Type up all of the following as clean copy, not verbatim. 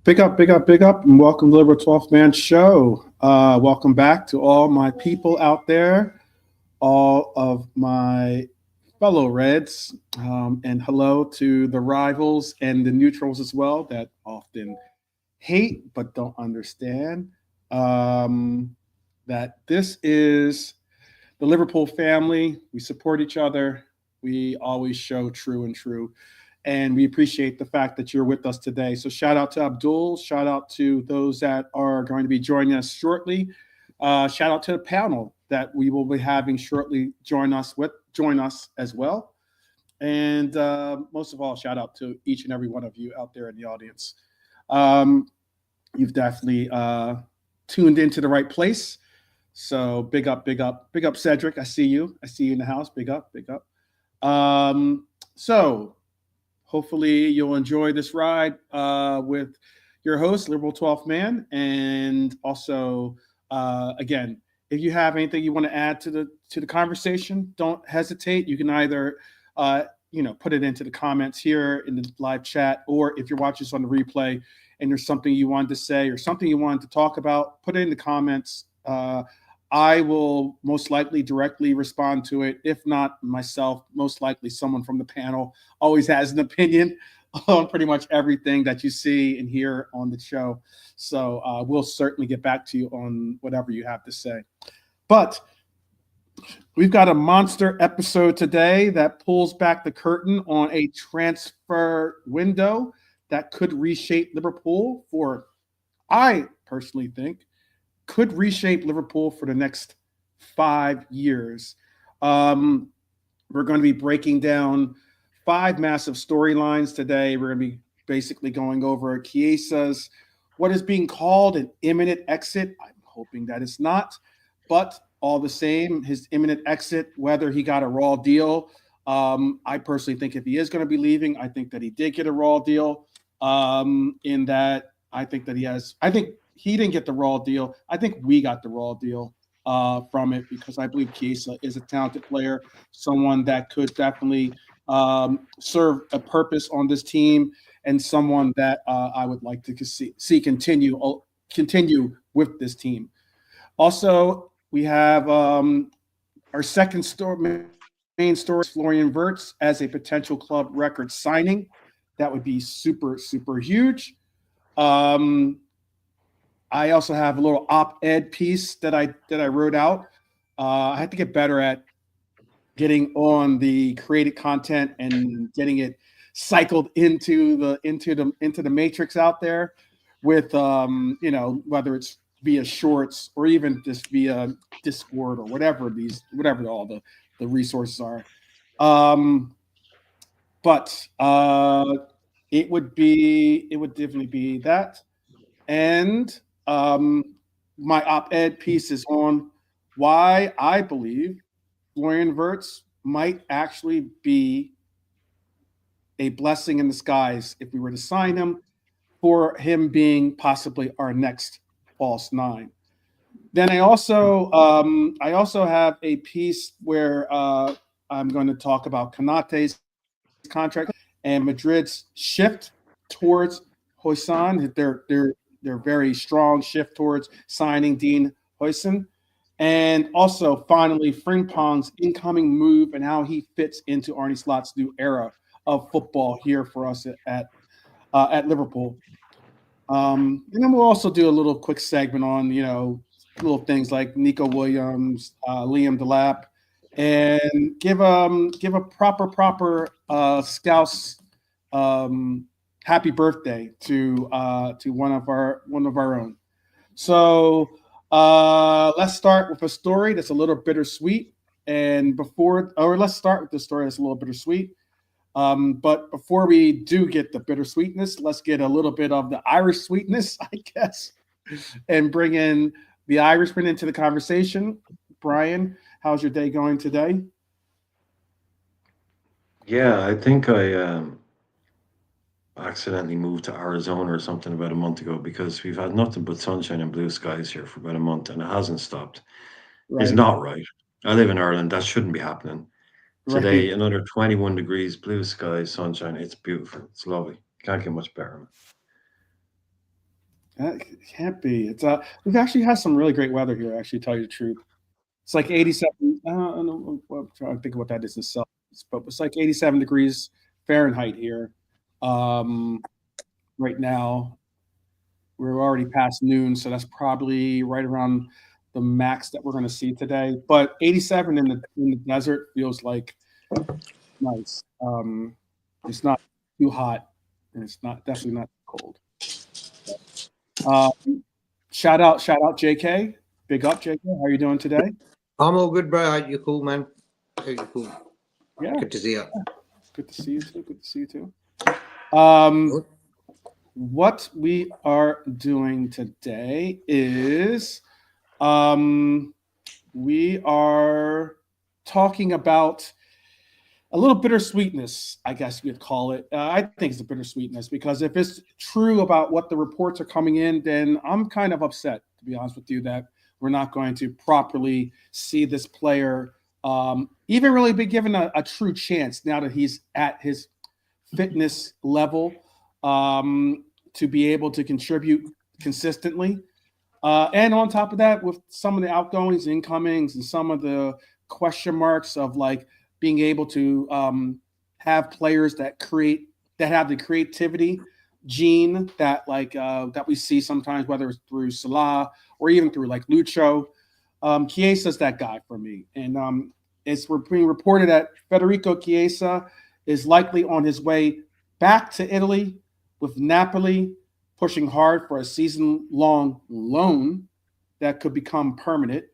Big up, big up, big up, and welcome to the Liverpool 12th Man Show. Welcome back to all my people out there, all of my fellow Reds, and hello to the rivals and the neutrals as well that often hate but don't understand that this is the Liverpool family. We support each other. We always show true and true. And we appreciate the fact that you're with us today. So shout out to Abdul. Shout out to those that are going to be joining us shortly. Shout out to the panel that we will be having shortly join us as well. And most of all, shout out to each and every one of you out there in the audience. You've definitely tuned into the right place. So big up, big up, big up, Cedric. I see you. I see you in the house. Big up, big up. So hopefully you'll enjoy this ride with your host, Liverpool 12th Man. And also, again, if you have anything you want to add to the conversation, don't hesitate. You can either put it into the comments here in the live chat, or if you're watching this on the replay and there's something you wanted to say or something you wanted to talk about, put it in the comments. I will most likely directly respond to it. If not myself, most likely someone from the panel always has an opinion on pretty much everything that you see and hear on the show. So we'll certainly get back to you on whatever you have to say. But we've got a monster episode today that pulls back the curtain on a transfer window that could reshape Liverpool for, I personally think, could reshape Liverpool for the next 5 years. We're going to be breaking down 5 massive storylines today. We're going to be basically going over Chiesa's, what is being called an imminent exit. I'm hoping that it's not, but all the same, his imminent exit, whether he got a raw deal. I personally think if he is going to be leaving, I think that he did get a raw deal in that I think he didn't get the raw deal. I think we got the raw deal from it because I believe Chiesa is a talented player, someone that could definitely serve a purpose on this team, and someone that I would like to see continue with this team. Also, we have our second main story, Florian Wirtz as a potential club record signing. That would be super, super huge. I also have a little op-ed piece that I wrote out. I had to get better at getting on the created content and getting it cycled into the matrix out there with whether it's via shorts or even just via Discord or whatever all the resources are. But it would definitely be that. And my op-ed piece is on why I believe Florian Wirtz might actually be a blessing in disguise if we were to sign him, for him being possibly our next false nine. Then I also have a piece where I'm going to talk about Konate's contract and Madrid's shift towards Huijsen. Their very strong shift towards signing Dean Huijsen. And also, finally, Frimpong's incoming move and how he fits into Arne Slot's new era of football here for us at Liverpool. And then we'll also do a little quick segment on, little things like Nico Williams, Liam Delap, and give a proper Scouse happy birthday to one of our own. So let's start with a story that's a little bittersweet. Let's start with the story that's a little bittersweet. But before we do get the bittersweetness, let's get a little bit of the Irish sweetness, I guess, and bring in the Irishman into the conversation. Brian, how's your day going today? Yeah, I think I accidentally moved to Arizona or something about a month ago because we've had nothing but sunshine and blue skies here for about a month and it hasn't stopped. It's Right, not right. I live in Ireland. That shouldn't be happening. right. Today, another 21 degrees, blue skies, sunshine. It's beautiful. It's lovely. Can't get much better. Man. That can't be. It's we've actually had some really great weather here. Actually, to tell you the truth, it's like 87. I don't know. I'm trying to think of what that is in Celsius, but it's like 87 degrees Fahrenheit here. Um, right now, we're already past noon, so that's probably right around the max that we're going to see today. But 87 in the desert feels like nice. It's not too hot, and it's not definitely not cold. Uh, shout out, JK. Big up, JK. How are you doing today? I'm all good, bro. You cool, man? You cool? Yeah, Good to see you. good to see you too. Good to see you too. What we are doing today is we are talking about a little bittersweetness, I guess we'd call it. I think it's a bittersweetness because if it's true about what the reports are coming in, then I'm kind of upset, to be honest with you, that we're not going to properly see this player even really be given a true chance now that he's at his fitness level to be able to contribute consistently. And on top of that, with some of the outgoings, incomings, and some of the question marks of like being able to have players that have the creativity gene that that we see sometimes, whether it's through Salah or even through like Lucho. Chiesa's that guy for me, and it's being reported that Federico Chiesa is likely on his way back to Italy with Napoli pushing hard for a season-long loan that could become permanent.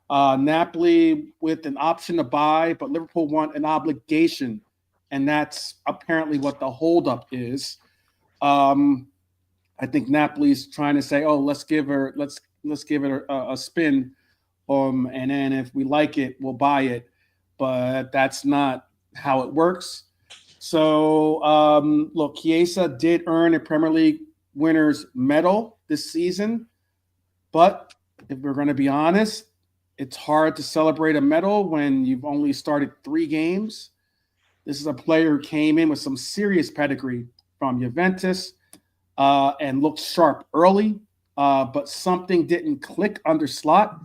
Napoli with an option to buy, but Liverpool want an obligation, and that's apparently what the holdup is. I think Napoli's trying to say, "Oh, let's give it a spin, and then if we like it, we'll buy it." But that's not how it works. So, look, Chiesa did earn a Premier League winners medal this season, but if we're going to be honest, it's hard to celebrate a medal when you've only started 3 games. This is a player who came in with some serious pedigree from Juventus and looked sharp early, but something didn't click under Slot.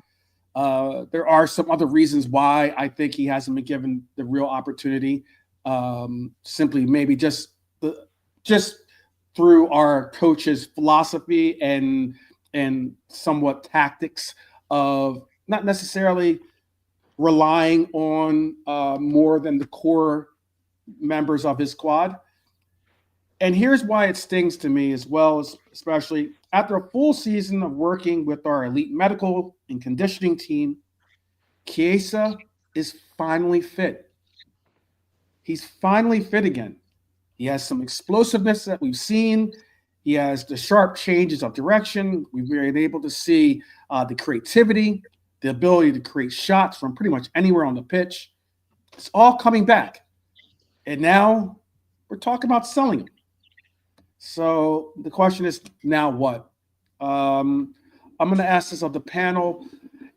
There are some other reasons why I think he hasn't been given the real opportunity. Simply maybe just through our coach's philosophy and somewhat tactics of not necessarily relying on more than the core members of his squad. And here's why it stings to me as well, especially after a full season of working with our elite medical and conditioning team, Chiesa is finally fit. He's finally fit again. He has some explosiveness that we've seen. He has the sharp changes of direction. We've been able to see the creativity, the ability to create shots from pretty much anywhere on the pitch. It's all coming back. And now we're talking about selling him. So the question is, now what? I'm going to ask this of the panel.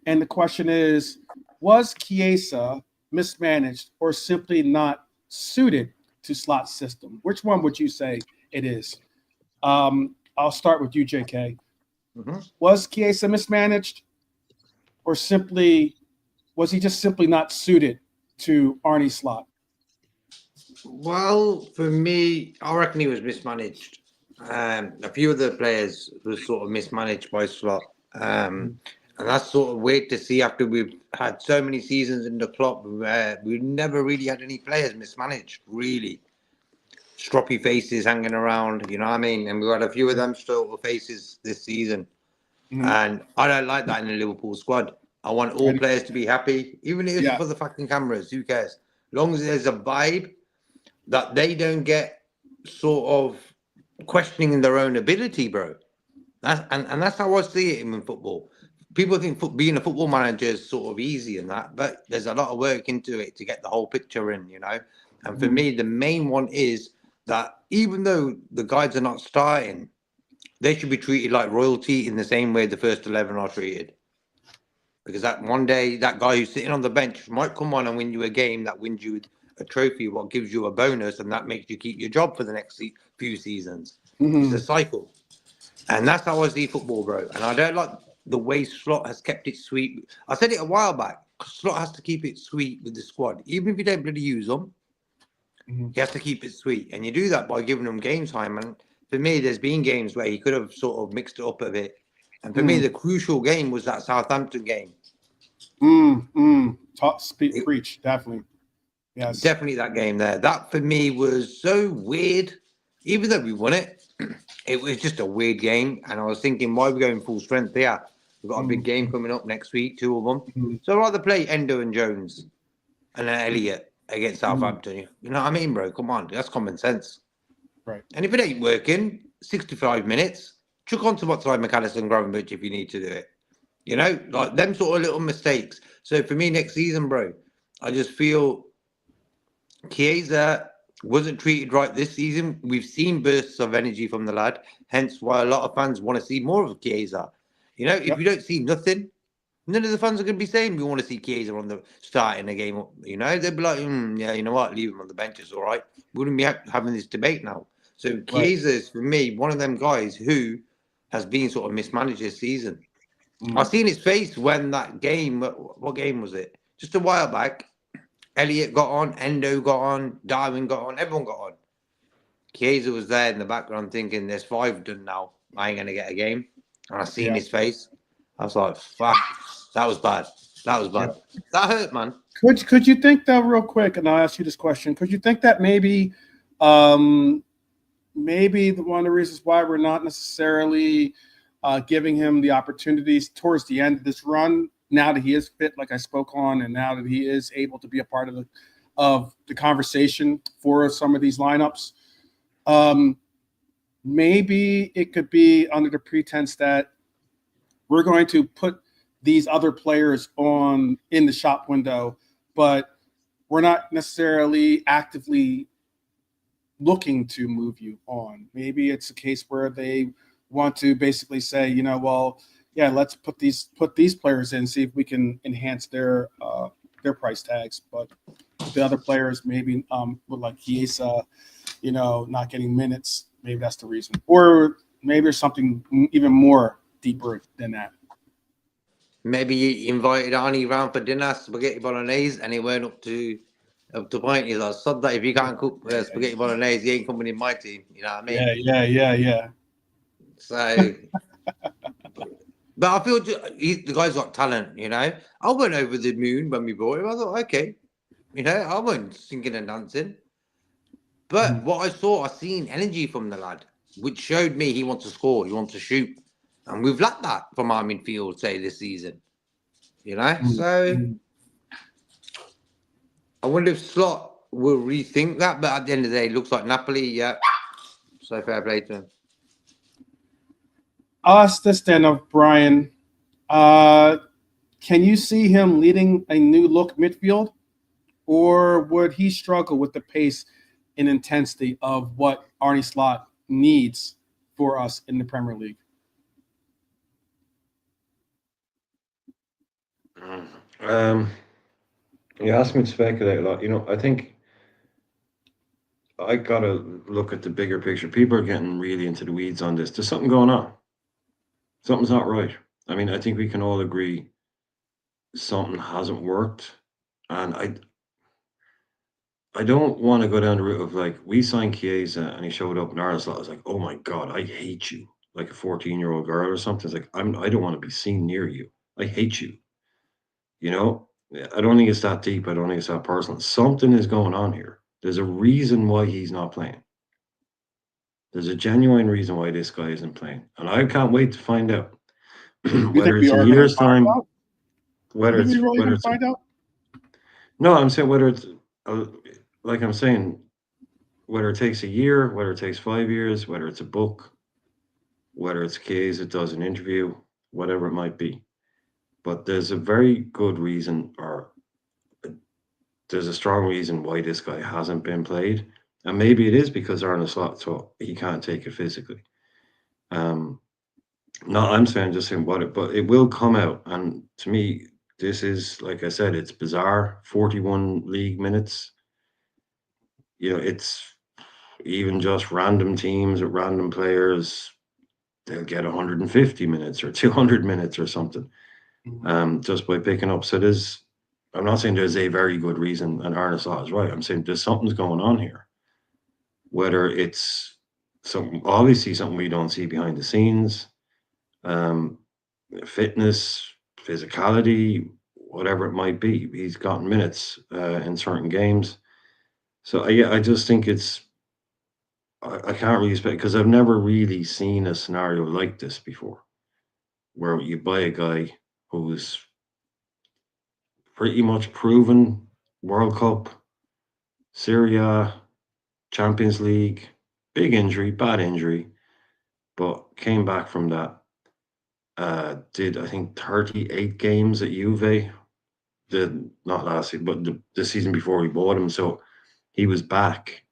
And the question is, was Chiesa mismanaged or simply not suited to Slot's system? Which one would you say it is? I'll start with you, JK. Mm-hmm. Was Chiesa mismanaged or was he just simply not suited to Arne Slot? Well, for me, I reckon he was mismanaged. A few of the players were sort of mismanaged by Slot. And that's sort of weird to see after we've had so many seasons in the club where we've never really had any players mismanaged, really. Stroppy faces hanging around, you know what I mean? And we had a few of them sort of faces this season. Mm-hmm. And I don't like that in the Liverpool squad. I want all players to be happy, even if it's for the fucking cameras. Who cares? As long as there's a vibe that they don't get sort of questioning their own ability, bro. And that's how I see it in football. People think being a football manager is sort of easy and that, but there's a lot of work into it to get the whole picture in, you know? And for me, the main one is that even though the guys are not starting, they should be treated like royalty in the same way the first 11 are treated. Because that one day, that guy who's sitting on the bench might come on and win you a game that wins you a trophy, what gives you a bonus, and that makes you keep your job for the next few seasons. Mm-hmm. It's a cycle. And that's how I see football, bro. And I don't like the way Slot has kept it sweet. I said it a while back. Slot has to keep it sweet with the squad. Even if you don't bloody use them, he has to keep it sweet. And you do that by giving them game time. And for me, there's been games where he could have sort of mixed it up a bit. And for me, the crucial game was that Southampton game. Preach, definitely. Yes. Definitely that game there. That for me was so weird. Even though we won it, it was just a weird game. And I was thinking, why are we going full strength here? We've got a big game coming up next week, 2 of them. So I'd rather play Endo and Jones and then Elliott against Southampton. You know what I mean, bro? Come on. That's common sense. Right. And if it ain't working, 65 minutes, chuck on to what's like McAllister and Gravenberch if you need to do it. You know, like them sort of little mistakes. So for me next season, bro, I just feel Chiesa wasn't treated right this season. We've seen bursts of energy from the lad, hence why a lot of fans want to see more of Chiesa. You know, if you don't see nothing, none of the fans are going to be saying we want to see Chiesa on the starting a game. You know, they'd be like, yeah, you know what, leave him on the bench, it's all right. We wouldn't be having this debate now. So Chiesa is, for me, one of them guys who has been sort of mismanaged this season. I've seen his face when that game, what game was it? Just a while back, Elliott got on, Endo got on, Darwin got on, everyone got on. Chiesa was there in the background thinking, there's 5 done now. I ain't going to get a game. And I seen his face. I was like, fuck, that was bad. That was bad. That hurt, man. Could you think that real quick, and I'll ask you this question. Could you think that maybe maybe one of the reasons why we're not necessarily giving him the opportunities towards the end of this run, now that he is fit, like I spoke on, and now that he is able to be a part of the conversation for some of these lineups, maybe it could be under the pretense that we're going to put these other players on in the shop window, but we're not necessarily actively looking to move you on. Maybe it's a case where they want to basically say, you know, well, yeah, let's put these players in, see if we can enhance their price tags. But the other players maybe with like Chiesa, you know, not getting minutes, maybe that's the reason. Or maybe there's something even more deeper than that. Maybe you invited Arnie round for dinner, spaghetti bolognese, and he went up to point. He's like, sod that, if you can't cook spaghetti bolognese, he ain't coming in my team. You know what I mean? Yeah. So, but I feel the guy's got talent, you know? I went over the moon when we brought him. I thought, okay, you know, I wasn't singing and dancing. But what I seen energy from the lad, which showed me he wants to score, he wants to shoot. And we've lacked that from our midfield, say, this season. You know? So I wonder if Slot will rethink that. But at the end of the day, it looks like Napoli, yeah. So fair play to him. I'll ask this then of Brian. Can you see him leading a new look midfield? Or would he struggle with the pace and intensity of what Arne Slot needs for us in the Premier League? You asked me to speculate a lot. You know, I think I gotta look at the bigger picture. People are getting really into the weeds on this. There's something going on. Something's not right. I mean, I think we can all agree something hasn't worked. And I don't want to go down the route of like, we signed Chiesa and he showed up in Arne Slot. I was like, oh my God, I hate you. Like a 14-year-old girl or something. It's like, I don't want to be seen near you. I hate you. You know, I don't think it's that deep. I don't think it's that personal. Something is going on here. There's a reason why he's not playing. There's a genuine reason why this guy isn't playing. And I can't wait to find out. Whether it's in a year's time, whether it's find out? No, I'm saying whether it's like I'm saying, whether it takes a year, whether it takes 5 years, whether it's a book, whether it's Chiesa does an interview, whatever it might be. But there's a very good reason, or there's a strong reason why this guy hasn't been played. And maybe it is because Arne Slot thought he can't take it physically. No, I'm saying just saying but it will come out. And to me, this is, like I said, it's bizarre. 41 league minutes. You know, it's even just random teams with random players. they'll get 150 minutes or 200 minutes or something, just by picking up. So I'm not saying there's a very good reason, and Arne Slot is right. I'm saying there's something's going on here. Whether it's obviously something we don't see behind the scenes, fitness, physicality, whatever it might be. He's gotten minutes in certain games. So I just think I can't really expect, because I've never really seen a scenario like this before, where you buy a guy who's pretty much proven World Cup, Serie A, Champions League, big injury, bad injury, but came back from that. Did I think 38 games at Juve? Not last season, but the season before we bought him. So he was back.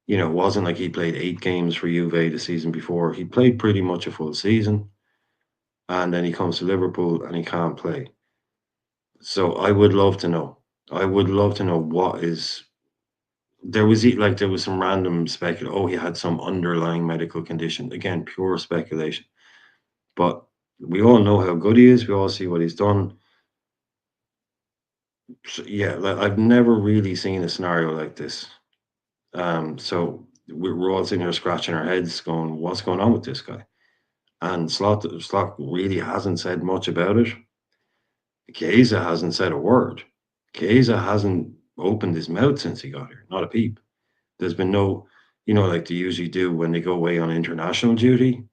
It wasn't like he played 8 games for Juve the season before. He played pretty much a full season, and then he comes to Liverpool and he can't play. So I would love to know. I would love to know what is. There was some random speculation. Oh, he had some underlying medical condition. Again, pure speculation. But we all know how good he is. We all see what he's done. So, yeah, I've never really seen a scenario like this. So we're all sitting here scratching our heads, going, "What's going on with this guy?" And Slot really hasn't said much about it. Chiesa hasn't said a word. Chiesa hasn't opened his mouth since he got here. Not a peep. There's been no, like they usually do when they go away on international duty,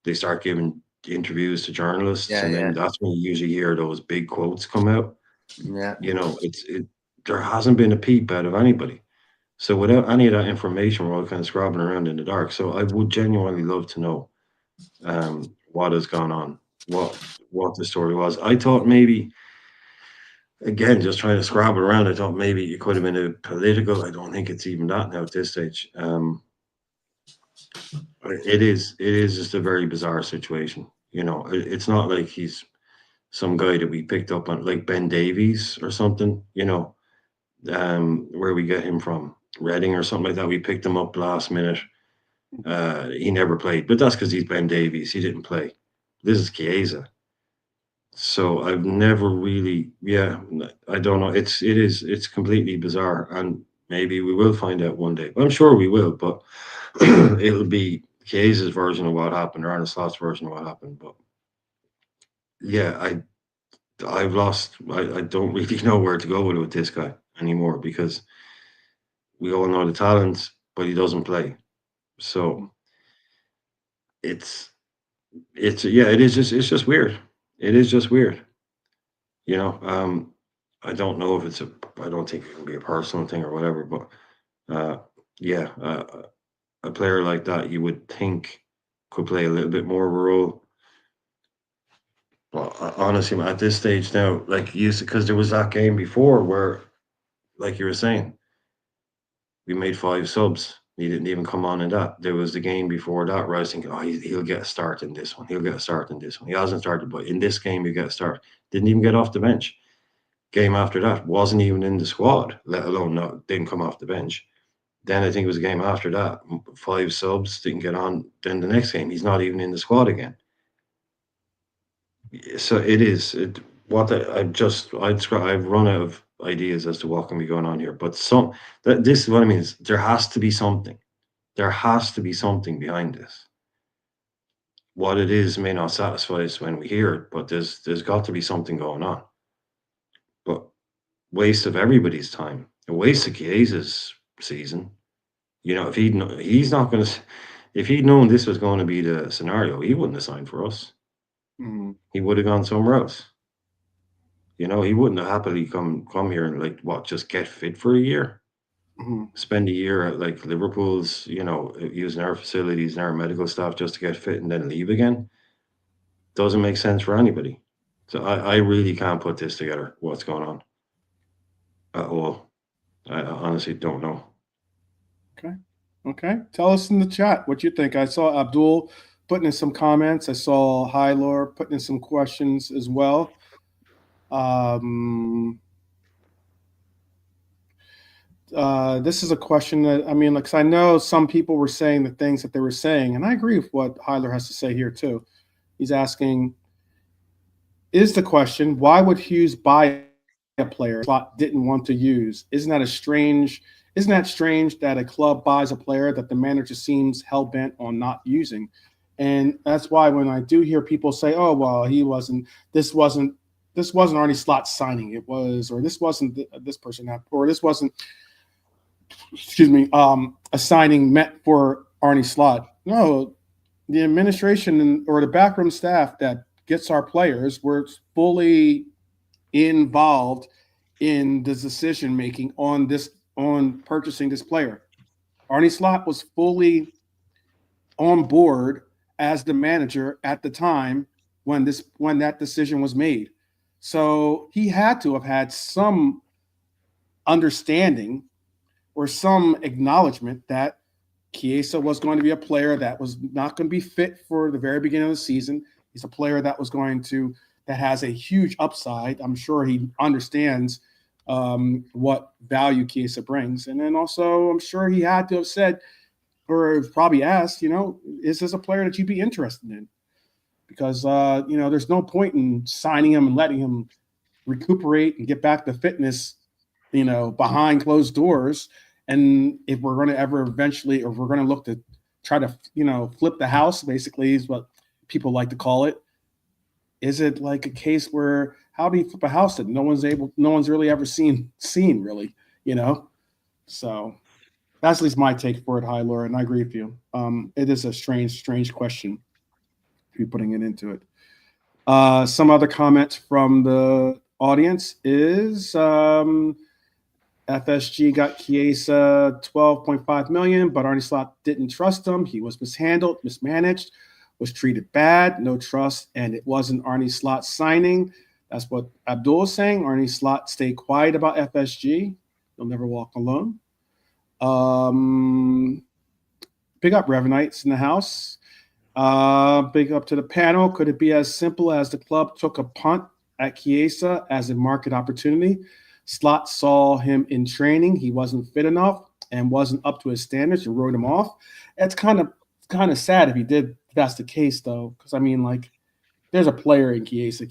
they start giving interviews to journalists, and then that's when you usually hear those big quotes come out. Yeah. There hasn't been a peep out of anybody. So without any of that information, we're all kind of scrabbling around in the dark. So I would genuinely love to know what has gone on, what the story was. I thought maybe, again, just trying to scrabble around, I thought maybe it could have been a political. I don't think it's even that now at this stage. It is just a very bizarre situation. It's not like he's some guy that we picked up on, like Ben Davies or something, where we get him from, Reading or something like that. We picked him up last minute. He never played, but that's because he's Ben Davies. He didn't play. This is Chiesa. So I've never really, I don't know. It's completely bizarre, and maybe we will find out one day. I'm sure we will, but it'll be Chiesa's version of what happened, or Arne Slot's version of what happened. But yeah, I've lost. I don't really know where to go with this guy anymore, because we all know the talent, but he doesn't play. So it's it's just weird. It is just weird. I don't know if I don't think it can be a personal thing or whatever, but a player like that you would think could play a little bit more of a role. But honestly, at this stage now, like, because there was that game before where, like you were saying, we made 5 subs. He didn't even come on in that. There was the game before that where I was thinking, oh, he'll get a start in this one. He'll get a start in this one. He hasn't started, but in this game, he'll get a start. Didn't even get off the bench. Game after that, wasn't even in the squad, let alone didn't come off the bench. Then I think it was a game after that, 5 subs, didn't get on. Then the next game, he's not even in the squad again. So it is. I've run out of ideas as to what can be going on here. But this is what I mean. There has to be something. There has to be something behind this. What it is may not satisfy us when we hear it, but there's got to be something going on. But waste of everybody's time, a waste of Chiesa's season. If he's not going to, if he'd known this was going to be the scenario, he wouldn't have signed for us. He would have gone somewhere else. He wouldn't have happily come here and just get fit for a year, spend a year at Liverpool's, using our facilities and our medical staff just to get fit and then leave again. Doesn't make sense for anybody. So I really can't put this together, what's going on at all. I honestly don't know. Okay. Tell us in the chat what you think. I saw Abdul putting in some comments. I saw Hylor putting in some questions as well. This is a question that, I mean, like, 'cause I know some people were saying the things that they were saying, and I agree with what Heiler has to say here too. He's asking, is the question, why would Hughes buy a player Slot didn't want to use? Isn't that strange that a club buys a player that the manager seems hell-bent on not using? And that's why when I do hear people say, oh, well, this wasn't Arne Slot signing. It was, or this wasn't this person, or this wasn't, excuse me, a signing meant for Arne Slot. No, the administration or the backroom staff that gets our players were fully involved in the decision making on purchasing this player. Arne Slot was fully on board as the manager at the time when that decision was made. So he had to have had some understanding or some acknowledgement that Chiesa was going to be a player that was not going to be fit for the very beginning of the season. He's a player that has a huge upside. I'm sure he understands what value Chiesa brings. And then also, I'm sure he had to have said, or probably asked, is this a player that you'd be interested in? Because, there's no point in signing him and letting him recuperate and get back to fitness, behind closed doors. And if we're going to ever eventually, or if we're going to look to try to, flip the house, basically is what people like to call it. Is it like a case where how do you flip a house that no one's really ever seen really, So that's at least my take for it, Laura, and I agree with you. It is a strange question if you're putting it into it. Some other comments from the audience is FSG got Chiesa 12.5 million, but Arne Slot didn't trust him. He was mishandled, mismanaged, was treated bad, no trust, and it wasn't Arne Slot signing. That's what Abdul is saying. Arne Slot stayed quiet about FSG. He'll never walk alone. Big up Revenites in the house. Big up to the panel. Could it be as simple as the club took a punt at Chiesa as a market opportunity? Slot saw him in training. He wasn't fit enough and wasn't up to his standards and wrote him off. It's kind of sad if that's the case, though, because I mean, like, there's a player in Chiesa.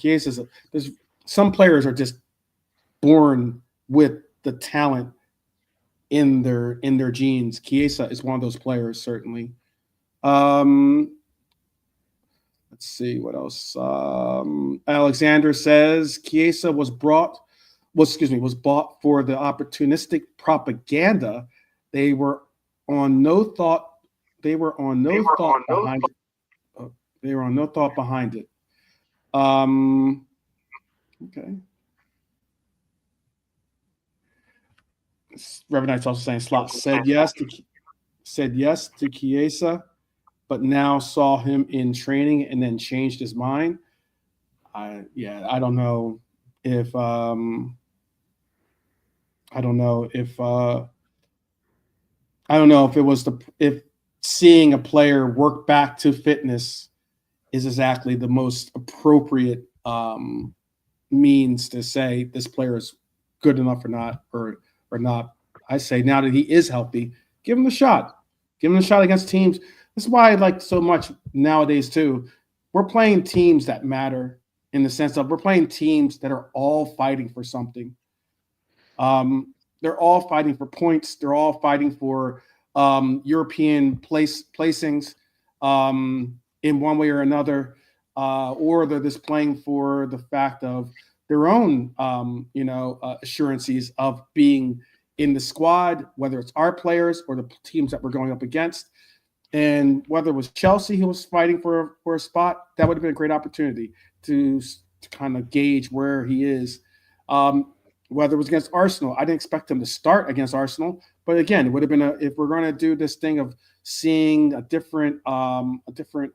There's some players are just born with the talent in their genes. Chiesa is one of those players, certainly. Let's see what else. Alexander says Chiesa was bought for the opportunistic propaganda. They were on no thought behind it. Okay. Reverend Knight's also saying Slot said yes to Chiesa, but now saw him in training and then changed his mind. I don't know if if seeing a player work back to fitness is exactly the most appropriate means to say this player is good enough or not. I say now that he is healthy, give him a shot. Give him a shot against teams. This is why I like so much nowadays too. We're playing teams that matter in the sense of we're playing teams that are all fighting for something. They're all fighting for points. They're all fighting for European placings in one way or another, or they're just playing for the fact of their own, assurances of being in the squad, whether it's our players or the teams that we're going up against. And whether it was Chelsea who was fighting for a spot, that would have been a great opportunity to kind of gauge where he is. Whether it was against Arsenal, I didn't expect him to start against Arsenal, but again, it would have been if we're going to do this thing of seeing a different mindset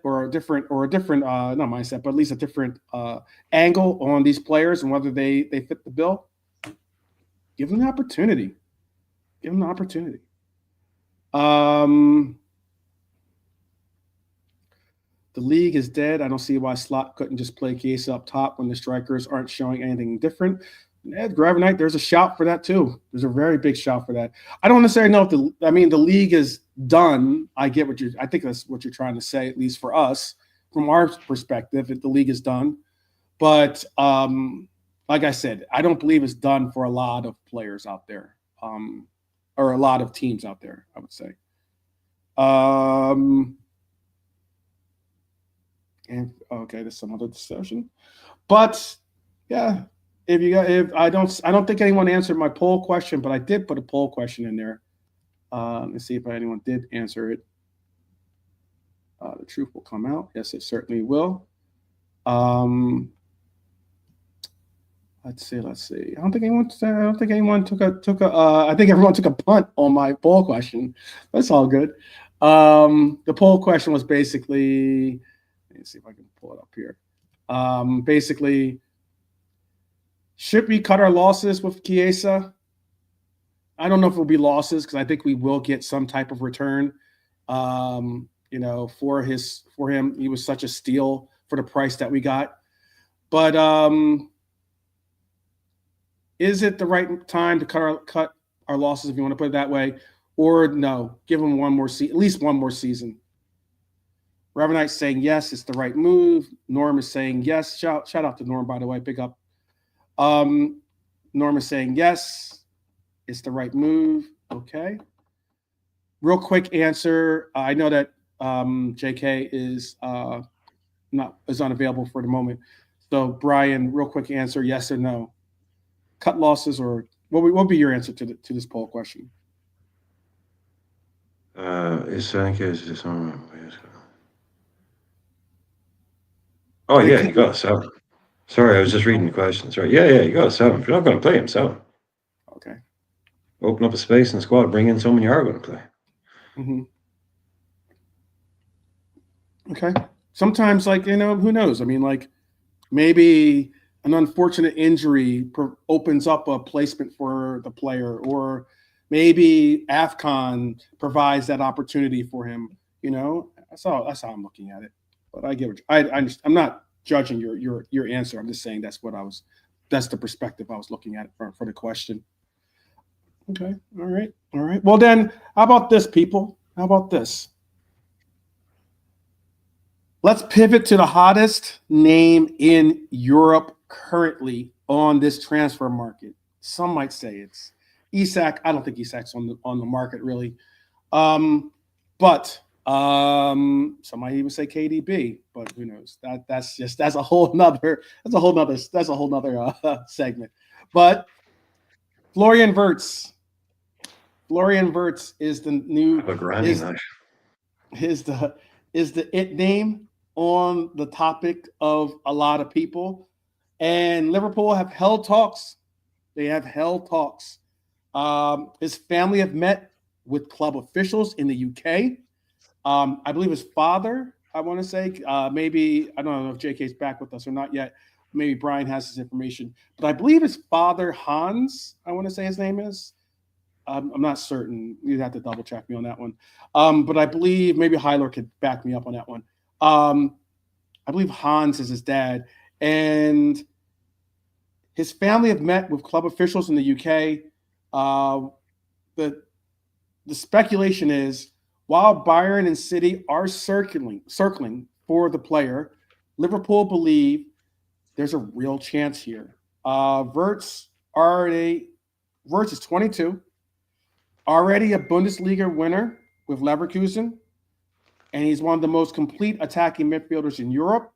or a different not mindset, but at least a different angle on these players and whether they fit the bill. Give them the opportunity. The league is dead. I don't see why Slot couldn't just play Chiesa up top when the strikers aren't showing anything different. Gravenite, there's a shout for that too. There's a very big shout for that. I don't necessarily know if the league is done. I think that's what you're trying to say, at least for us, from our perspective, if the league is done. But like I said, I don't believe it's done for a lot of players out there, or a lot of teams out there, I would say. And okay, there's some other discussion, but yeah. I don't think anyone answered my poll question, but I did put a poll question in there. Let's see if anyone did answer it. The truth will come out. Yes, it certainly will. Let's see. I don't think anyone took a. I think everyone took a punt on my poll question. That's all good. The poll question was basically. Let me see if I can pull it up here. Basically. Should we cut our losses with Chiesa? I don't know if it will be losses because I think we will get some type of return. For him, he was such a steal for the price that we got. But is it the right time to cut our losses, if you want to put it that way, or no? Give him at least one more season. Ravenite's saying yes, it's the right move. Norm is saying yes. Shout out to Norm, by the way. Big up. Norm is saying yes, it's the right move. Okay. Real quick answer. I know that JK is unavailable for the moment. So Brian, real quick answer: yes or no? Cut losses, or what would be your answer to this poll question? Oh yeah, you got 7. Sorry, I was just reading the questions. Right? Yeah, you got 7. If you're not going to play him, 7. Okay. Open up a space in the squad. Bring in someone you are going to play. Mm-hmm. Okay. Sometimes, who knows? I mean, maybe an unfortunate injury opens up a placement for the player, or maybe AFCON provides that opportunity for him. That's how I'm looking at it. But I get what I'm not judging your answer. I'm just saying that's the perspective I was looking at for the question. Okay. All right. Well then, how about this, people? How about this? Let's pivot to the hottest name in Europe currently on this transfer market. Some might say it's Isak. I don't think Isak's on the market really. But somebody even say KDB, but who knows? That's a whole nother segment. But Florian Wirtz is the new is the it name on the topic of a lot of people, and Liverpool have held talks. They have held talks. His family have met with club officials in the UK. I believe his father, I want to say, maybe, I don't know if JK's back with us or not yet. Maybe Brian has this information. But I believe his father, Hans, I want to say his name is. I'm not certain. You'd have to double check me on that one. But I believe maybe Heiler could back me up on that one. I believe Hans is his dad. And his family have met with club officials in the UK. The speculation is, while Bayern and City are circling for the player, Liverpool believe there's a real chance here. Wirtz is 22, already a Bundesliga winner with Leverkusen, and he's one of the most complete attacking midfielders in Europe.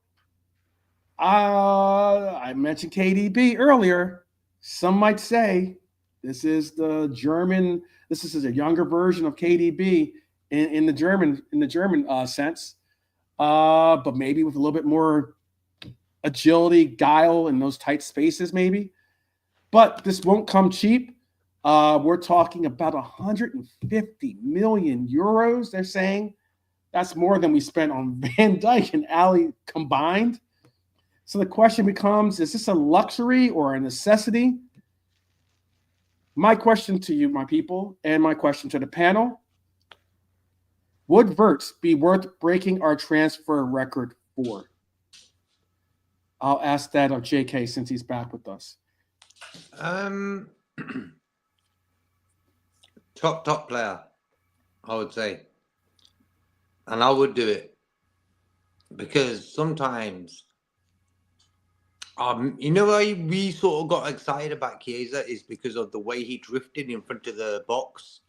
I mentioned KDB earlier. Some might say this is a younger version of KDB. In the German sense, but maybe with a little bit more agility, guile in those tight spaces, maybe. But this won't come cheap. We're talking about 150 million euros. They're saying that's more than we spent on Van Dijk and Ali combined. So the question becomes: is this a luxury or a necessity? My question to you, my people, and my question to the panel. Would Wirtz be worth breaking our transfer record for? I'll ask that of JK since he's back with us. Top player, I would say, and I would do it because sometimes, you know why we sort of got excited about Chiesa is because of the way he drifted in front of the box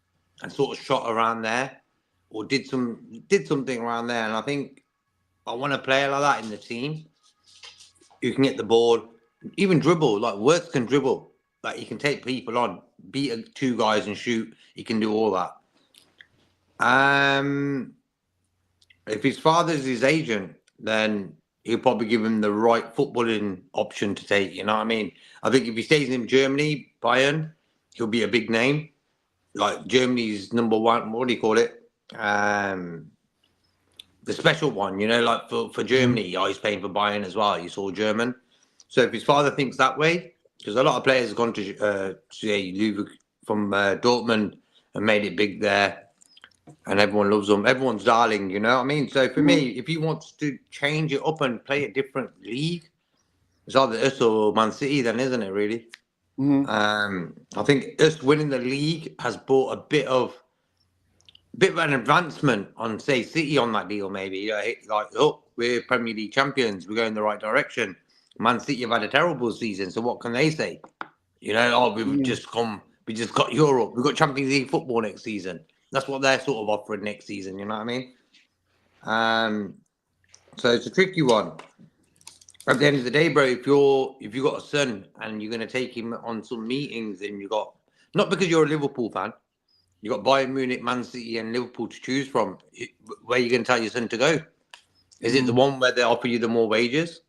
and sort of shot around there, or did something around there, and I think I want a player like that in the team who can get the ball, even dribble. Like Wirtz can dribble, like he can take people on, beat two guys and shoot. He can do all that. If his father's his agent, then he'll probably give him the right footballing option to take. You know what I mean? I think if he stays in Germany, Bayern, he'll be a big name. Like Germany's number one, what do you call it? The special one, you know, like for Germany, he's playing for Bayern as well. He's all German. So if his father thinks that way, because a lot of players have gone to say from Dortmund and made it big there. And everyone loves them. Everyone's darling, you know what I mean? So for me, if he wants to change it up and play a different league, it's either us or Man City then, isn't it, really? I think us winning the league has brought a bit of an advancement on, say, City on that deal, maybe. Like, oh, we're Premier League champions. We're going in the right direction. Man City have had a terrible season, so what can they say? You know, oh, we just got Europe. We've got Champions League football next season. That's what they're sort of offering next season. You know what I mean? So it's a tricky one. At the end of the day, bro, if you got a son and you're going to take him on some meetings, and you got, not because you're a Liverpool fan, you got Bayern Munich, Man City, and Liverpool to choose from. Where are you going to tell your son to go? Is it the one where they offer you the more wages?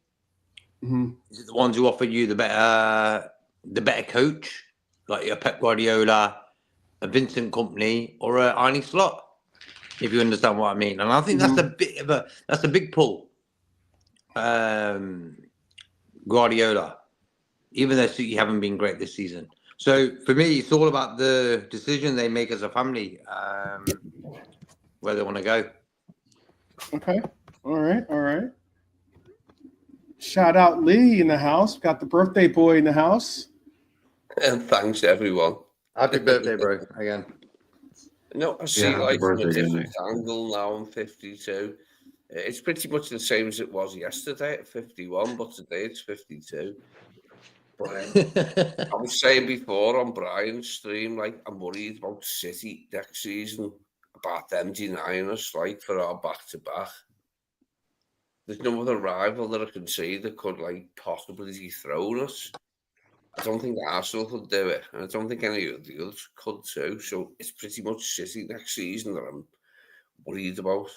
Is it the ones who offer you the better coach, like a Pep Guardiola, a Vincent Kompany, or a Arne Slot? If you understand what I mean. And I think that's a big pull. Guardiola, even though City haven't been great this season. So for me, it's all about the decision they make as a family, where they want to go. Okay. All right. Shout out Lee in the house. Got the birthday boy in the house. And thanks everyone. Happy birthday, bro! Again. No, I see happy from a birthday, different angle now. I'm 52. It's pretty much the same as it was yesterday at 51, but today it's 52. But I was saying before on Brian's stream, like, I'm worried about City next season, about them denying us, like, for our back-to-back. There's no other rival that I can see that could, like, possibly dethrone us. I don't think Arsenal could do it, and I don't think any of the others could too. So it's pretty much City next season that I'm worried about.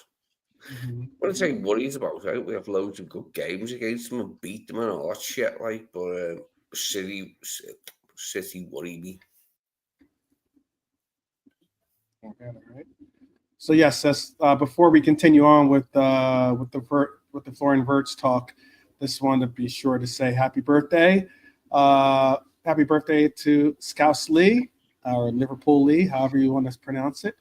When I say worried about, right, we have loads of good games against them and beat them and all that shit, like, but City worry me. Okay, all right. So yes, that's, before we continue on with the Florian Wirtz talk, just wanted to be sure to say happy birthday. Happy birthday to Scouse Lee, or Liverpool Lee, however you want to pronounce it.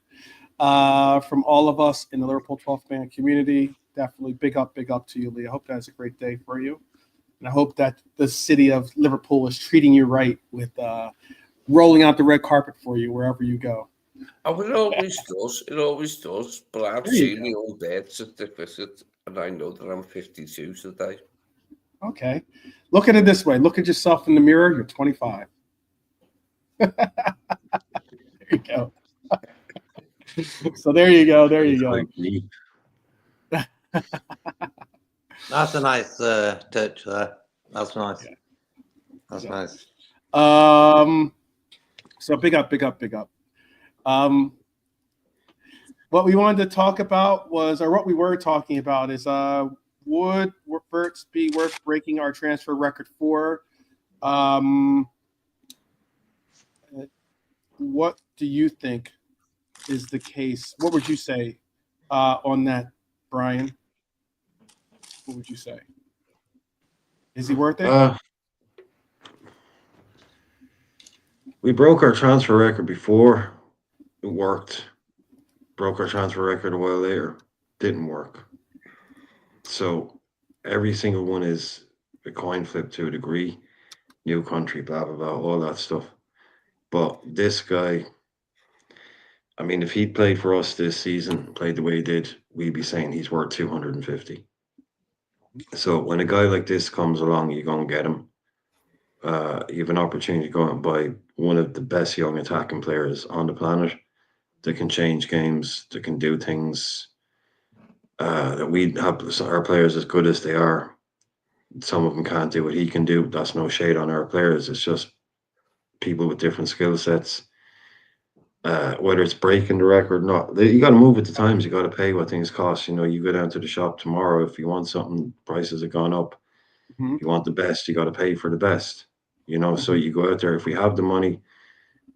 From all of us in the Liverpool 12th man community, definitely big up to you, Lee. I hope that's a great day for you. And I hope that the city of Liverpool is treating you right with rolling out the red carpet for you wherever you go. Oh, it always does. But I've seen my own birth certificate, and I know that I'm 52 today. Okay. Look at it this way. Look at yourself in the mirror. You're 25. There you go. So there you go. That's a nice touch there. That's nice. Yeah. That's nice. So big up. What we wanted to talk about was, or what we were talking about is, would Wirtz be worth breaking our transfer record for? What do you think is the case? What would you say on that, Brian? What would you say? Is he worth it? We broke our transfer record before. It worked. Broke our transfer record a while later. Didn't work. So every single one is a coin flip to a degree. new country, blah, blah, blah, all that stuff. But this guy, I mean, if he played for us this season, played the way he did, we'd be saying he's worth 250. So when a guy like this comes along, you go and get him. You have an opportunity to go out and buy one of the best young attacking players on the planet that can change games, that can do things that we have. Our players, as good as they are, some of them can't do what he can do. That's no shade on our players. It's just people with different skill sets. Whether it's breaking the record or not, you got to move with the times. You got to pay what things cost. You go down to the shop tomorrow. If you want something, prices have gone up. Mhm. If you want the best, you got to pay for the best. So Mhm. you go out there. If we have the money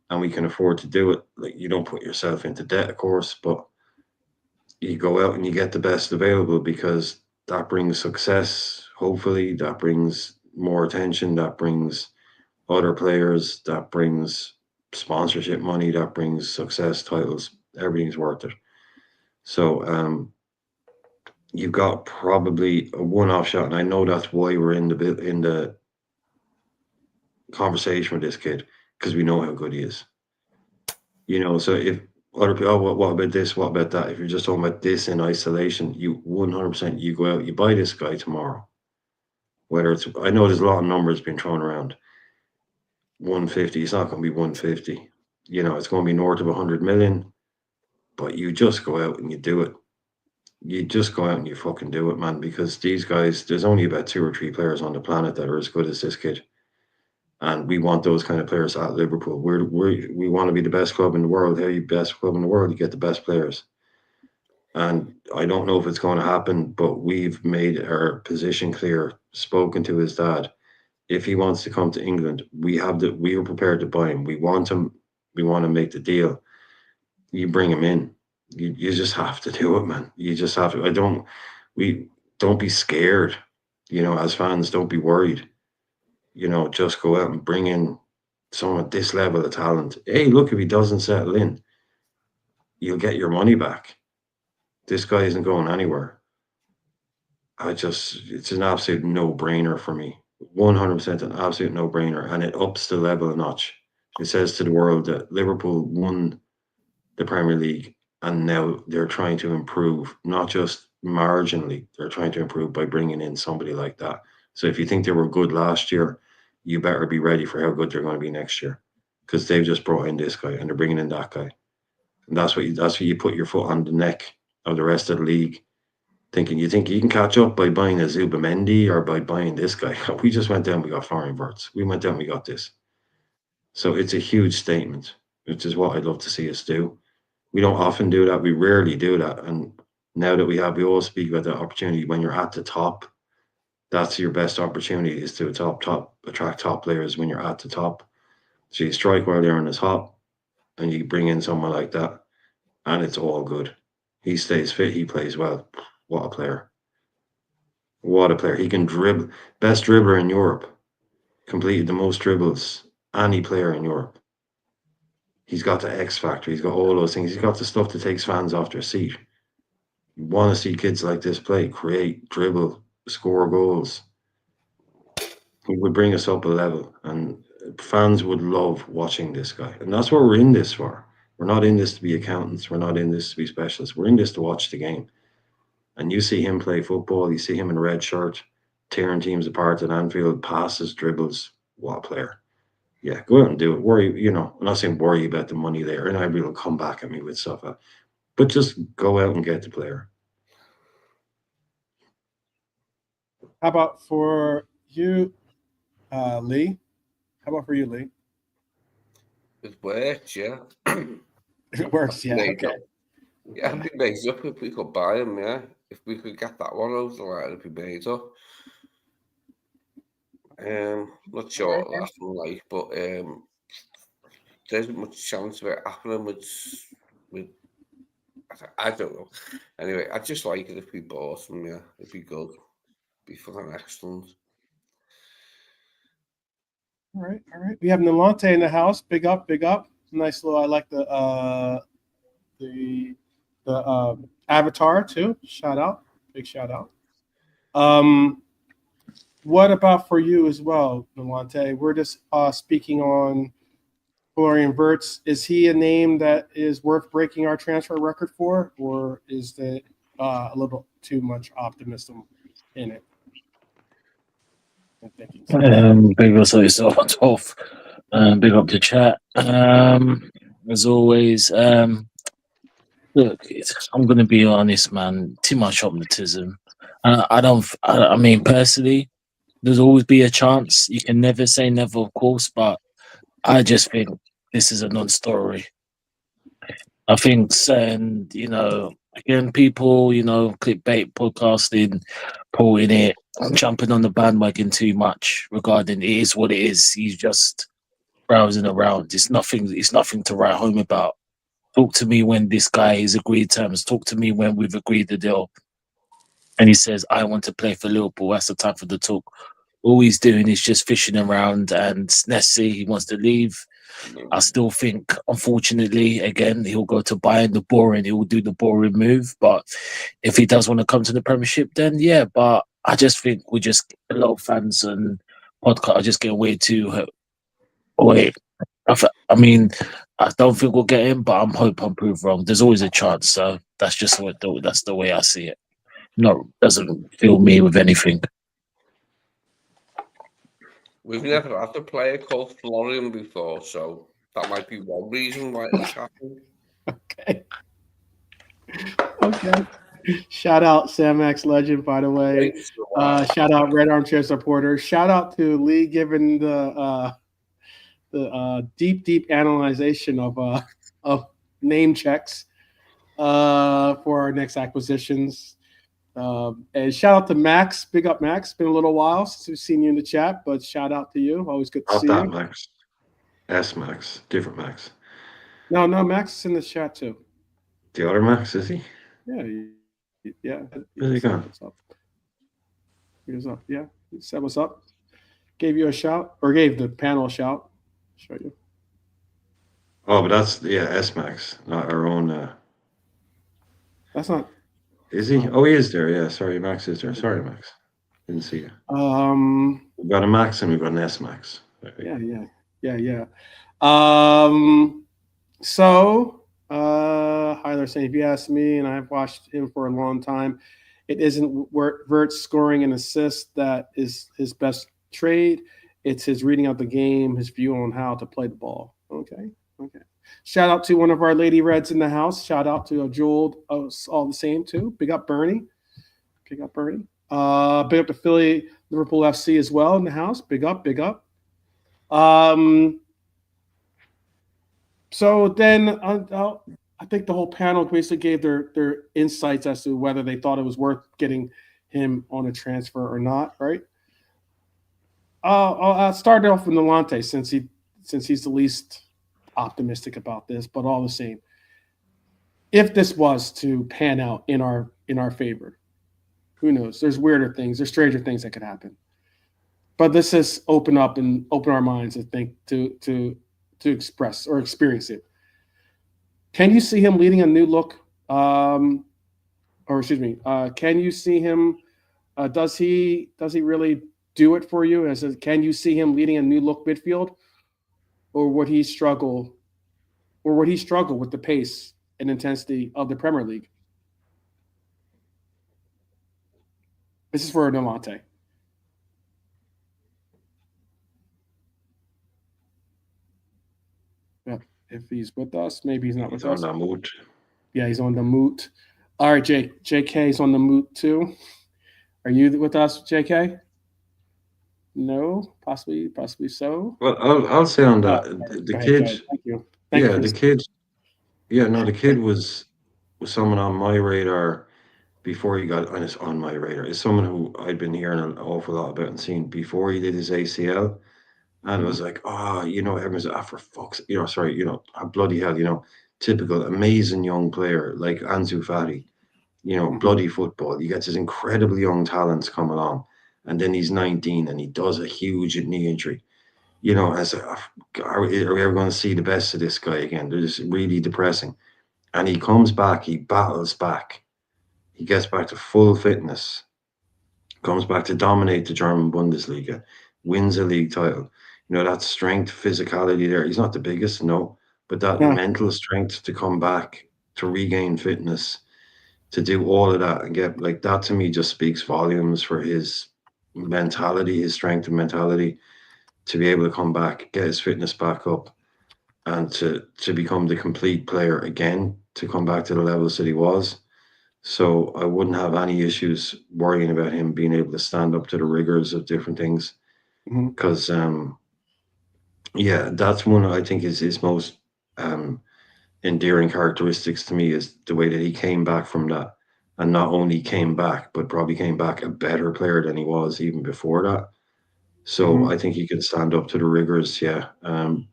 and we can afford to do it, like, you don't put yourself into debt, of course, but you go out and you get the best available, because that brings success. Hopefully, that brings more attention. That brings other players. That brings sponsorship money. That brings success, titles. Everything's worth it. So you've got probably a one-off shot, and I know that's why we're in the conversation with this kid, because we know how good he is. So if other people, what about this? What about that? If you're just talking about this in isolation, you 100%, you go out, you buy this guy tomorrow. Whether it's, I know there's a lot of numbers being thrown around. 150, it's not going to be 150. It's going to be north of 100 million. But you just go out and you do it. You just go out and you fucking do it, man. Because these guys, there's only about 2 or 3 players on the planet that are as good as this kid. And we want those kind of players at Liverpool. We want to be the best club in the world. How you best club in the world? You get the best players. And I don't know if it's going to happen, but we've made our position clear, spoken to his dad. If he wants to come to England, we are prepared to buy him. We want him. We want to make the deal. You bring him in. You just have to do it, man. You just have to. Don't be scared. As fans, don't be worried. Just go out and bring in someone at this level of talent. Hey, look, if he doesn't settle in, you'll get your money back. This guy isn't going anywhere. It's an absolute no-brainer for me. 100% an absolute no-brainer, and it ups the level a notch. It says to the world that Liverpool won the Premier League, and now they're trying to improve, not just marginally. They're trying to improve by bringing in somebody like that. So if you think they were good last year, you better be ready for how good they're going to be next year, because they've just brought in this guy and they're bringing in that guy. And that's what you put your foot on the neck of the rest of the league, thinking you think you can catch up by buying a Zubamendi or by buying this guy. We just went down, we got Florian Wirtz. We went down, we got this. So it's a huge statement, which is what I'd love to see us do. We don't often do that. We rarely do that. And now that we all speak about that opportunity. When you're at the top, that's your best opportunity, is to attract top players when you're at the top. So you strike while the iron is hot, and you bring in someone like that, and it's all good. He stays fit. He plays well. What a player. What a player. He can dribble. Best dribbler in Europe. Completed the most dribbles any player in Europe. He's got the X factor. He's got all those things. He's got the stuff that takes fans off their seat. You want to see kids like this play, create, dribble, score goals. He would bring us up a level, and fans would love watching this guy. And that's what we're in this for. We're not in this to be accountants. We're not in this to be specialists. We're in this to watch the game. And you see him play football. You see him in a red shirt, tearing teams apart at Anfield, passes, dribbles. What a player. Yeah, go out and do it. I'm not saying worry about the money there, and everybody will come back at me with stuff. But just go out and get the player. How about for you, Lee? How about for you, Lee? It works, yeah. It works, yeah. Made Okay. up. Yeah, it'd be made up if we could buy him, yeah. If we could get that one over the line, it'd be made up. Not sure what will happen, like, but there isn't much chance of it happening with I don't know. Anyway, I'd just like it if we bought him, yeah. It'd be good. Be fucking excellent. All right. We have Nalante in the house. Big up. Nice little. I like the avatar too. Shout out. Big shout out. what about for you as well, Delante? We're just speaking on Florian Wirtz. Is he a name that is worth breaking our transfer record for, or is that a little too much optimism in it? I'm thinking so. Big up to yourself, 12th. Big up the chat. As always, look, I'm going to be honest, man. Too much optimism. I mean, personally, there's always be a chance. You can never say never, of course, but I just think this is a non-story. I think certain, again, people, clickbait podcasting, pulling it, jumping on the bandwagon too much regarding it is what it is. He's just browsing around. It's nothing to write home about. Talk to me when this guy is agreed terms. Talk to me when we've agreed the deal. And he says, I want to play for Liverpool. That's the time for the talk. All he's doing is just fishing around, and Nessie, he wants to leave. I still think, unfortunately, again, he'll go to Bayern, he will do the boring move. But if he does want to come to the Premiership, then yeah. But I just think a lot of fans and podcast are just getting way too. Wait, I mean, I don't think we'll get him, but I'm proved wrong. There's always a chance, so that's just that's the way I see it. No, doesn't fill me with anything. We've never had a player called Florian before, so that might be one reason why it's happened. Okay. Shout out Sam X Legend, by the way. Shout out Red Armchair Supporter. Shout out to Lee giving the deep analyzation of name checks for our next acquisitions. And shout out to Max. Big up, Max. Been a little while since we've seen you in the chat, but shout out to you. Always good to see you. Max. S Max. Different Max. No, Max is in the chat too. The other Max, is he? Yeah. Where's he gone? He was up. Yeah. He said what's up. Gave you a shout, or gave the panel a shout. Show you. Oh, but that's S Max, not our own. That's not. Is he? Oh, he is there. Yeah, sorry, Max is there. Sorry, Max. Didn't see you. We've got a Max and we've got an S Max. Yeah. So, hi there, saying, if you ask me, and I've watched him for a long time, it isn't Wirtz scoring an assist that is his best trade. It's his reading out the game, his view on how to play the ball. Okay. Shout out to one of our Lady Reds in the house. Shout out to Jewel, all the same too. Big up Bernie. Big up to Philly, Liverpool FC as well in the house. Big up. So then I think the whole panel basically gave their insights as to whether they thought it was worth getting him on a transfer or not, right? I'll start off with Delante since he's the least optimistic about this, but all the same, if this was to pan out in our favor, who knows? There's weirder things, there's stranger things that could happen. But this has open our minds, I think, to express or experience it. Can you see him leading a new look? Can you see him? Does he really do it for you? Can you see him leading a new look midfield, or would he struggle? Or would he struggle with the pace and intensity of the Premier League? This is for Delante. If he's with us, maybe he's not with us. He's on the moot. Yeah, he's on the moot. All right, JK's on the moot too. Are you with us, JK? No, possibly so. Well, I'll say on that the kid. Thank you. The kid was someone on my radar before he got on my radar. It's someone who I'd been hearing an awful lot about and seen before he did his ACL. And it was like, everyone's for fuck's, bloody hell, typical amazing young player like Ansu Fati, bloody football. He gets his incredible young talents come along, and then he's 19 and he does a huge knee injury. As are we ever going to see the best of this guy again? They're just really depressing. And he comes back, he battles back, he gets back to full fitness, comes back to dominate the German Bundesliga, wins a league title. You know, that strength, physicality there. He's not the biggest, no, but that Yeah. mental strength to come back, to regain fitness, to do all of that and get like that, to me just speaks volumes for his mentality, his strength and mentality, to be able to come back, get his fitness back up, and to become the complete player again, to come back to the levels that he was. So I wouldn't have any issues worrying about him being able to stand up to the rigors of different things. Mhm. Because yeah, that's one I think is his most endearing characteristics to me, is the way that he came back from that, and not only came back, but probably came back a better player than he was even before that. So Mhm. I think he can stand up to the rigors. Yeah,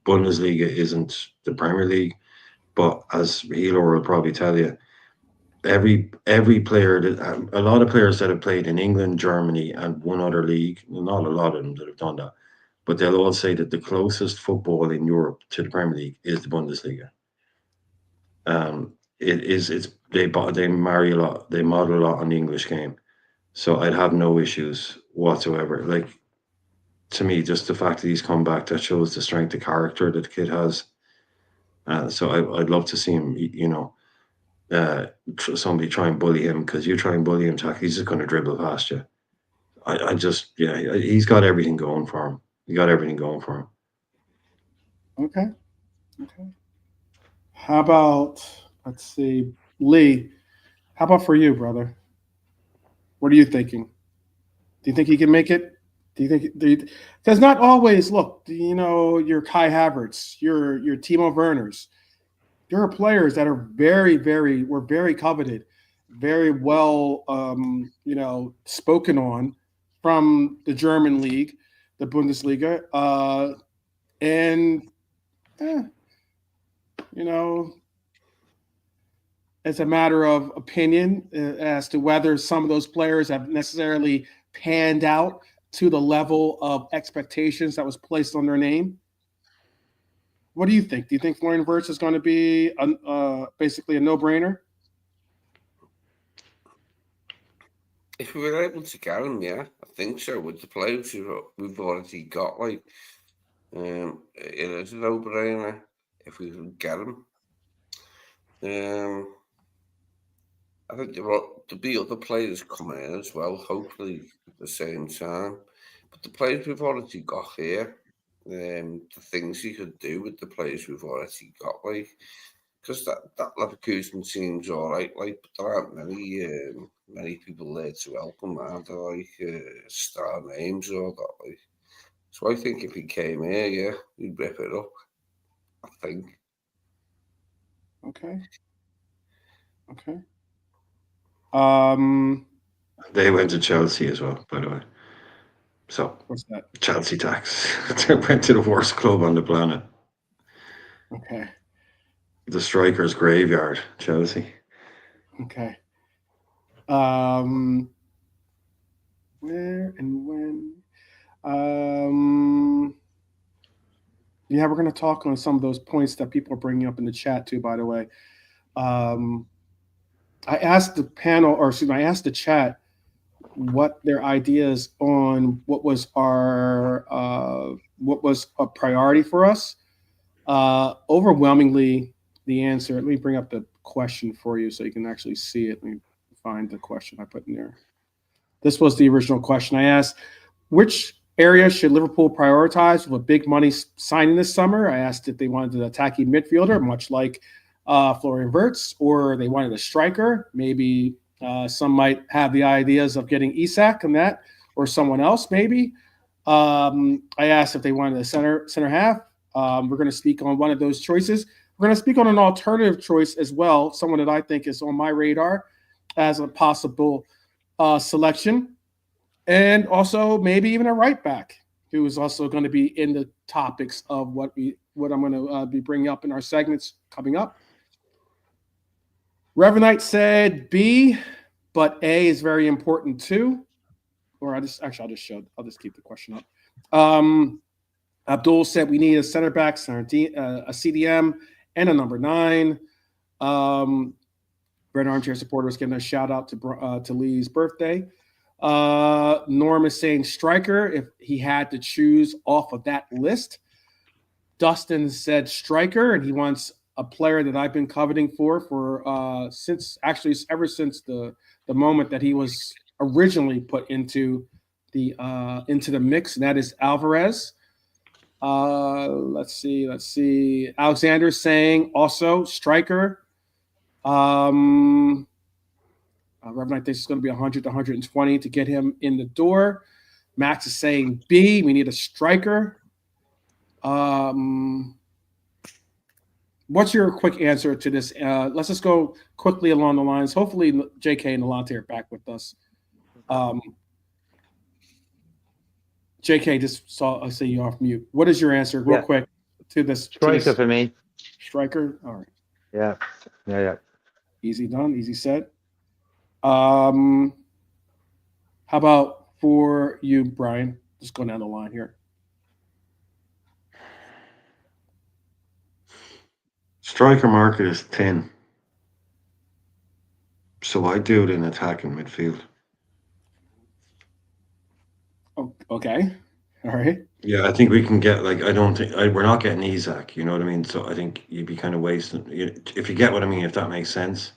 Bundesliga isn't the Premier League, but as Hilo will probably tell you, every player that a lot of players that have played in England, Germany, and one other league, not a lot of them that have done that, but they'll all say that the closest football in Europe to the Premier League is the Bundesliga. It's they marry a lot, they model a lot on the English game, so I'd have no issues whatsoever. Like, to me, just the fact that he's come back, that shows the strength of character that the kid has. So I'd love to see him, you know, somebody try and bully him, because you try and bully him, Jack, he's just going to dribble past you. I just, yeah, he's got everything going for him. He got everything going for him. Okay. Okay. How about, let's see, Lee? How about for you, brother? What are you thinking? Do you think he can make it? Do you think? Because not always. Look, you know, your Kai Havertz, your Timo Werners. There are players that are were very coveted, very well, you know, spoken on from the German league, the Bundesliga, and you know, it's a matter of opinion as to whether some of those players have necessarily panned out to the level of expectations that was placed on their name. What do you think? Do you think Florian Wirtz is going to be basically a no-brainer? If we were able to get him, yeah, I think so. With the players we've already got, like, it is a no-brainer if we can get him. I think there'll be other players coming in as well, hopefully at the same time. But the players we've already got here, the things you could do with the players we've already got, like, because that Leverkusen seems all right, like, but there aren't many people there to help him, are there, like star names or that, like. So I think if he came here, yeah, he'd rip it up. I think. Okay. Okay. They went to Chelsea as well, by the way. So What's that? Chelsea tax. They went to the worst club on the planet. Okay. The strikers' graveyard, Chelsea. Okay. Where and when? Yeah, we're going to talk on some of those points that people are bringing up in the chat too. By the way, I asked the panel, or excuse me, I asked the chat what their ideas on what was a priority for us. Overwhelmingly, the answer. Let me bring up the question for you so you can actually see it. Let me find the question I put in there. This was the original question I asked. Which area should Liverpool prioritize with a big money signing this summer? I asked if they wanted an attacking midfielder, much like Florian Wirtz, or they wanted a striker. Maybe some might have the ideas of getting Isak and that, or someone else maybe. I asked if they wanted a center half. We're going to speak on one of those choices. We're going to speak on an alternative choice as well, someone that I think is on my radar as a possible selection. And also maybe even a right back who is also going to be in the topics of what I'm going to be bringing up in our segments coming up. Reverend said B, but A is very important too. Or I'll just keep the question up. Abdul said we need a center back, a CDM, and a number 9. Red Armchair supporters giving a shout out to Lee's birthday. Norm is saying striker if he had to choose off of that list. Dustin said striker, and he wants a player that I've been coveting for since ever since the moment that he was originally put into the mix, and that is Alvarez. Let's see. Alexander's saying also striker. Reverend, I think it's going to be 100 to 120 to get him in the door. Max is saying B. We need a striker. What's your quick answer to this? Let's just go quickly along the lines. Hopefully, JK and Nalante are back with us. JK just saw I see you off mute. What is your answer, real quick, to this? Striker for me. Striker. All right. Yeah. Easy done. Easy said. How about for you, Brian? Just going down the line here. Striker market is 10. So I do it in attacking midfield. Oh, okay. All right. Yeah, I think we can get we're not getting Isak, you know what I mean? So I think you'd be kind of wasting, if you get what I mean, if that makes sense.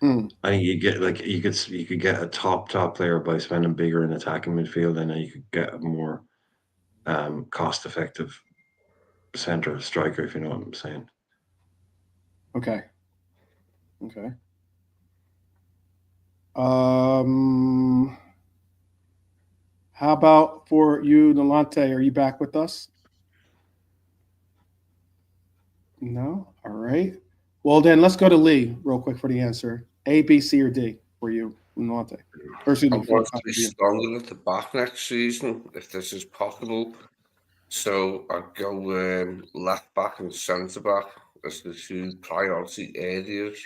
I think you get you could get a top player by spending bigger in attacking midfield, and then you could get a more cost effective center striker, if you know what I'm saying. Okay. How about for you, Nalante? Are you back with us? No? All right. Well, then let's go to Lee real quick for the answer. A, B, C, or D for you, Nalante. I'm going to be stronger at the back next season, if this is possible. So I'd go left back and centre back as the two priority areas.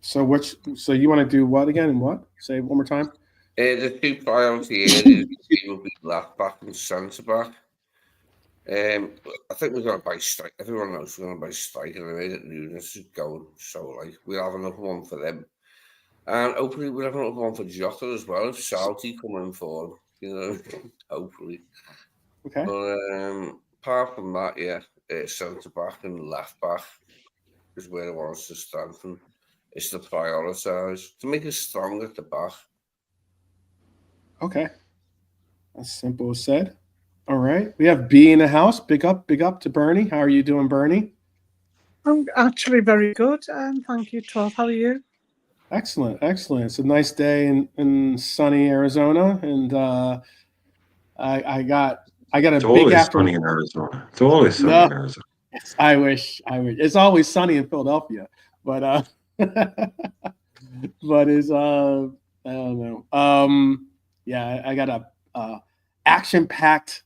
So you want to do what again and what? Say it one more time. The two priority areas will be left back and centre back. I think we're going to buy strike. Everyone knows we're going to buy striker. I made it Nunes is going, so we'll have another one for them, and hopefully we'll have another one for Jota as well. If Saudi come in for hopefully. Okay. But apart from that, centre back and left back is where I want us to strengthen. It's to prioritise to make us strong at the back. Okay. That's simple as said. All right. We have B in the house. Big up to Bernie. How are you doing, Bernie? I'm actually very good. Thank you, 12. How are you? Excellent. It's a nice day in sunny Arizona. And I got a big afternoon. Sunny in Arizona. It's always sunny in Arizona. I wish. It's always sunny in Philadelphia. But it's I don't know. I got a action-packed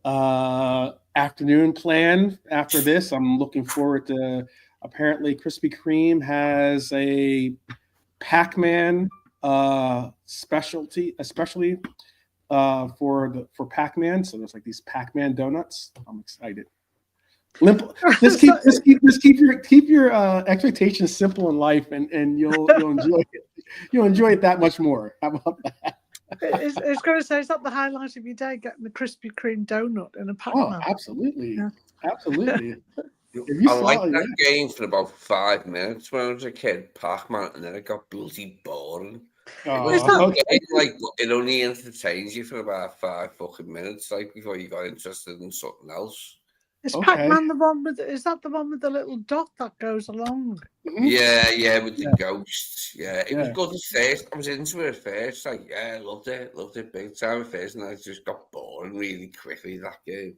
afternoon plan after this. I'm looking forward to. Apparently, Krispy Kreme has a Pac-Man especially for Pac-Man. So there's these Pac-Man donuts. I'm excited. Just keep your expectations simple in life, and you'll enjoy it. You'll enjoy it that much more. How about that? It's going to say, is that the highlight of your day, getting the Krispy Kreme donut in a Pac-Man? Oh, absolutely. Absolutely. I liked that game for about 5 minutes when I was a kid, Pac-Man, and then it got bloody boring. It only entertains you for about 5 fucking minutes, before you got interested in something else. Is Pac-Man the one with? Is that the one with the little dot that goes along? Yeah, with the ghosts. Yeah, it was good at first. I was into it at first. Loved it big time at first, and I just got bored really quickly that game.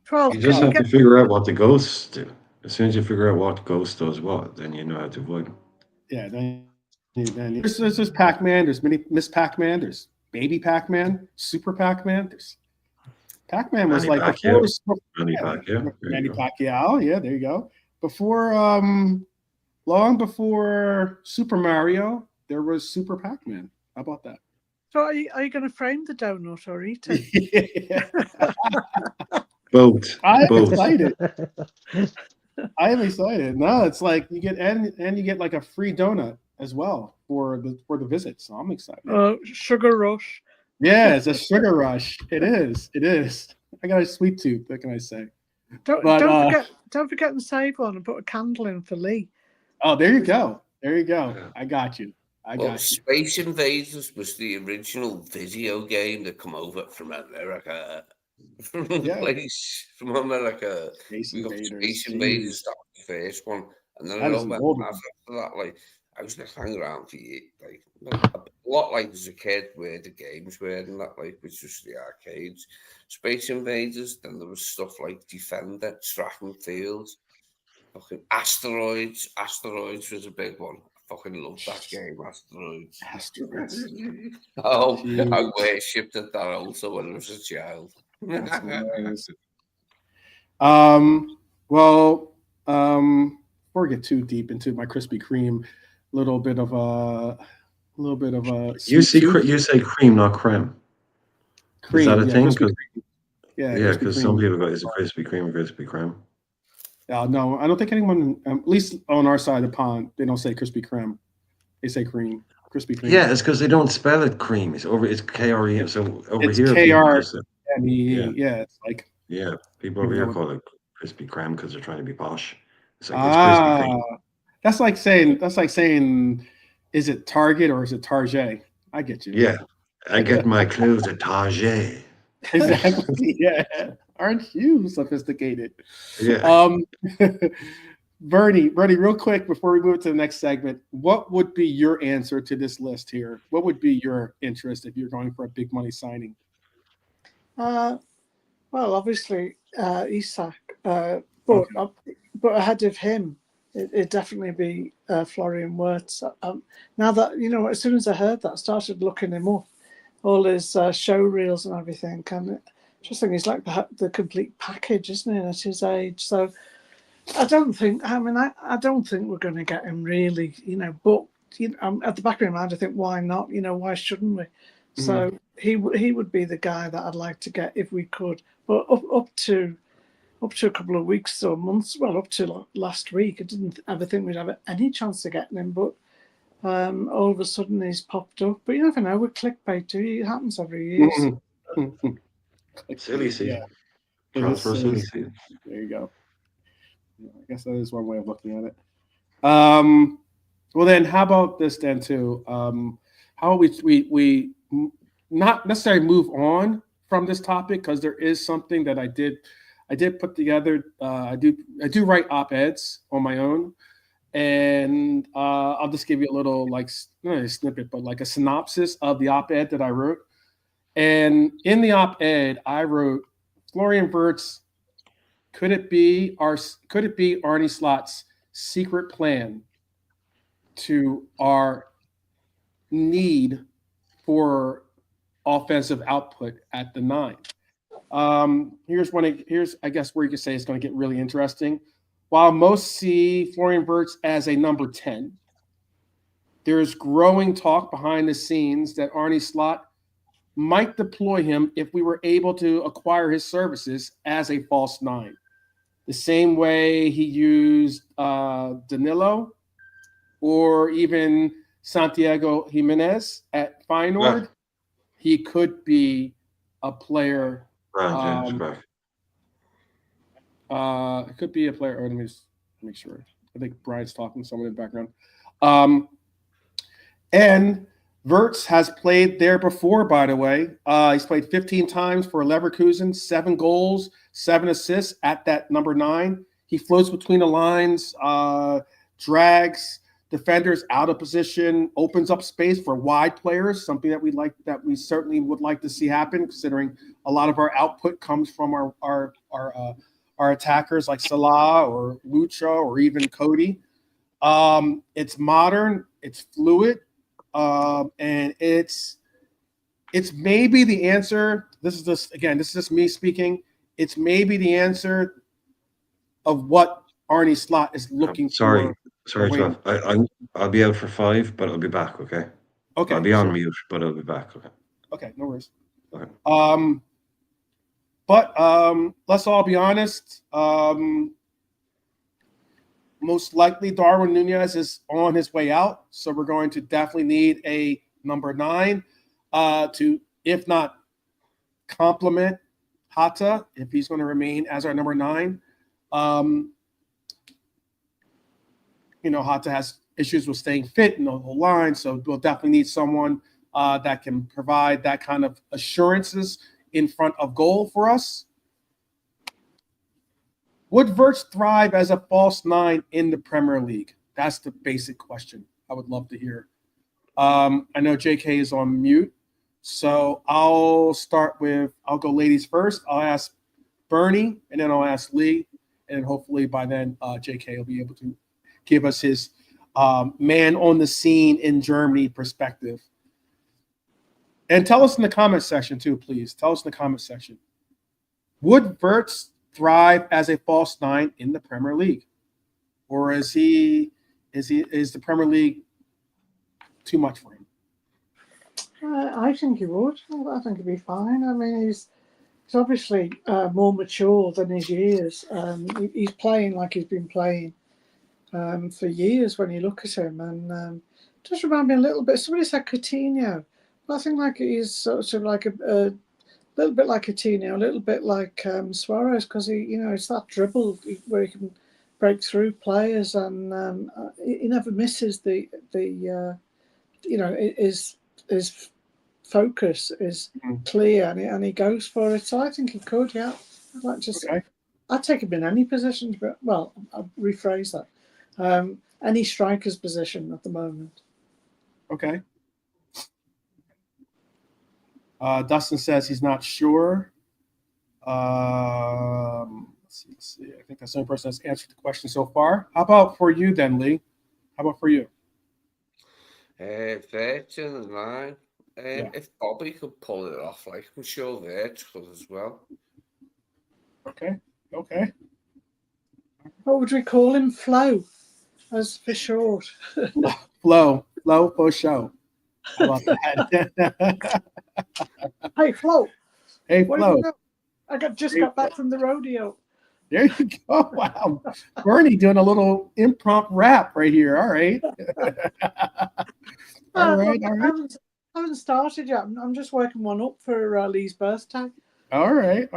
12. You just have to figure out what the ghosts do. As soon as you figure out what ghost does what, then you know how to avoid them. Yeah, then there's Pac-Man. There's Miss Pac-Man. There's Baby Pac-Man. Super Pac-Man. There's Pac-Man was Manny before Manny Pacquiao. Manny Pacquiao. Yeah, there you go. Before long before Super Mario, there was Super Pac-Man. How about that? So are you going to frame the donut or eat it? Both. I'm excited. I am excited. No, it's you get a free donut as well for the visit. So I'm excited. Sugar rush. Yeah, it's a sugar rush. It is. It is. I got a sweet tooth. What can I say? Don't forget to save one and put a candle in for Lee. Oh, there you go. There you go. I got you. Space Invaders was the original video game that come over from America. From America. Space We got Invaders. Space Invaders, that was the first one. And then That is an old one. after that, like, I was just hanging around for years, like a lot like as a kid where the games were and that, like, which was the arcades. Space Invaders, then there was stuff like Defender, Track and Field, fucking Asteroids. Asteroids was a big one. I fucking loved that game, Asteroids. Oh, I worshipped at that also when I was a child. Before we get too deep into my Krispy Kreme, a little bit of a You say cream, not creme. cream. Is that a thing? Yeah, because some people go, is it Krispy Kreme or Krispy Kreme? No, I don't think anyone, at least on our side of the pond, they don't say Krispy Kreme. They say cream. Krispy Kreme. Yeah, it's because they don't spell it cream. It's KRE. So over it's here, KRME. Yeah, it's like people over here call it Krispy Kreme because they're trying to be posh. It's like it's Krispy Kreme. That's like saying, is it Target or is it Target? I get you. Yeah, I get my clothes at Target. Exactly. Yeah. Aren't you sophisticated? Yeah. Bernie, real quick before we move to the next segment, what would be your answer to this list here? What would be your interest if you're going for a big money signing? Well, obviously Isak, but ahead of him, it'd definitely be Florian Wirtz. Now that as soon as I heard that, I started looking him up, all his show reels and everything, and just think he's like the complete package, isn't he, at his age? So I don't think we're going to get him really, but at the back of my mind, I think, why not? Why shouldn't we? Mm-hmm. So he would be the guy that I'd like to get if we could. But up to a couple of weeks or months, well, up to last week, I didn't ever think we'd have any chance of getting him. But all of a sudden he's popped up. But you never know with clickbait too. It happens every year. Mm-hmm. Silly season. Yeah. Transfer silly season. There you go. Yeah, I guess that is one way of looking at it. Well, then, how about this then too? How we not necessarily move on from this topic, because there is something that I did put together. I do write op-eds on my own, and I'll just give you a little not a snippet, but like a synopsis of the op-ed that I wrote. And in the op-ed, I wrote Florian Wirtz. Could it be Arne Slot's secret plan to our need for offensive output at the 9? Here's I guess where you could say it's going to get really interesting. While most see Florian Wirtz as a number 10, there's growing talk behind the scenes that Arne Slot might deploy him if we were able to acquire his services as a false 9. The same way he used Danilo or even Santiago Jimenez at Feyenoord, he could be a player. It could be a player. Let me just make sure. I think Brian's talking to someone in the background. And Wirtz has played there before, by the way. He's played 15 times for Leverkusen, 7 goals, 7 assists at that number 9. He floats between the lines, drags defenders out of position, opens up space for wide players, something that we certainly would like to see happen, considering a lot of our output comes from our attackers like Salah or Lucha or even Cody. It's modern, it's fluid. And it's maybe the answer. This is just me speaking. It's maybe the answer of what Arne Slot is looking for. Sorry, Jeff. I'll be out for 5, but I'll be back. Okay. Okay. I'll be on mute, but I'll be back. Okay. Okay. No worries. Okay. But let's all be honest. most likely Darwin Nunez is on his way out, so we're going to definitely need a number 9 to, if not complement Hata, if he's going to remain as our number 9. Hata has issues with staying fit in the whole line, so we'll definitely need someone that can provide that kind of assurances in front of goal for us. Would Wirtz thrive as a false 9 in the Premier League? That's the basic question I would love to hear. I know JK is on mute, so I'll go ladies first. I'll ask Bernie, and then I'll ask Lee, and hopefully by then JK will be able to give us his man on the scene in Germany perspective. And tell us in the comment section too, please. Tell us in the comment section. Would Wirtz thrive as a false 9 in the Premier League? Or is the Premier League too much for him? I think he would. I think he'd be fine. I mean, he's obviously more mature than his years. He's playing like he's been playing for years when you look at him, and just remind me a little bit. Somebody said Coutinho. I think like he's sort of like a little bit like Coutinho, a little bit like Suarez, because it's that dribble where he can break through players, and he never misses his focus is clear, and he goes for it. So I think he could. Yeah, I'd take him in any position, but I'll rephrase that. Any striker's position at the moment. Okay. Dustin says he's not sure. Let's see. I think that's the only person that's answered the question so far. How about for you then, Lee? How about for you? Verge in the 9. If Bobby could pull it off, I'm sure Verge could as well. Okay. What would we call him? Flo, as for short. Flo for show. How about that? Hey, Flo. Hey, Flo. I just got back from the rodeo. There you go. Wow. Bernie doing a little impromptu rap right here. All right. All right. I haven't started yet. I'm just working one up for Lee's birthday. All right.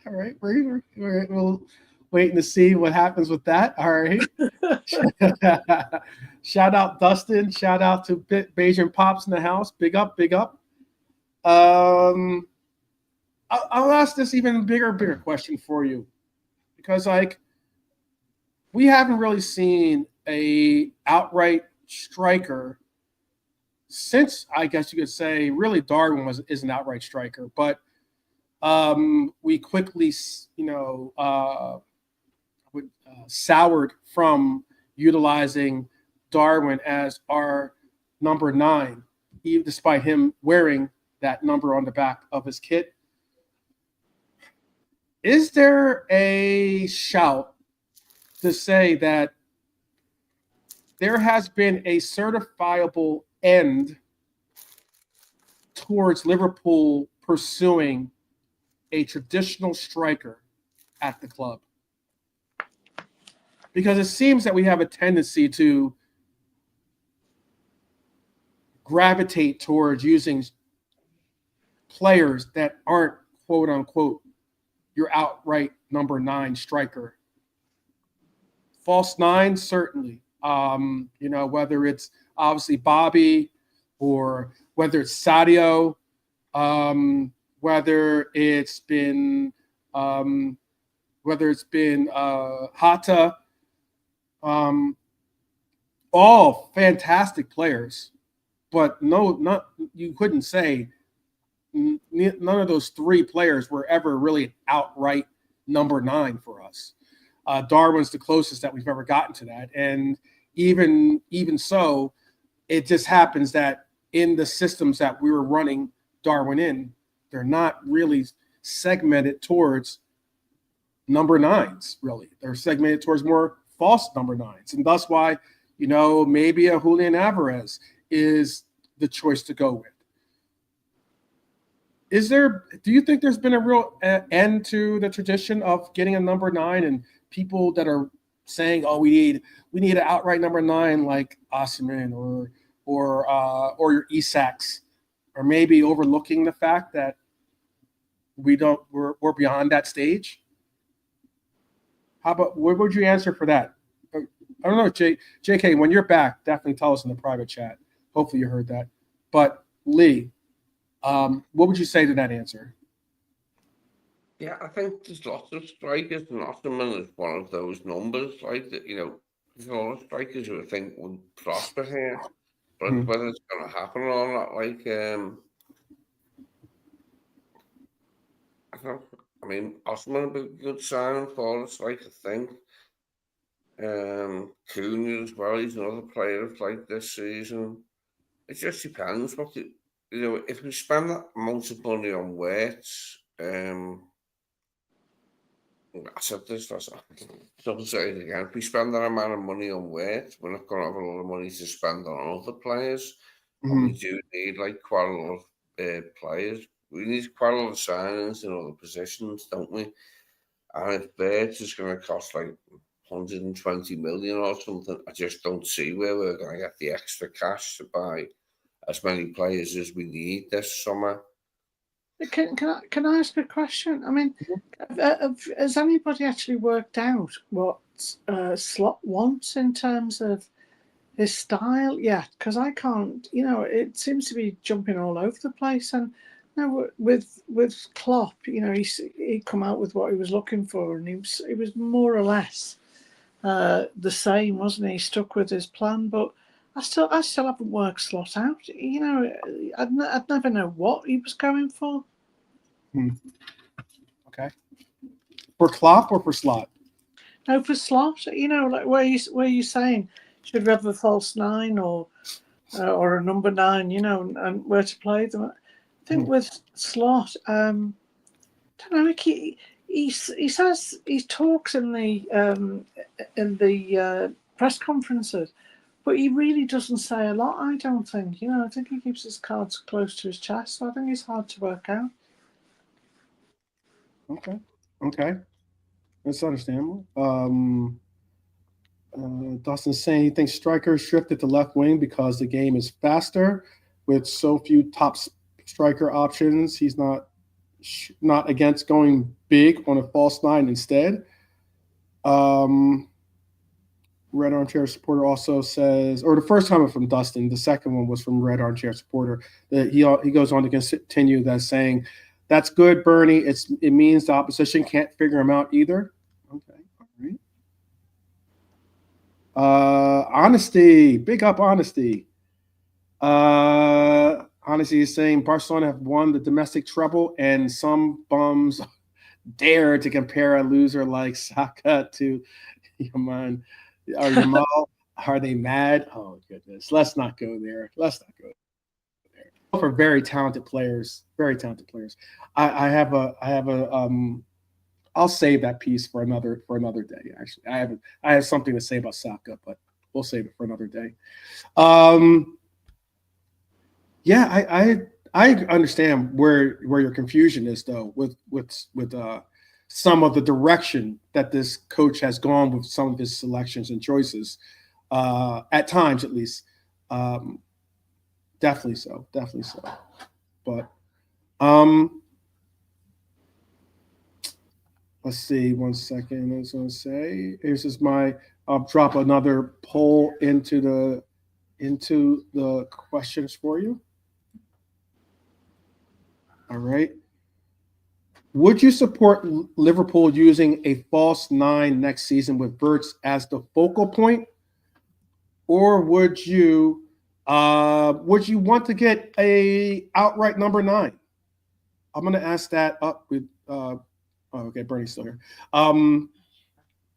We'll waiting to see what happens with that. All right. Shout out Dustin. Shout out to Bayesian Pops in the house. Big up. I'll ask this even bigger question for you, because we haven't really seen a outright striker since, I guess you could say, really Darwin is an outright striker, but we quickly soured from utilizing Darwin as our number 9, even despite him wearing that number on the back of his kit. Is there a shout to say that there has been a certifiable end towards Liverpool pursuing a traditional striker at the club? Because it seems that we have a tendency to gravitate towards using players that aren't, quote unquote, your outright number 9 striker. False 9, certainly. Whether it's obviously Bobby or whether it's Sadio, whether it's been Hata, all fantastic players, but you couldn't say none of those 3 players were ever really an outright number 9 for us. Darwin's the closest that we've ever gotten to that, and even so, it just happens that in the systems that we were running Darwin in, they're not really segmented towards number 9s, really. They're segmented towards more false number 9s, and that's why maybe a Julian Alvarez is the choice to go with. Do you think there's been a real end to the tradition of getting a number 9 and people that are saying, "Oh, we need an outright number 9 like Osimhen or your Isaks," or maybe overlooking the fact that we're beyond that stage? How about, what would you answer for that? I don't know, JK, when you're back, definitely tell us in the private chat. Hopefully you heard that. But Lee, what would you say to that answer? Yeah, I think there's lots of strikers, and Ottoman is one of those numbers, right? That, there's a lot of strikers who I think would prosper here, but whether it's going to happen or not, I don't know. I mean, Ottoman would be a good signing for us, I think. Cunha as well, he's another player of this season. It just depends what if we spend that amount of money on Wirtz, I said this, don't say it again. If we spend that amount of money on Wirtz, we're not going to have a lot of money to spend on other players. And we do need quite a lot of players. We need quite a lot of signings in other positions, don't we? And if Wirtz is going to cost 120 million or something, I just don't see where we're going to get the extra cash to buy as many players as we need this summer. Can I ask a question? I mean, has anybody actually worked out what Slot wants in terms of his style yet? Because I can't. It seems to be jumping all over the place. And with Klopp, he come out with what he was looking for, and he was more or less the same, wasn't he? He stuck with his plan, but I still haven't worked Slot out. I'd never know what he was going for. Okay. For Klopp or for Slot? No, for Slot. Where you saying should we have a false 9 or a number 9? And where to play them. I think with Slot, don't know. He says, he talks in the press conferences, but he really doesn't say a lot. I don't think. I think he keeps his cards close to his chest. So I think he's hard to work out. Okay, that's understandable. Dustin's saying he thinks strikers shifted to left wing because the game is faster with so few top striker options. He's not against going big on a false 9 instead. Red Armchair Supporter also says, or the first comment from Dustin, the second one was from Red Armchair Supporter, that he goes on to continue that saying, "That's good, Bernie. It means the opposition can't figure him out either." Okay, all right. Honesty, big up Honesty. Honesty is saying Barcelona have won the domestic treble, and some bums dare to compare a loser like Saka to Yaman or Yamal. Are they mad? Oh goodness, let's not go there. For very talented players, I have a I'll save that piece for another day. Actually, I have something to say about Saka, but we'll save it for another day. Yeah, I understand where your confusion is though with some of the direction that this coach has gone with some of his selections and choices, at times at least. Definitely so. But let's see, 1 second. I was going to say, I'll drop another poll into the questions for you. All right. Would you support Liverpool using a false 9 next season with Wirtz as the focal point, or would you want to get a outright number 9? I'm going to ask that up with. Okay, Bernie's still here.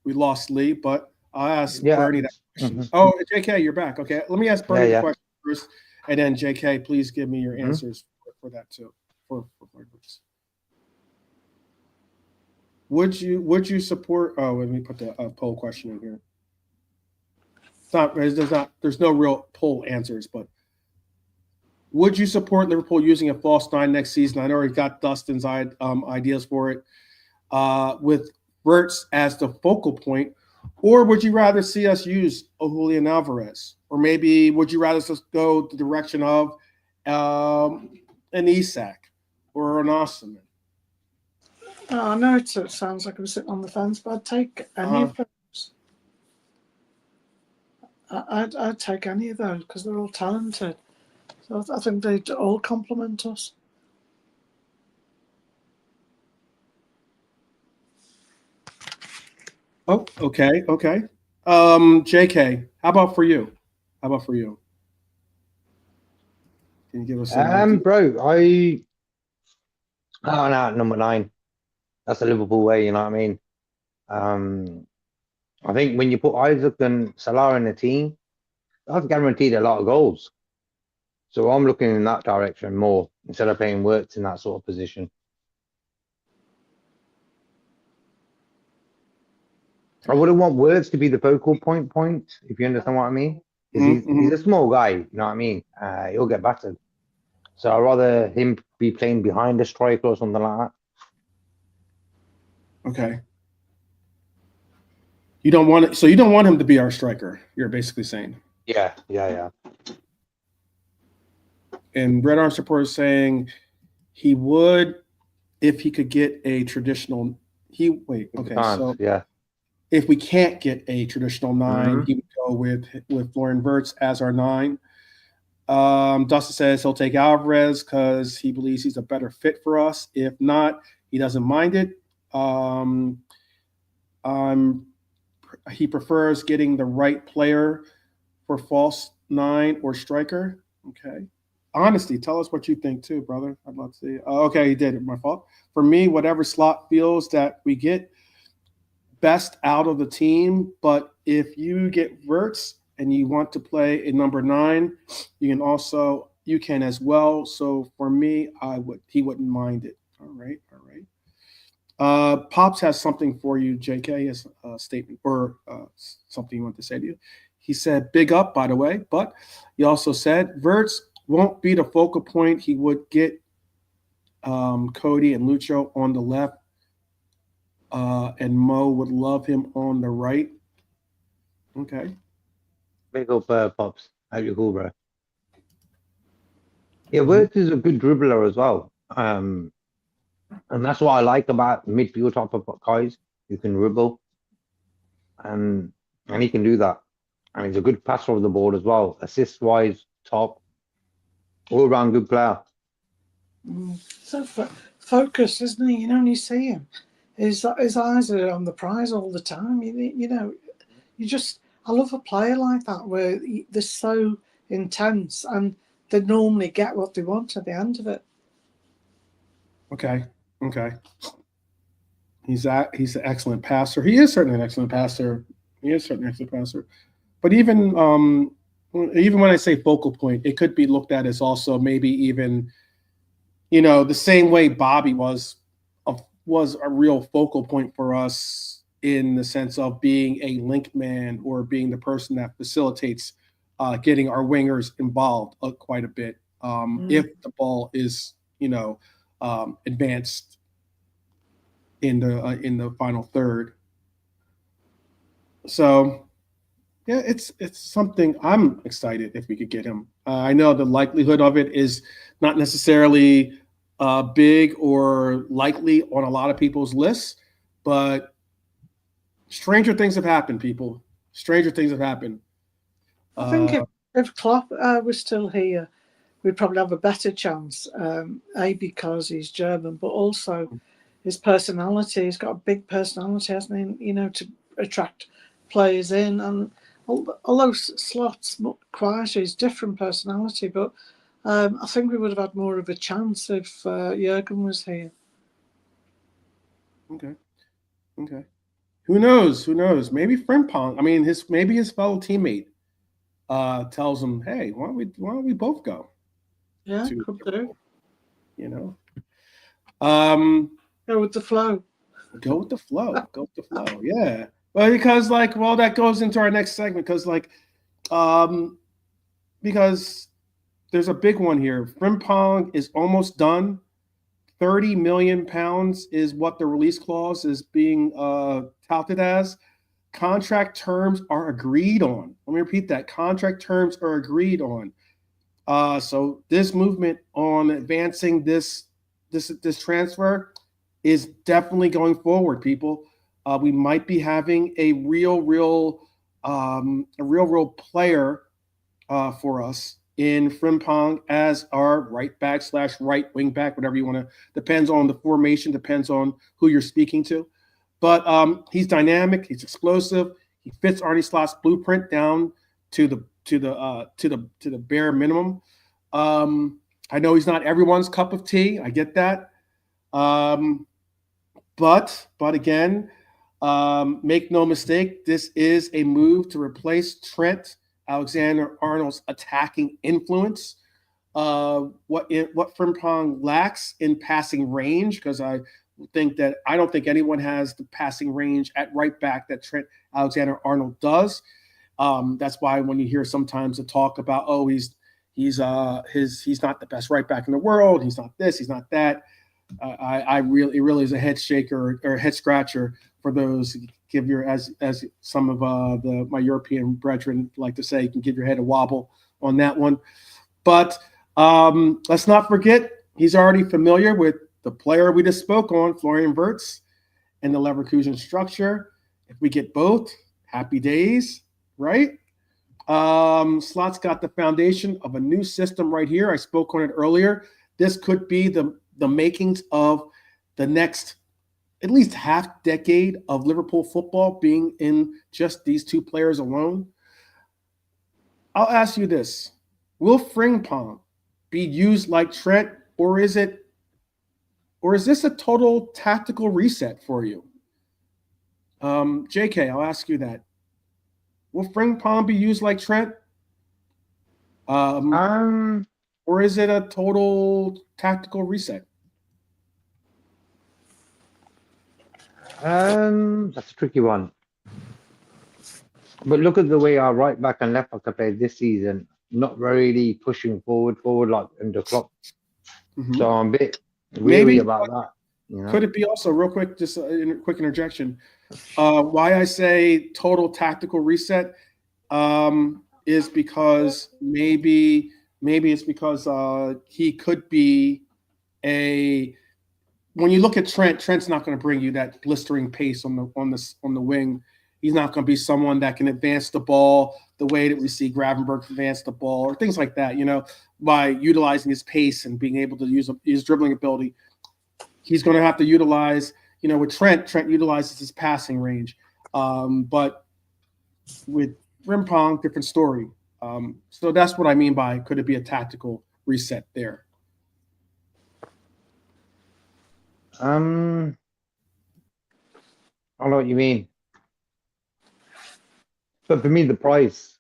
We lost Lee, but I'll ask Bernie that question. Oh, JK, you're back. Okay, let me ask Bernie the question first, and then JK, please give me your answers for that too. For would you support? Oh, let me put the poll question in here. There's no real poll answers, but would you support Liverpool using a false 9 next season? I already got Dustin's ideas for it. With Wirtz as the focal point, Or would you rather see us use a Julian Alvarez? Or maybe would you rather us go the direction of an Isak or an Osimhen? I know it sounds like I'm sitting on the fence, but I'd take any of those. I'd take any of those because they're all talented. So I think they all complement us. Oh, okay. JK, how about for you? Can you give us an idea? Bro, no, number 9. That's the Liverpool way, you know what I mean? I think when you put Isaac and Salah in the team, that's guaranteed a lot of goals. So I'm looking in that direction more instead of playing Wirtz in that sort of position. I wouldn't want Wirtz to be the focal point, if you understand what I mean. He's a small guy, you know what I mean? He'll get battered. So I'd rather him be playing behind a striker or something like that. Okay. You don't want it, so you don't want him to be our striker, you're basically saying. Yeah. And Red Arm Support is saying he would if he could get a traditional Yeah. If we can't get a traditional 9, he would go with Florian Wirtz as our 9. Dustin says he'll take Alvarez because he believes he's a better fit for us. If not, he doesn't mind it. He prefers getting the right player for false 9 or striker. Okay. Honesty, tell us what you think too, brother. I'd love to see. Okay, he did it. My fault. For me, whatever Slot feels that we get best out of the team. But if you get Wirtz and you want to play a number 9, you can as well. So for me, he wouldn't mind it. All right. Pops has something for you, JK, as a statement or something you want to say to you. He said, big up, by the way, but he also said Wirtz won't be the focal point. He would get Cody and Lucho on the left, and Mo would love him on the right. Okay. Big up, Pops. How you cool, bro? Yeah, Wirtz is a good dribbler as well. And that's what I like about midfield type of guys who can dribble. And he can do that. And he's a good passer of the ball as well. Assist-wise, top. All-round good player. So focused, isn't he? You know, when you see him, his eyes are on the prize all the time. I love a player like that where they're so intense and they normally get what they want at the end of it. Okay. He's an excellent passer. He is certainly an excellent passer. But even when I say focal point, it could be looked at as also maybe even, the same way Bobby was a real focal point for us in the sense of being a link man or being the person that facilitates getting our wingers involved quite a bit. If the ball is, advanced in the final third. So yeah, it's something I'm excited if we could get him. I know the likelihood of it is not necessarily big or likely on a lot of people's lists, but stranger things have happened, people. Stranger things have happened. I think if Klopp was still here, we'd probably have a better chance. Because he's German, but also his personality. He's got a big personality, hasn't he? To attract players in. And although Slot's quieter, he's different personality, but I think we would have had more of a chance if Jurgen was here. Okay. Who knows? Maybe Frimpong. I mean, his fellow teammate tells him, "Hey, why don't we both go?" Yeah, could do. Go with the flow. Go with the flow. Yeah. Well, because that goes into our next segment because there's a big one here. Frimpong is almost done. 30 million pounds is what the release clause is being touted as. contract terms are agreed on. Let me repeat that. Contract terms are agreed on. So this movement on advancing this transfer is definitely going forward, people. We might be having a real player for us in Frimpong as our right back / right wing back, whatever you want to. Depends on the formation, depends on who you're speaking to. But he's dynamic, he's explosive. He fits Arne Slot's blueprint down to the bare minimum. I know he's not everyone's cup of tea. I get that. But again, make no mistake, this is a move to replace Trent Alexander-Arnold's attacking influence. What Frimpong lacks in passing range, because I don't think anyone has the passing range at right back that Trent Alexander-Arnold does. That's why when you hear sometimes the talk about, oh, he's not the best right back in the world, he's not this, he's not that. It really is a head shaker or a head scratcher for those who give your, as some of my European brethren like to say, you can give your head a wobble on that one. But let's not forget, he's already familiar with the player we just spoke on, Florian Wirtz, and the Leverkusen structure. If we get both, happy days, right? Slot's got the foundation of a new system right here. I spoke on it earlier. This could be the makings of the next at least half decade of Liverpool football being in just these two players alone. I'll ask you this. Will Frimpong be used like Trent, or is this a total tactical reset for you? JK, I'll ask you that. Will Frimpong be used like Trent? Or is it a total tactical reset? That's a tricky one. But look at the way our right back and left back have played this season. Not really pushing forward like under Klopp. Mm-hmm. So I'm a bit weary about that. You know? Could it be also, real quick, just a quick interjection? Why I say total tactical reset is because maybe it's because he could be when you look at Trent's not going to bring you that blistering pace on the wing. He's not going to be someone that can advance the ball the way that we see Gravenberch advance the ball or things like that, by utilizing his pace and being able to use his dribbling ability. He's going to have to utilize, with Trent utilizes his passing range. But with Frimpong, different story. So that's what I mean by could it be a tactical reset there? I know what you mean. But for me, the price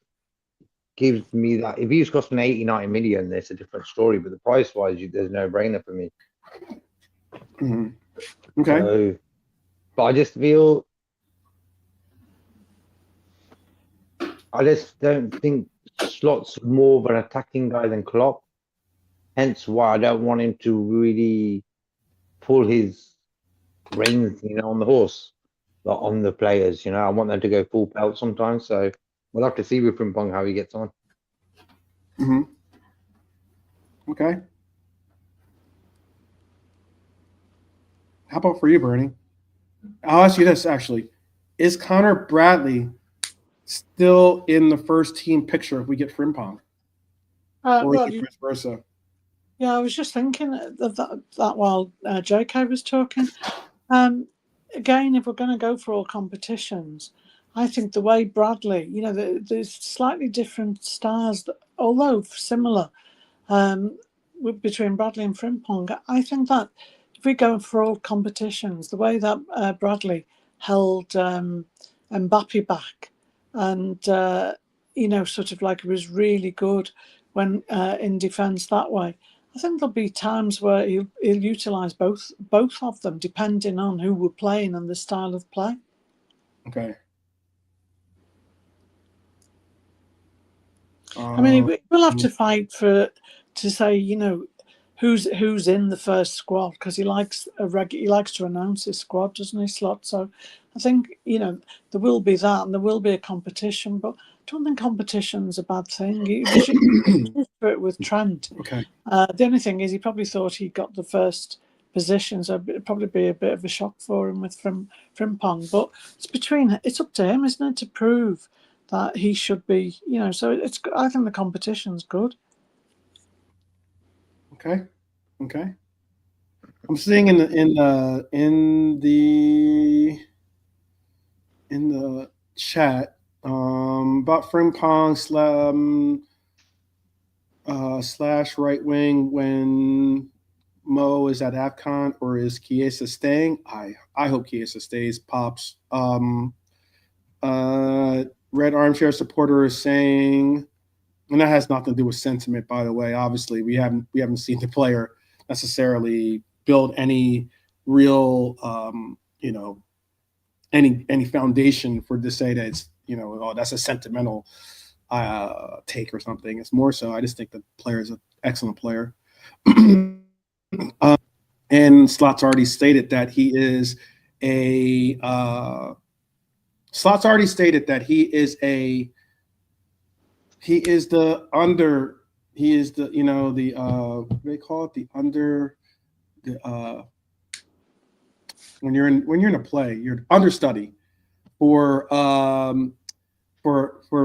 gives me that. If he's costing 80-90 million, that's a different story. But the price-wise, there's no brainer for me. Mm-hmm. Okay. So, but I just feel, I just don't think Slot's more of an attacking guy than Klopp. Hence why I don't want him to really pull his reins, on the horse, like on the players. I want them to go full pelt sometimes. So we'll have to see with Frimpong how he gets on. Mm-hmm. Okay. How about for you, Bernie? I'll ask you this, actually. Is Connor Bradley still in the first team picture if we get Frimpong? Or is it vice versa? Yeah, I was just thinking of that while JK was talking. Again, if we're going to go for all competitions, I think the way Bradley, there's slightly different styles, although similar, between Bradley and Frimpong. I think that if we go for all competitions, the way that Bradley held Mbappe back and, sort of like it was really good when in defence that way. I think there'll be times where he'll utilise both of them, depending on who we're playing and the style of play. Okay. I mean, we'll have to fight to say, who's in the first squad, because he likes to announce his squad, doesn't he, Slot? So I think, there will be that, and there will be a competition, but I don't think competition's a bad thing. He was used to it with Trent. Okay. The only thing is, he probably thought he got the first position, so it'd probably be a bit of a shock for him with Frimpong. But it's up to him, isn't it, to prove that he should be, so I think the competition's good. Okay. I'm seeing in the chat about Frimpong slash right wing when Mo is at AFCON, or is Chiesa staying? I hope Chiesa stays, Pops. Red Armchair Supporter is saying, and that has nothing to do with sentiment, by the way. Obviously, we haven't seen the player necessarily build any real, any foundation for to say that it's, that's a sentimental take or something. It's more so, I just think the player is an excellent player. And Slot's already stated that he is the what do they call it? When you're in a play, you're understudy for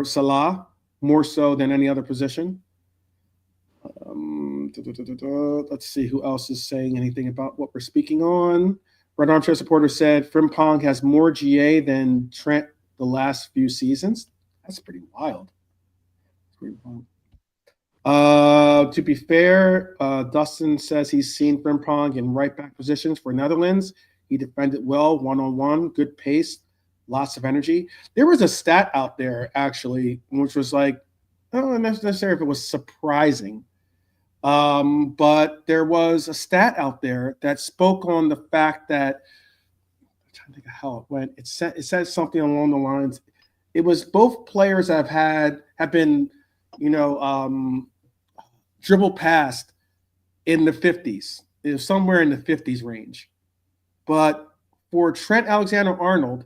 Salah more so than any other position. Let's see who else is saying anything about what we're speaking on. Red Armchair Supporter said Frimpong has more GA than Trent the last few seasons. That's pretty wild. To be fair, Dustin says he's seen Frimpong in right back positions for Netherlands. He defended well, one-on-one, good pace, lots of energy. There was a stat out there, actually, which was like, I don't know necessarily if it was surprising, but there was a stat out there that spoke on the fact that, I'm trying to think of how it went. It said something along the lines, it was both players have been, dribbled past in the 50s. It was somewhere in the 50s range. But for Trent Alexander-Arnold,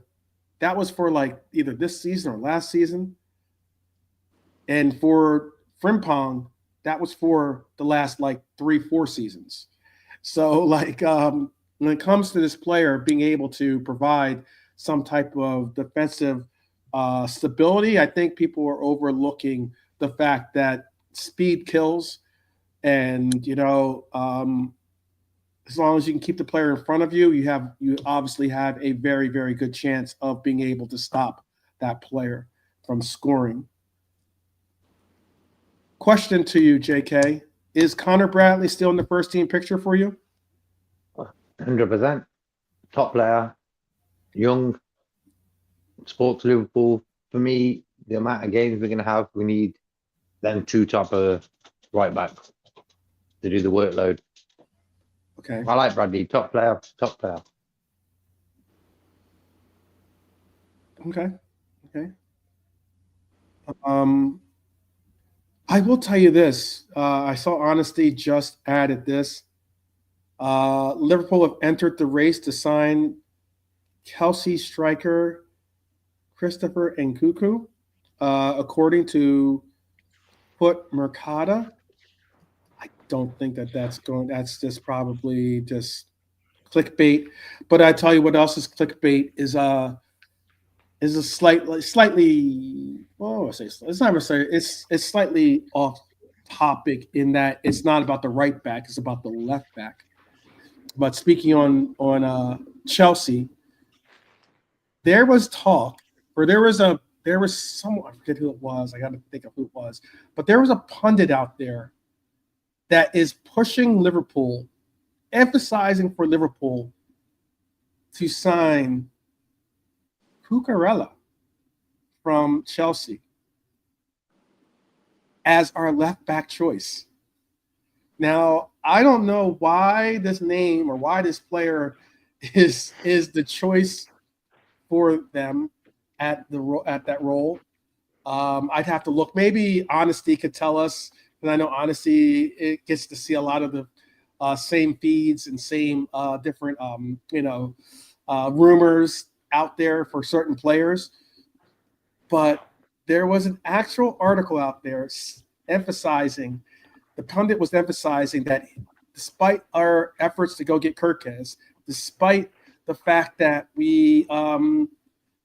that was for like either this season or last season. And for Frimpong, that was for the last like 3-4 seasons. So like when it comes to this player being able to provide some type of defensive stability, I think people are overlooking the fact that speed kills. And, as long as you can keep the player in front of you, you obviously have a very, very good chance of being able to stop that player from scoring. Question to you, JK. Is Connor Bradley still in the first team picture for you? 100%. Top player, young, sports Liverpool. For me, the amount of games we're going to have, we need them two top right back to do the workload. Okay. I like Bradley, top player. Okay. I will tell you this. I saw Honesty just added this. Liverpool have entered the race to sign Chelsea striker Christopher Nkunku, according to Foot Mercata. I don't think that's just probably just clickbait. But I tell you what else is clickbait is a slightly it's not necessarily it's slightly off topic in that it's not about the right back, it's about the left back. But speaking on Chelsea, there was talk, or there was someone, I forget who it was, I got to think of who it was, but there was a pundit out there that is pushing Liverpool, emphasizing for Liverpool to sign Cucurella from Chelsea as our left back choice. Now, I don't know why this name or why this player is the choice for them at that role. I'd have to look. Maybe Honesty could tell us, because I know Honesty, it gets to see a lot of same feeds and same different rumors out there for certain players. But there was an actual article out there emphasizing, the pundit was emphasizing that despite our efforts to go get Kirkes, despite the fact that we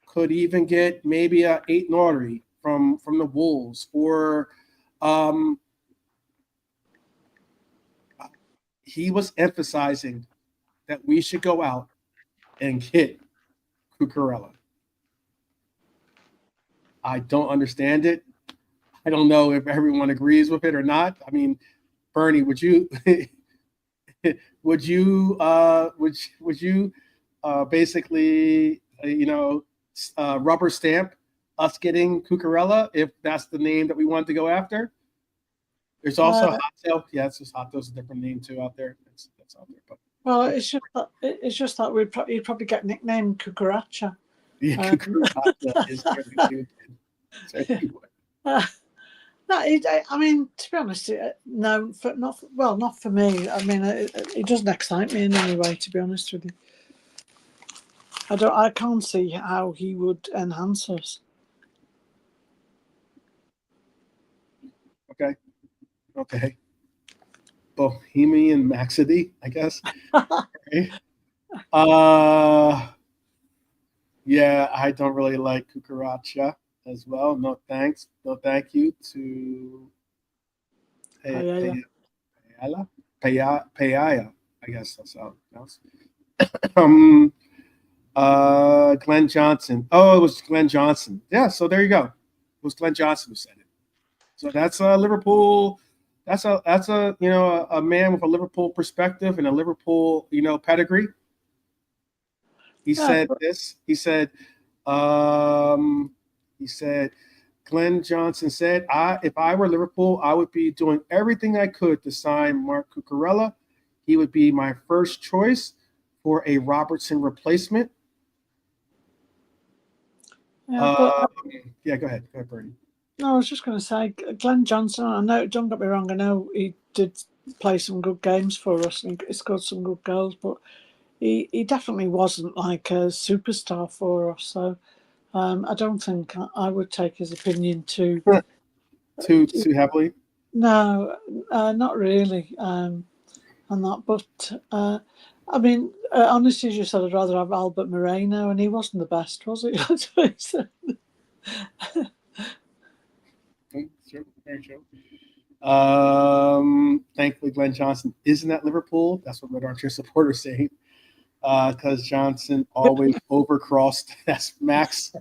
could even get maybe a 8 Nori from the Wolves, or he was emphasizing that we should go out and get Cucurella. I don't understand it. I don't know if everyone agrees with it or not. I mean, Bernie, would you basically rubber stamp us getting Cucurella if that's the name that we want to go after? There's also Hato. Yeah, it's just Hato's a different name too out there. That's out there. But Well, it's just that you'd probably get nicknamed Cucaracha. yeah, Cucurella is very good. No, I mean, to be honest, no, not for me. I mean, it doesn't excite me in any way, to be honest with you. I can't see how he would enhance us. Okay. Bohemian Maxidi, I guess. Okay. Yeah, I don't really like Cucaracha as well. No thanks. No thank you to Payaya. I guess that's how it's pronounced. Glenn Johnson. Oh, it was Glenn Johnson. Yeah, so there you go. It was Glenn Johnson who said it. So that's Liverpool. That's a a man with a Liverpool perspective and a Liverpool pedigree. He said this. He said, Glenn Johnson said, if I were Liverpool, I would be doing everything I could to sign Marc Cucurella. He would be my first choice for a Robertson replacement. Yeah, go ahead. Go ahead, Bernie. No, I was just going to say, Glenn Johnson, I know, don't get me wrong, I know he did play some good games for us and he scored some good goals, but he definitely wasn't like a superstar for us. So I don't think I would take his opinion too heavily. No, not really on that. But I mean, honestly, as you said, I'd rather have Albert Moreno, and he wasn't the best, was he? Very true. Thankfully, Glenn Johnson isn't at Liverpool. That's what Red Archer supporters say. Because Johnson always overcrossed. That's Max.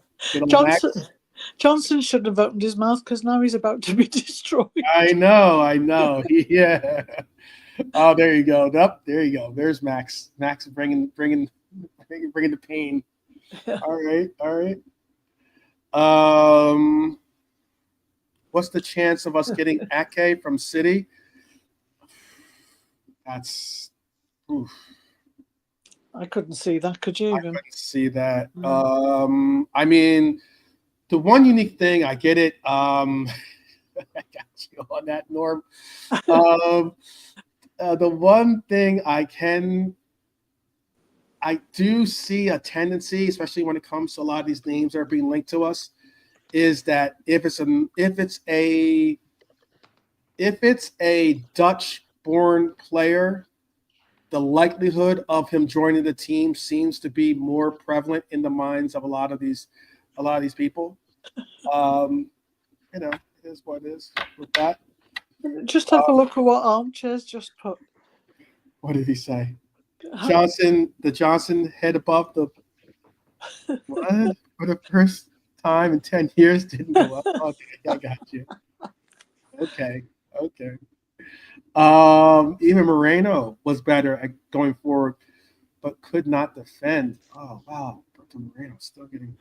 Johnson should have opened his mouth because now he's about to be destroyed. I know. Yeah. Oh, there you go. Yep, there you go. There's Max. Max bringing the pain. All right. What's the chance of us getting Ake from City? That's. Oof. I couldn't see that. Could you? I couldn't see that. I mean, the one unique thing, I get it. I got you on that, Norm. The one thing I do see a tendency, especially when it comes to a lot of these names that are being linked to us, is that if it's a Dutch-born player, the likelihood of him joining the team seems to be more prevalent in the minds of a lot of these people. It is what it is with that. Just have a look at what Armchair's just put. What did he say? The Johnson head above the what? For the first time in 10 years didn't go up. Okay, I got you. Okay. Even Moreno was better at going forward, but could not defend. Oh wow, Moreno still getting.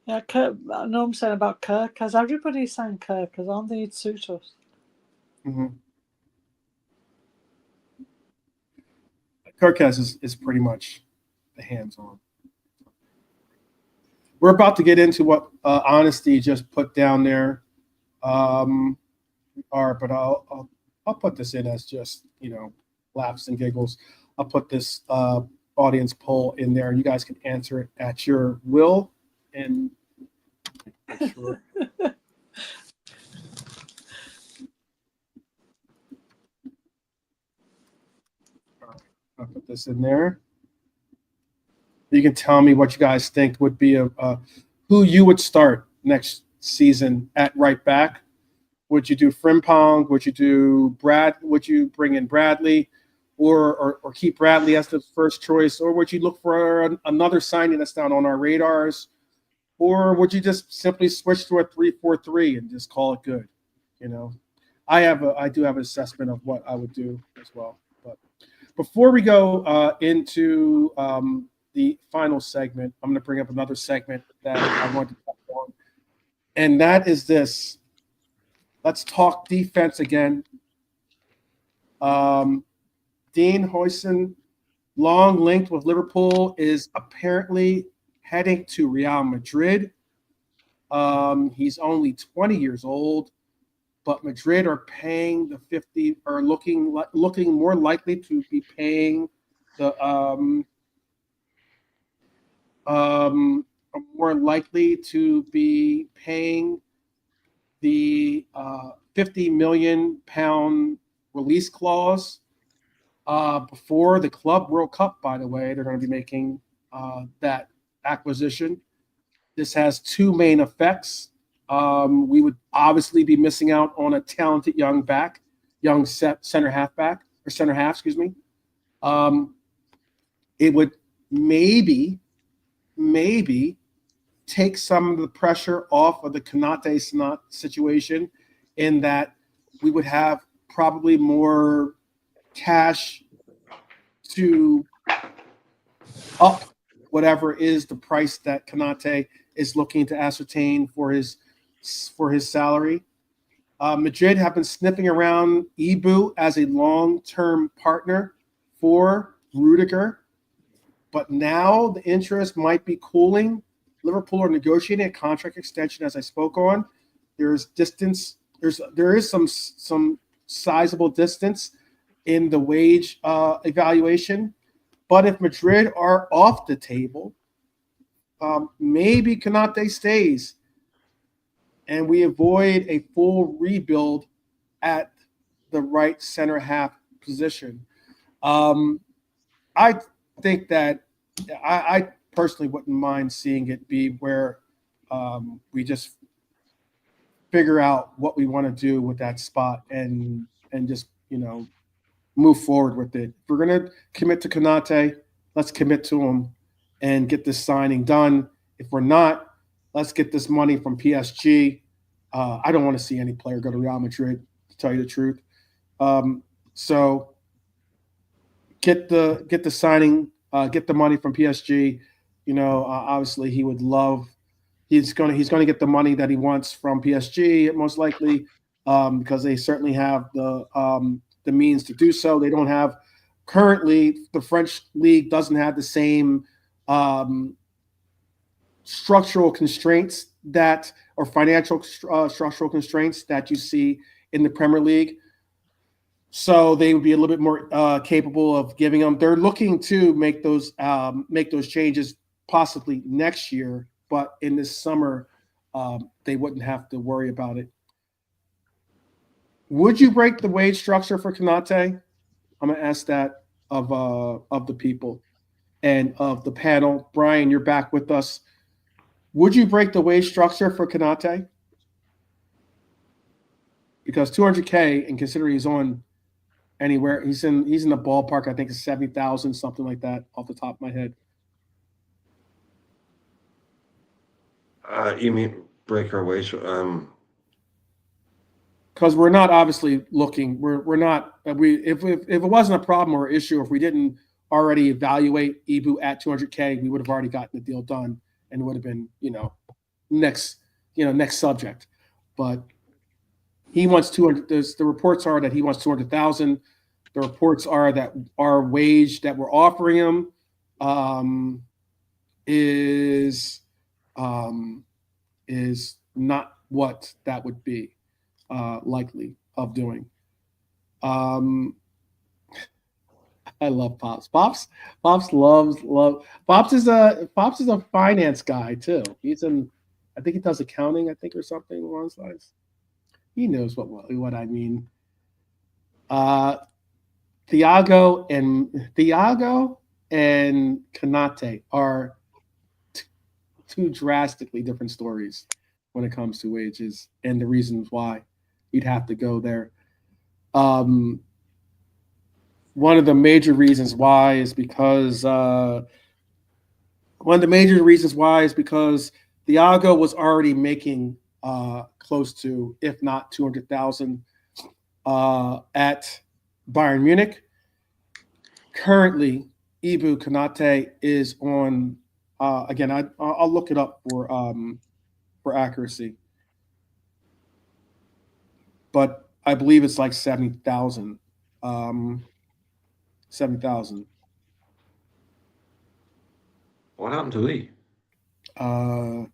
Yeah, Kirk, I know I'm saying about Kirk, because everybody's saying Kirk, because aren't they? He'd suit us. Mm-hmm. Kirk is pretty much the hands-on. We're about to get into what Honesty just put down there. are, but I'll put this in as just, laughs and giggles. I'll put this audience poll in there. You guys can answer it at your will. And sure. All right, I'll put this in there. You can tell me what you guys think would be who you would start next season at right back. Would you do Frimpong? Would you do Would you bring in Bradley, or keep Bradley as the first choice, or would you look for another signing that's down on our radars, or would you just simply switch to a 3-4-3 and just call it good? I do have an assessment of what I would do as well. But before we go into the final segment, I'm going to bring up another segment that I want to talk on, and that is this. Let's talk defense again. Dean Huijsen, long linked with Liverpool, is apparently heading to Real Madrid. He's only 20 years old, but Madrid are paying the 50, or looking more likely to be paying the more likely to be paying the £50 million release clause before the Club World Cup. By the way, they're going to be making that acquisition. This has two main effects. We would obviously be missing out on a talented young center half, excuse me. It would maybe take some of the pressure off of the Konate situation, in that we would have probably more cash to up whatever is the price that Konate is looking to ascertain for his salary. Madrid have been sniffing around Ibu as a long-term partner for Rudiger, but now the interest might be cooling. Liverpool are negotiating a contract extension, as I spoke on. There is some sizable distance in the wage evaluation. But if Madrid are off the table, maybe Konate stays, and we avoid a full rebuild at the right center half position. I think that I personally wouldn't mind seeing it be where we just figure out what we want to do with that spot and just move forward with it. If we're going to commit to Konate, let's commit to him and get this signing done. If we're not, let's get this money from PSG. I don't want to see any player go to Real Madrid, to tell you the truth. So get the signing, get the money from PSG. Obviously he would love. He's going to get the money that he wants from PSG, most likely, because they certainly have the means to do so. They don't have currently. The French league doesn't have the same structural constraints or financial structural constraints that you see in the Premier League. So they would be a little bit more capable of giving them. They're looking to make those changes possibly next year, but in this summer, they wouldn't have to worry about it. Would you break the wage structure for Konate? I'm going to ask that of the people and of the panel. Brian, you're back with us. Would you break the wage structure for Konate? Because $200K, and considering he's on anywhere, he's in the ballpark, I think it's 70,000, something like that, off the top of my head. You mean break our wage? Because we're not obviously looking. We're not. If it wasn't a problem or issue, if we didn't already evaluate Ibu at $200K, we would have already gotten the deal done, and it would have been next subject. But he wants 200. The reports are that he wants 200,000. The reports are that our wage that we're offering him is not what that would be likely. of doing. I love Pops. Pops loves. Pops is a finance guy too. I think he does accounting, I think, or something along those lines. He knows what I mean. Taiwo and Konate are two drastically different stories when it comes to wages and the reasons why you'd have to go there. One of the major reasons why is because Taiwo was already making close to, if not 200,000 at Bayern Munich. Currently, Ibu Konate is on. Again, I'll look it up for accuracy, but I believe it's like 70,000. 70,000. What happened to Lee? I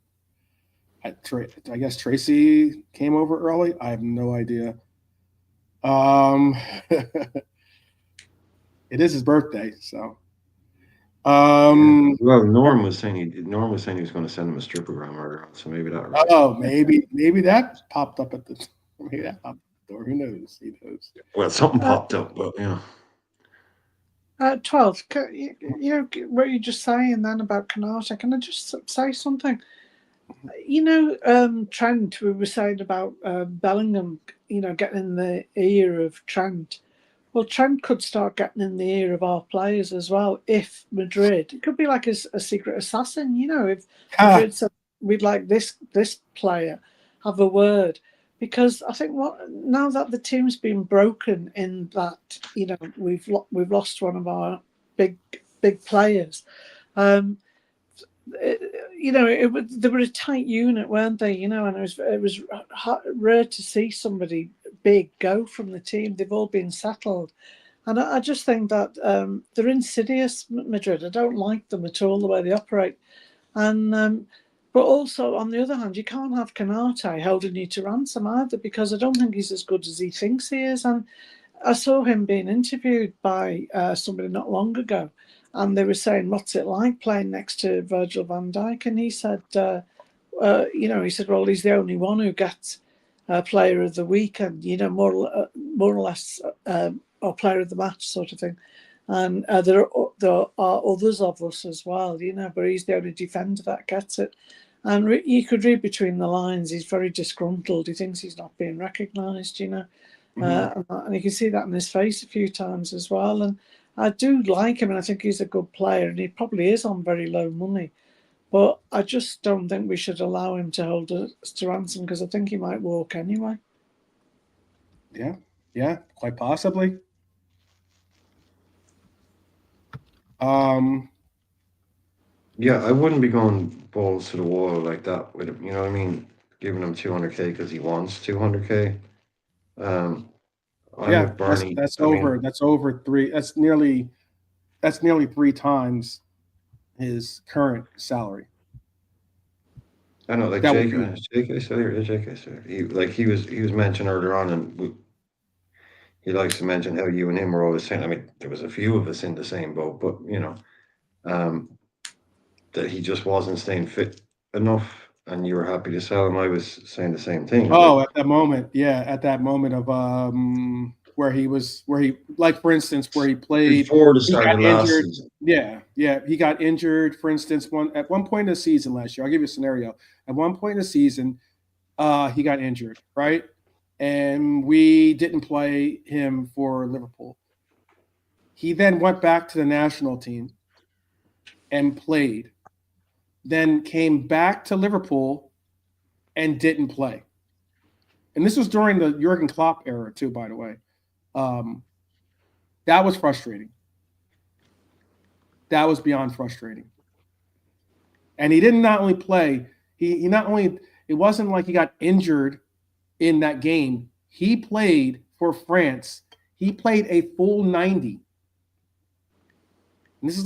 guess Tracy came over early. I have no idea. It is his birthday, so. Well, Norm was saying he was going to send him a strippogram order, so maybe that. Oh, maybe that popped up at the door. Who knows? He knows. Well, something popped up, but yeah. 12. What you just saying then about Konate? Can I just say something? Trent, we were saying about Bellingham, getting in the ear of Trent. Well, Trent could start getting in the ear of our players as well. If Madrid, it could be like a secret assassin, if Madrid said we'd like this player, have a word. Because I think now that the team's been broken in that, we've lost one of our big players. They were a tight unit, weren't they? And it was rare to see somebody big go from the team. They've all been settled, and I just think that they're insidious, Madrid. I don't like them at all, the way they operate, and but also on the other hand, you can't have Konate holding you to ransom either, because I don't think he's as good as he thinks he is. And I saw him being interviewed by somebody not long ago, and they were saying, what's it like playing next to Virgil van Dijk? And he said, well, he's the only one who gets player of the week and, more or less, or player of the match sort of thing. And there are others of us as well, but he's the only defender that gets it. And you could read between the lines, he's very disgruntled. He thinks he's not being recognised, and you can see that in his face a few times as well. And I do like him, and I think he's a good player, and he probably is on very low money. But I just don't think we should allow him to hold us to ransom, because I think he might walk anyway. Yeah, quite possibly. Yeah, I wouldn't be going balls to the wall like that with him. You know what I mean? Giving him 200K because he wants 200K. I'm with Barney. That's over three. That's nearly 3 times his current salary. I know, like JK said here. He was mentioned earlier on, and he likes to mention how you and him were always saying. I mean, there was a few of us in the same boat, but that he just wasn't staying fit enough, and you were happy to sell him. I was saying the same thing. Oh, at that moment of where he like, for instance, where he played before the start of last season. Yeah, he got injured. For instance, at one point in the season last year, I'll give you a scenario. At one point in the season, he got injured, right? And we didn't play him for Liverpool. He then went back to the national team and played. Then came back to Liverpool and didn't play. And this was during the Jurgen Klopp era too, by the way. That was frustrating. That was beyond frustrating. And he didn't not only play, he not only, it wasn't like he got injured in that game. He played for France. He played a full 90. And this is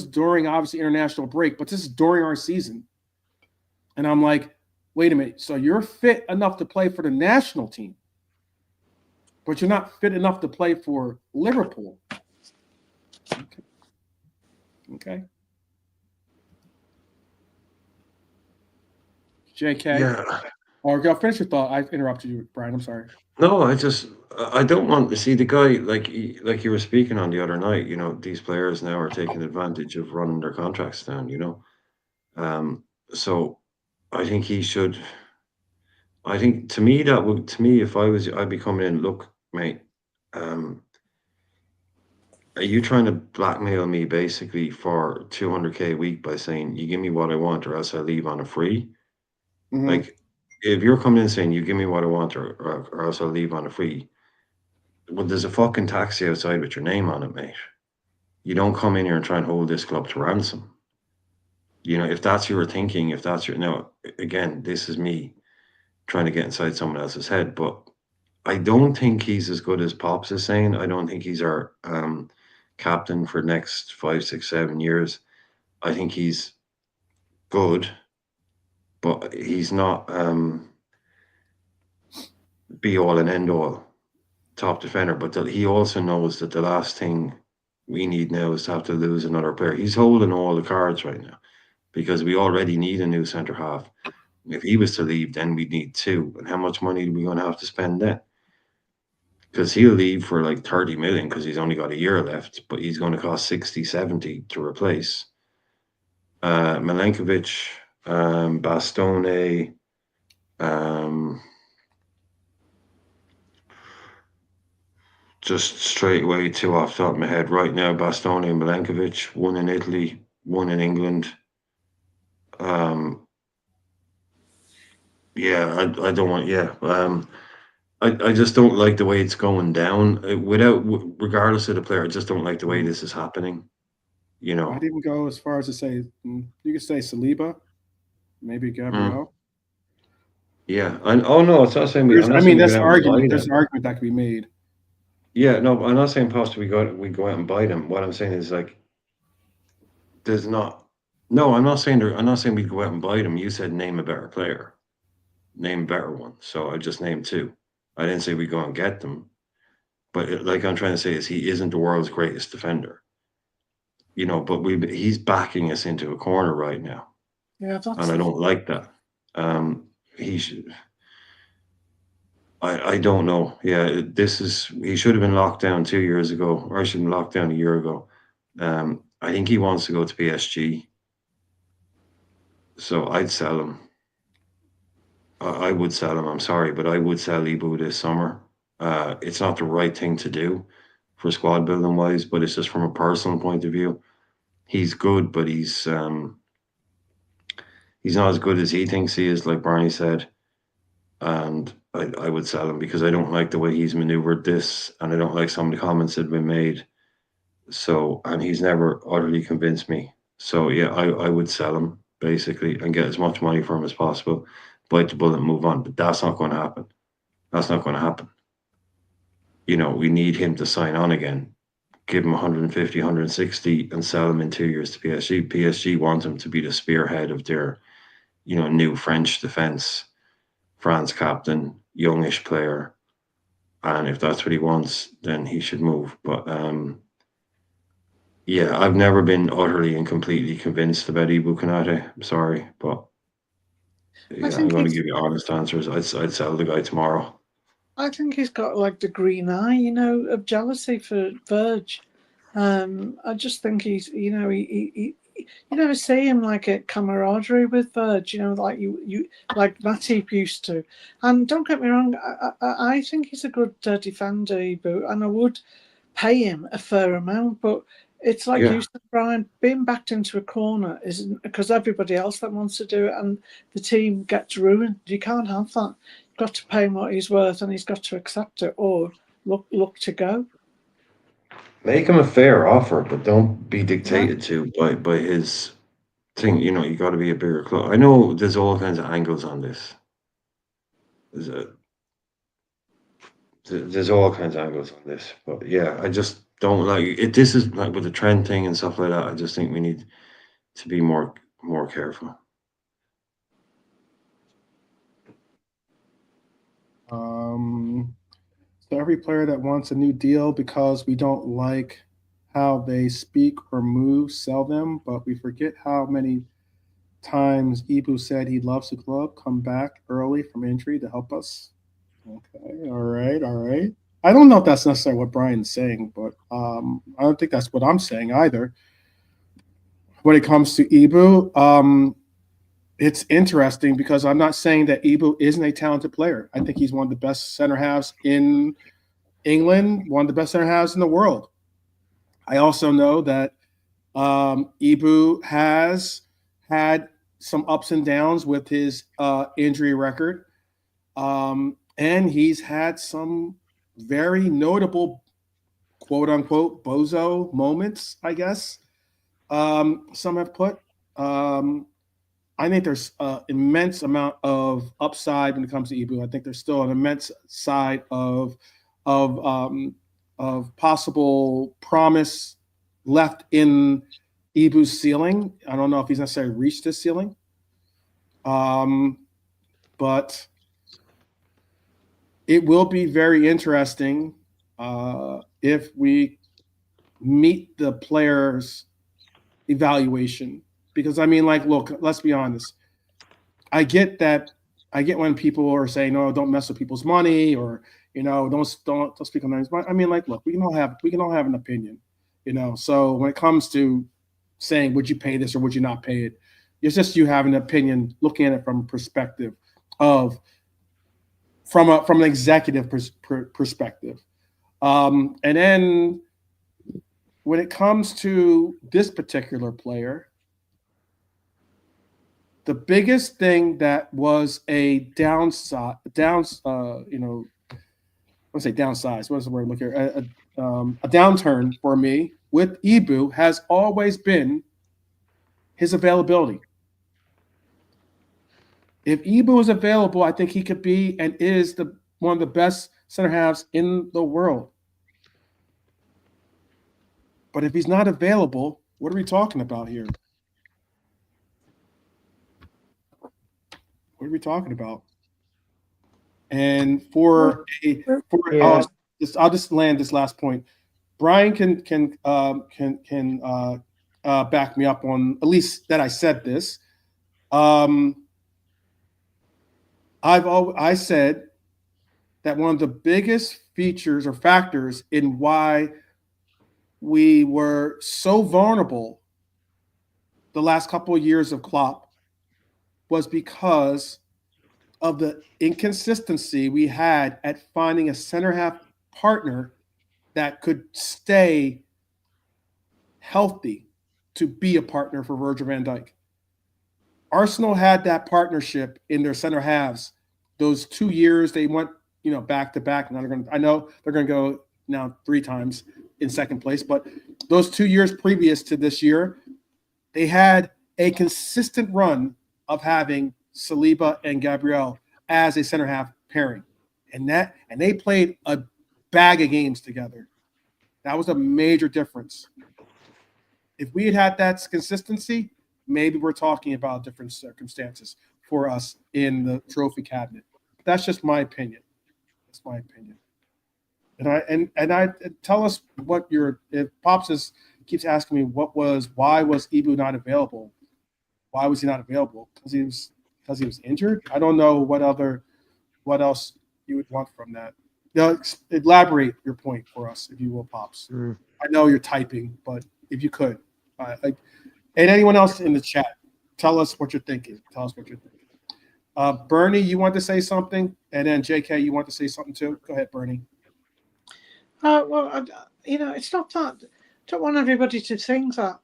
during obviously international break, but this is during our season. And I'm like, wait a minute. So you're fit enough to play for the national team, but you're not fit enough to play for Liverpool. Okay. JK. Yeah. Or go finish your thought. I interrupted you, Brian. I'm sorry. No, I don't want to see the guy like you were speaking on the other night. You know, these players now are taking advantage of running their contracts down. You know, so I think he should. I think to me if I'd be coming in, look, mate, are you trying to blackmail me basically for 200K a week by saying you give me what I want or else I leave on a free? Mhm. Like, if you're coming in saying you give me what I want or else I'll leave on a free, well, there's a fucking taxi outside with your name on it, mate. You don't come in here and try and hold this club to ransom. You know, if that's your thinking, if that's your no, again, this is me trying to get inside someone else's head, but I don't think he's as good as Pops is saying. I don't think he's our captain for the next 5, 6, 7 years. I think he's good, but he's not be all and end all top defender. But he also knows that the last thing we need now is to have to lose another player. He's holding all the cards right now because we already need a new centre half. If he was to leave, then we'd need two. And how much money are we going to have to spend then? Because he'll leave for like 30 million because he's only got a year left, but he's going to cost 60, 70 to replace. Milenkovic, Bastone, just straight away, two off the top of my head right now, Bastone and Milenkovic, one in Italy, one in England. Yeah, I don't want, yeah. I just don't like the way it's going down. Regardless of the player, I just don't like the way this is happening. You know, I'd even go as far as to say you could say Saliba, maybe Gabriel. Yeah, oh no, it's not saying There's I'm not an saying we go out and argument. buy There's them. an argument that could be made. Yeah, no, I'm not saying possibly we go out and buy them. What I'm saying is like, there's not. No, I'm not saying we'd go out and buy them. You said name a better player, name a better one. So I just named two. I didn't say we go and get them, but like I'm trying to say is he isn't the world's greatest defender. You know, but he's backing us into a corner right now. Yeah, and I don't like that. He should. I don't know. Yeah, he should have been locked down 2 years ago, or I should have been locked down a year ago. I think he wants to go to PSG, so I'd sell him. I would sell him. I'm sorry, but I would sell Ibu this summer. It's not the right thing to do for squad building wise, but it's just from a personal point of view. He's good, but he's not as good as he thinks he is, like Barney said. And I would sell him because I don't like the way he's maneuvered this, and I don't like some of the comments that have been made. So, and he's never utterly convinced me. So, yeah, I would sell him basically and get as much money for him as possible, bite the bullet and move on. But that's not going to happen. That's not going to happen. You know, we need him to sign on again, give him 150, 160 and sell him in 2 years to PSG. PSG want him to be the spearhead of their, new French defense. France captain, youngish player, and if that's what he wants, then he should move. But yeah, I've never been utterly and completely convinced about Ibu Konate. I'm sorry, but yeah, I'm going to give you honest answers. I'd sell the guy tomorrow. I think he's got like the green eye, of jealousy for Verge. I just think he's, he you never see him like a camaraderie with Verge, like you like Matip used to. And don't get me wrong, I think he's a good defender, Ibu, and I would pay him a fair amount, but it's like you said, Brian, being backed into a corner isn't because everybody else that wants to do it and the team gets ruined. You can't have that. You've got to pay him what he's worth and he's got to accept it or look to go. Make him a fair offer, but don't be dictated to by his thing. You got to be a bigger club. I know there's all kinds of angles on this. There's all kinds of angles on this, but yeah, I just don't like it. This is like with the trend thing and stuff like that. I just think we need to be more careful. So every player that wants a new deal because we don't like how they speak or move, sell them. But we forget how many times Ibu said he loves the club, come back early from injury to help us. Okay, all right, all right. I don't know if that's necessarily what Brian's saying, but I don't think that's what I'm saying either. When it comes to Ibu, it's interesting because I'm not saying that Ibu isn't a talented player. I think he's one of the best center halves in England, one of the best center halves in the world. I also know that Ibu has had some ups and downs with his injury record. And he's had some very notable, quote unquote, bozo moments, I guess. Some have put. I think there's an immense amount of upside when it comes to Ibu. I think there's still an immense side of possible promise left in Ibu's ceiling. I don't know if he's necessarily reached his ceiling. But it will be very interesting if we meet the player's evaluation. Because I mean, like, look, let's be honest. I get when people are saying, "No, don't mess with people's money," or don't speak on their money. I mean, like, look, we can all have an opinion, So when it comes to saying, "Would you pay this or would you not pay it?" It's just you have an opinion, looking at it from a perspective from an executive perspective, and then when it comes to this particular player. The biggest thing that was a downside, I say downsize. What is the word I'm looking at? A downturn for me with Ibu has always been his availability. If Ibu is available, I think he could be and is one of the best center halves in the world. But if he's not available, what are we talking about here? What are we talking about? And I'll just land this last point. Brian can back me up on at least that I said this. I said that one of the biggest features or factors in why we were so vulnerable the last couple of years of Klopp was because of the inconsistency we had at finding a center half partner that could stay healthy to be a partner for Virgil van Dijk. Arsenal had that partnership in their center halves. Those 2 years they went, back to back. I know they're going to go now 3 times in second place, but those 2 years previous to this year, they had a consistent run of having Saliba and Gabriel as a center half pairing. And they played a bag of games together. That was a major difference. If we had that consistency, maybe we're talking about different circumstances for us in the trophy cabinet. That's just my opinion. That's my opinion. And I tell us what if Pops keeps asking me why was Ibu not available? Why was he not available? Because he was injured? I don't know what else you would want from that. Elaborate your point for us, if you will, Pops. I know you're typing, but if you could. And anyone else in the chat, tell us what you're thinking. Bernie, you want to say something? And then JK, you want to say something too? Go ahead, Bernie. It's not that. I don't want everybody to think that.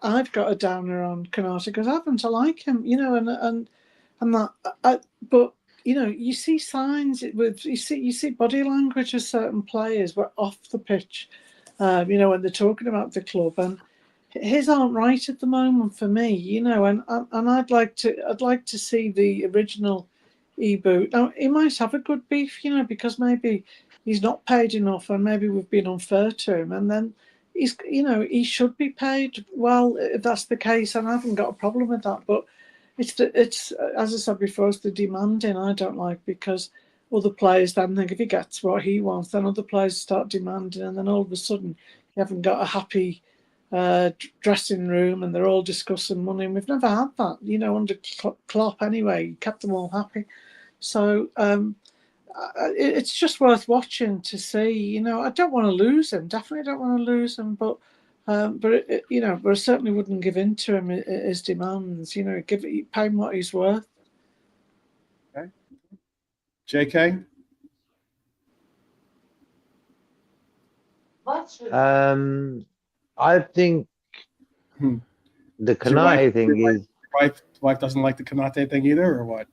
I've got a downer on Konate because I happen to like him. And that. But you see signs you see body language of certain players were off the pitch. When they're talking about the club, and his aren't right at the moment for me. And I'd like to see the original Ibu. Now he might have a good beef, because maybe he's not paid enough, and maybe we've been unfair to him, and then he should be paid well if that's the case, and I haven't got a problem with that. But it's as I said before, it's the demanding I don't like, because other players then think if he gets what he wants, then other players start demanding, and then all of a sudden you haven't got a happy dressing room, and they're all discussing money. And we've never had that, under Klopp anyway. He kept them all happy. So it's just worth watching to see. I don't want to lose him. Definitely don't want to lose him, but I certainly wouldn't give in to him his demands. Pay him what he's worth. Okay. JK. I think the Konate thing is. Wife doesn't like the Konate thing either, or what?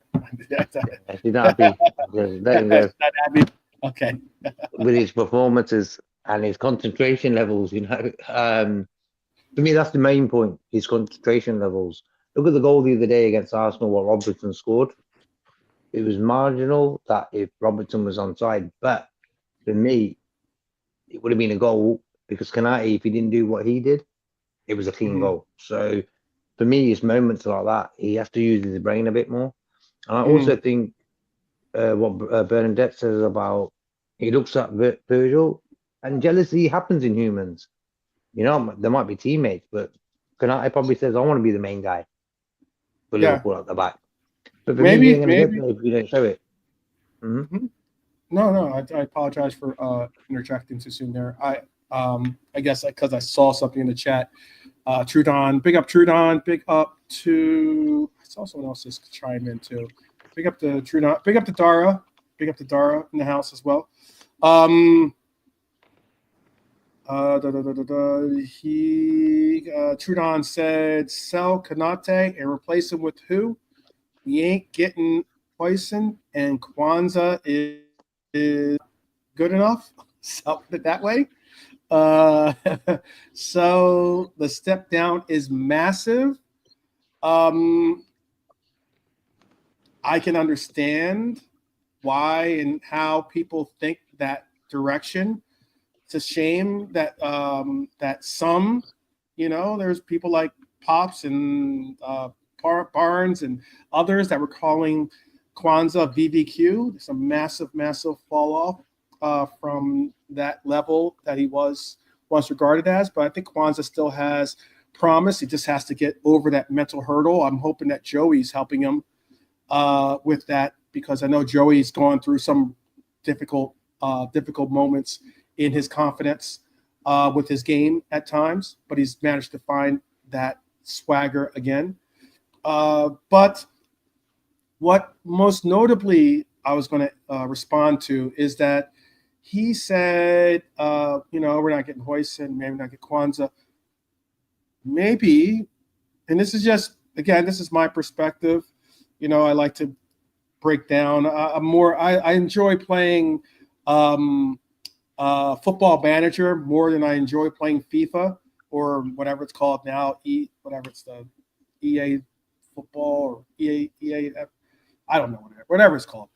She's not happy. Just let him go. Not happy. Okay. With his performances and his concentration levels, for me, that's the main point. His concentration levels. Look at the goal the other day against Arsenal, what Robertson scored. It was marginal that if Robertson was onside, but for me, it would have been a goal because Konate, if he didn't do what he did, it was a clean goal. So for me, it's moments like that. He has to use his brain a bit more. And I also think what Bernadette says about he looks at Virgil, and jealousy happens in humans. There might be teammates, but Konate probably says, I want to be the main guy for Liverpool at the back. But for me, you're going to get there if you don't show it. No, I apologize for interjecting too soon there. I guess because I saw something in the chat. Trudon, big up Trudon, big up to, I saw someone else just chime in too. Big up to Trudon, big up to Dara in the house as well. Trudon said sell Konate and replace him with who? We ain't getting Huijsen, and Kwanzaa is good enough. So put it that way. So the step down is massive. I can understand why and how people think that direction. It's a shame that that some, there's people like Pops and Barnes and others that were calling Kwanzaa VVQ. There's a massive fall off from that level that he was once regarded as. But I think Kwanzaa still has promise. He just has to get over that mental hurdle. I'm hoping that Joey's helping him with that, because I know Joey's gone through some difficult moments in his confidence with his game at times, but he's managed to find that swagger again. But what most notably I was going to respond to is that he said, we're not getting Huijsen, maybe not get Kwanzaa. Maybe, and this is just, again, this is my perspective. I like to break down. I enjoy playing Football Manager more than I enjoy playing FIFA or whatever it's called now. Whatever it's the EA Football or EA. I don't know whatever it's called.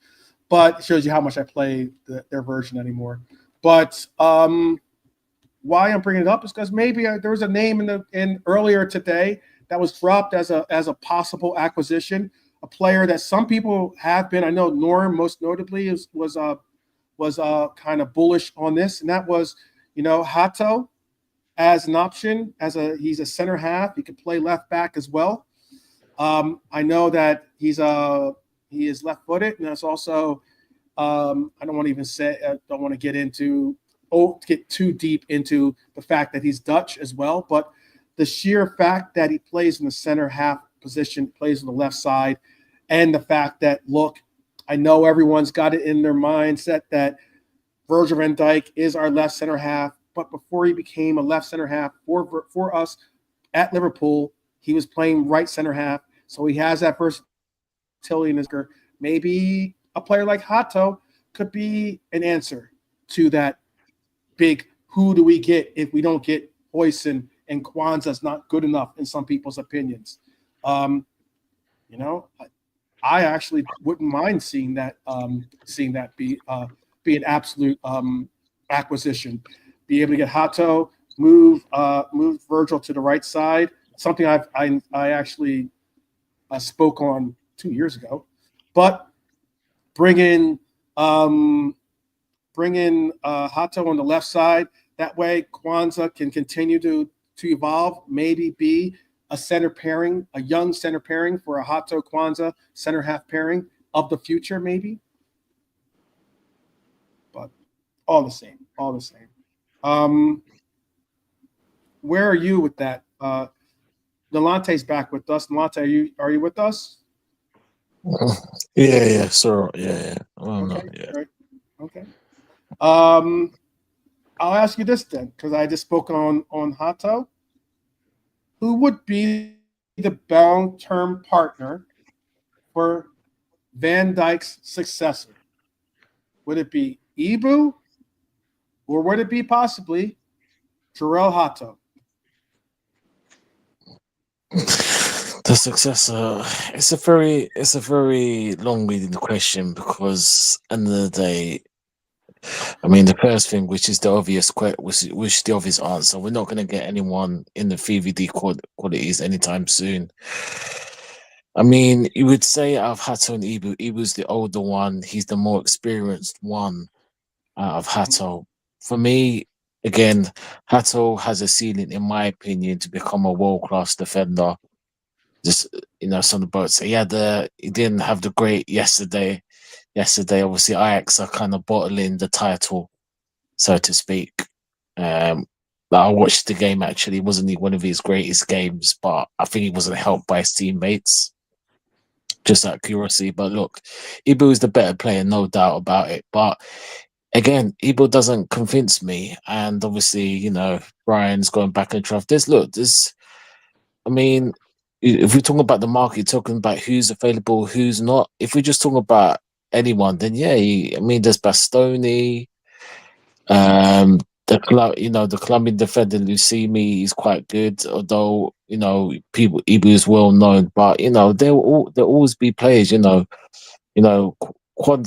But it shows you how much I play their version anymore. But why I'm bringing it up is because maybe there was a name in earlier today that was dropped as a possible acquisition, a player that some people have been. I know Norm most notably was kind of bullish on this, and that was Hato as an option. He's a center half. He could play left back as well. I know that he is left-footed, and that's also I don't want to get too deep into the fact that he's Dutch as well, but the sheer fact that he plays in the center half position, plays on the left side, and the fact that, look, I know everyone's got it in their mindset that Virgil van Dijk is our left center half, but before he became a left center half for us at Liverpool, he was playing right center half, so he has that versatility in his career. Maybe a player like Hato could be an answer to that big who do we get if we don't get Huijsen and Kwanzaa's not good enough in some people's opinions. I actually wouldn't mind seeing that be an absolute acquisition. Be able to get Hato, move Virgil to the right side. Something I actually spoke on 2 years ago. But bring in Bring in Hato on the left side. That way, Kwanzaa can continue to evolve. Maybe be a center pairing, a young center pairing for a Hato Kwanzaa center half pairing of the future, maybe. But all the same. Where are you with that? Delante's back with us. Delante, are you with us? Yeah, so yeah. Oh, Okay, no, yeah. great. Okay. I'll ask you this then, because I just spoke on Hato. Who would be the long-term partner for Van Dijk's successor? Would it be Ibu, or would it be possibly Jarrell Hato? The successor. It's a very long-winded question because, end of the day, I mean, the first thing, which is the obvious which is the obvious answer, we're not going to get anyone in the VVD qualities anytime soon. I mean, you would say out of Hato and Ibu, Ibu's the older one. He's the more experienced one out of Hato. For me, again, Hato has a ceiling, in my opinion, to become a world-class defender. Just, some of the boats. He didn't have the great yesterday. Obviously, Ajax are kind of bottling the title, so to speak. I watched the game, actually. It wasn't one of his greatest games, but I think he wasn't helped by his teammates. Just out of curiosity. But look, Ibu is the better player, no doubt about it. But again, Ibu doesn't convince me. And obviously, Brian's going back and forth. I mean, if we're talking about the market, talking about who's available, who's not, if we're just talking about anyone, then yeah, there's Bastoni, the club, the Colombian defender Lucimi is quite good, although Ibu is well known, but there'll always be players,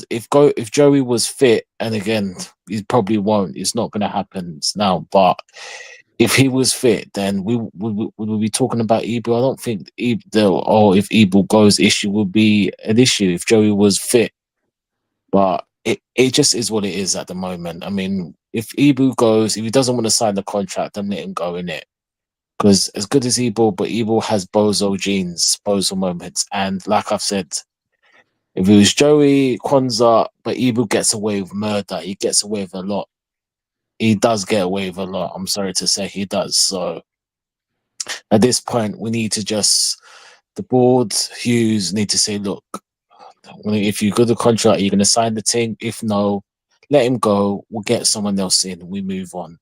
if Joey was fit, and again, he probably won't. It's not going to happen now, but if he was fit, then we would be talking about Ibu. I don't think if Ibu goes, issue would be an issue if Joey was fit. But it just is what it is at the moment. I mean, if Ibu goes, if he doesn't want to sign the contract, then let him go in it. Because as good as Ibu, but Ibu has bozo genes, bozo moments. And like I've said, if it was Joey, Kwanzaa, but Ibu gets away with murder, he gets away with a lot. He does get away with a lot. I'm sorry to say he does. So at this point, we need to the board, Hughes, need to say, look, if you got the contract, you're going to sign the thing. If no, let him go. We'll get someone else in. We move on.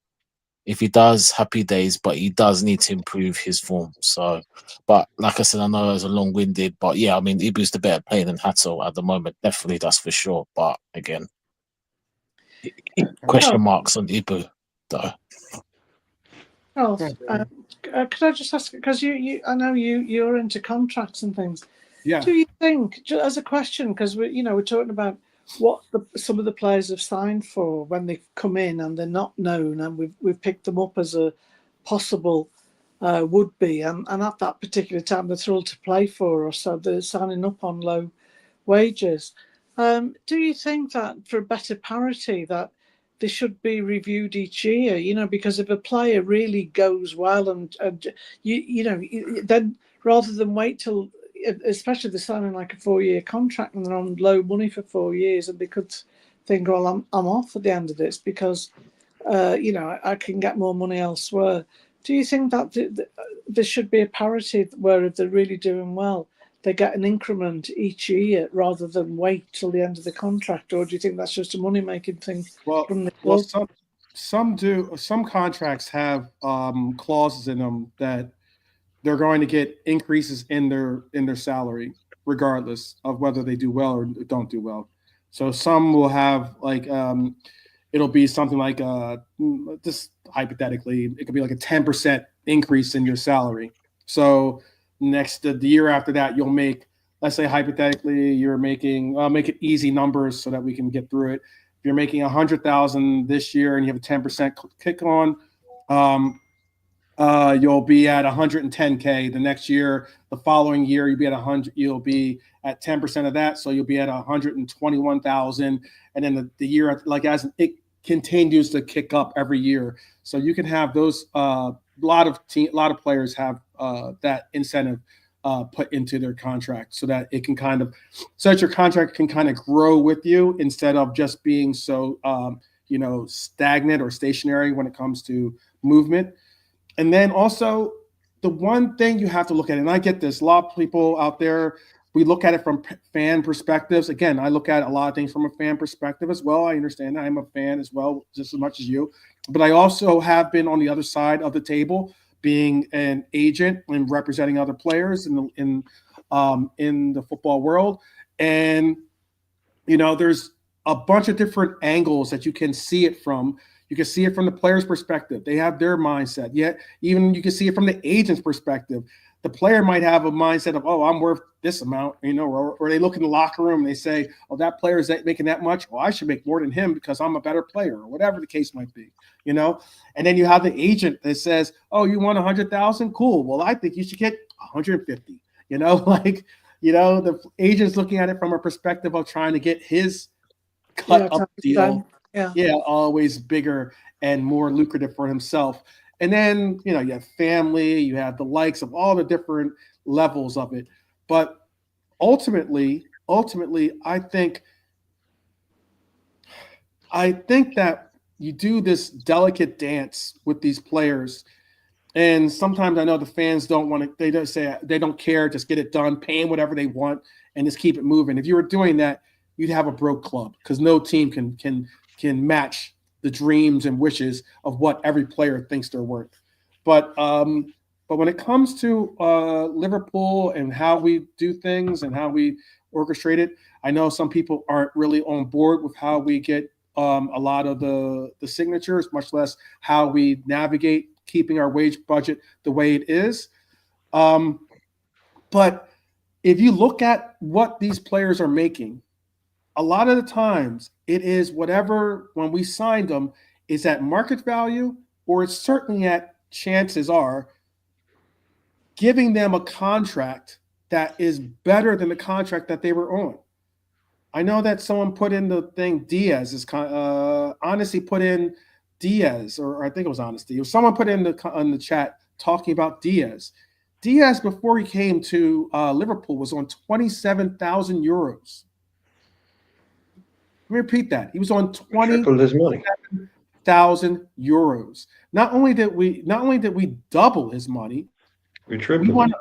If he does, happy days, but he does need to improve his form. So, but like I said, I know it was a long-winded, but yeah, I mean, Ibu's the better player than Hato at the moment. Definitely, that's for sure. But again, question marks on Ibu, though. Oh, could I just ask, because I know you're into contracts and things. Yeah. Do you think, just as a question, because we're talking about what some of the players have signed for when they come in and they're not known, and we've picked them up as a possible would be, and at that particular time they're thrilled to play for us, so they're signing up on low wages. Do you think that for a better parity that they should be reviewed each year? Because if a player really goes well and then rather than wait till, especially if they're signing like a 4-year contract and they're on low money for 4 years, and they could think, well, I'm off at the end of this because I can get more money elsewhere. Do you think that there should be a parity where if they're really doing well, they get an increment each year rather than wait till the end of the contract? Or do you think that's just a money-making thing from the club? Well, some do. Some contracts have clauses in them that they're going to get increases in their salary, regardless of whether they do well or don't do well. So some will have like it'll be something like just hypothetically, it could be like a 10% increase in your salary. So the year after that, you'll make, let's say hypothetically, you're making, make it easy numbers so that we can get through it. If you're making 100,000 this year and you have a 10% kick on, you'll be at 110K. The next year, the following year, you'll be at 100. You'll be at 10% of that, so you'll be at 121,000. And then the year, like as it continues to kick up every year, so you can have those. A lot of players have that incentive put into their contract, so that it can so that your contract can kind of grow with you instead of just being so stagnant or stationary when it comes to movement. And then also the one thing you have to look at, and I get this, a lot of people out there, we look at it from fan perspectives. Again, I look at a lot of things from a fan perspective as well. I understand that I'm a fan as well, just as much as you. But I also have been on the other side of the table, being an agent and representing other players in the football world. And, there's a bunch of different angles that you can see it from. You can see it from the player's perspective. They have their mindset. Yet, even you can see it from the agent's perspective. The player might have a mindset of, oh, I'm worth this amount, or they look in the locker room and they say, oh, that player is making that much. Well, I should make more than him because I'm a better player, or whatever the case might be, And then you have the agent that says, oh, you want 100,000? Cool. Well, I think you should get 150. The agent's looking at it from a perspective of trying to get his cut up deal. Always bigger and more lucrative for himself. And then, you have family, you have the likes of all the different levels of it. But ultimately, I think that you do this delicate dance with these players. And sometimes I know the fans don't want to, they don't say they don't care, just get it done, pay them whatever they want and just keep it moving. If you were doing that, you'd have a broke club because no team can match the dreams and wishes of what every player thinks they're worth. But when it comes to Liverpool and how we do things and how we orchestrate it, I know some people aren't really on board with how we get a lot of the signatures, much less how we navigate keeping our wage budget the way it is. But if you look at what these players are making, a lot of the times it is whatever, when we signed them, is at market value, or it's certainly at, chances are, giving them a contract that is better than the contract that they were on. I know that someone put in the thing Diaz is Honesty put in Diaz, or I think it was Honesty. If someone put in the chat talking about Diaz. Diaz, before he came to Liverpool, was on 27,000 euros. Let me repeat that. He was on 20,000 euros. Not only did we double his money, we tripled it.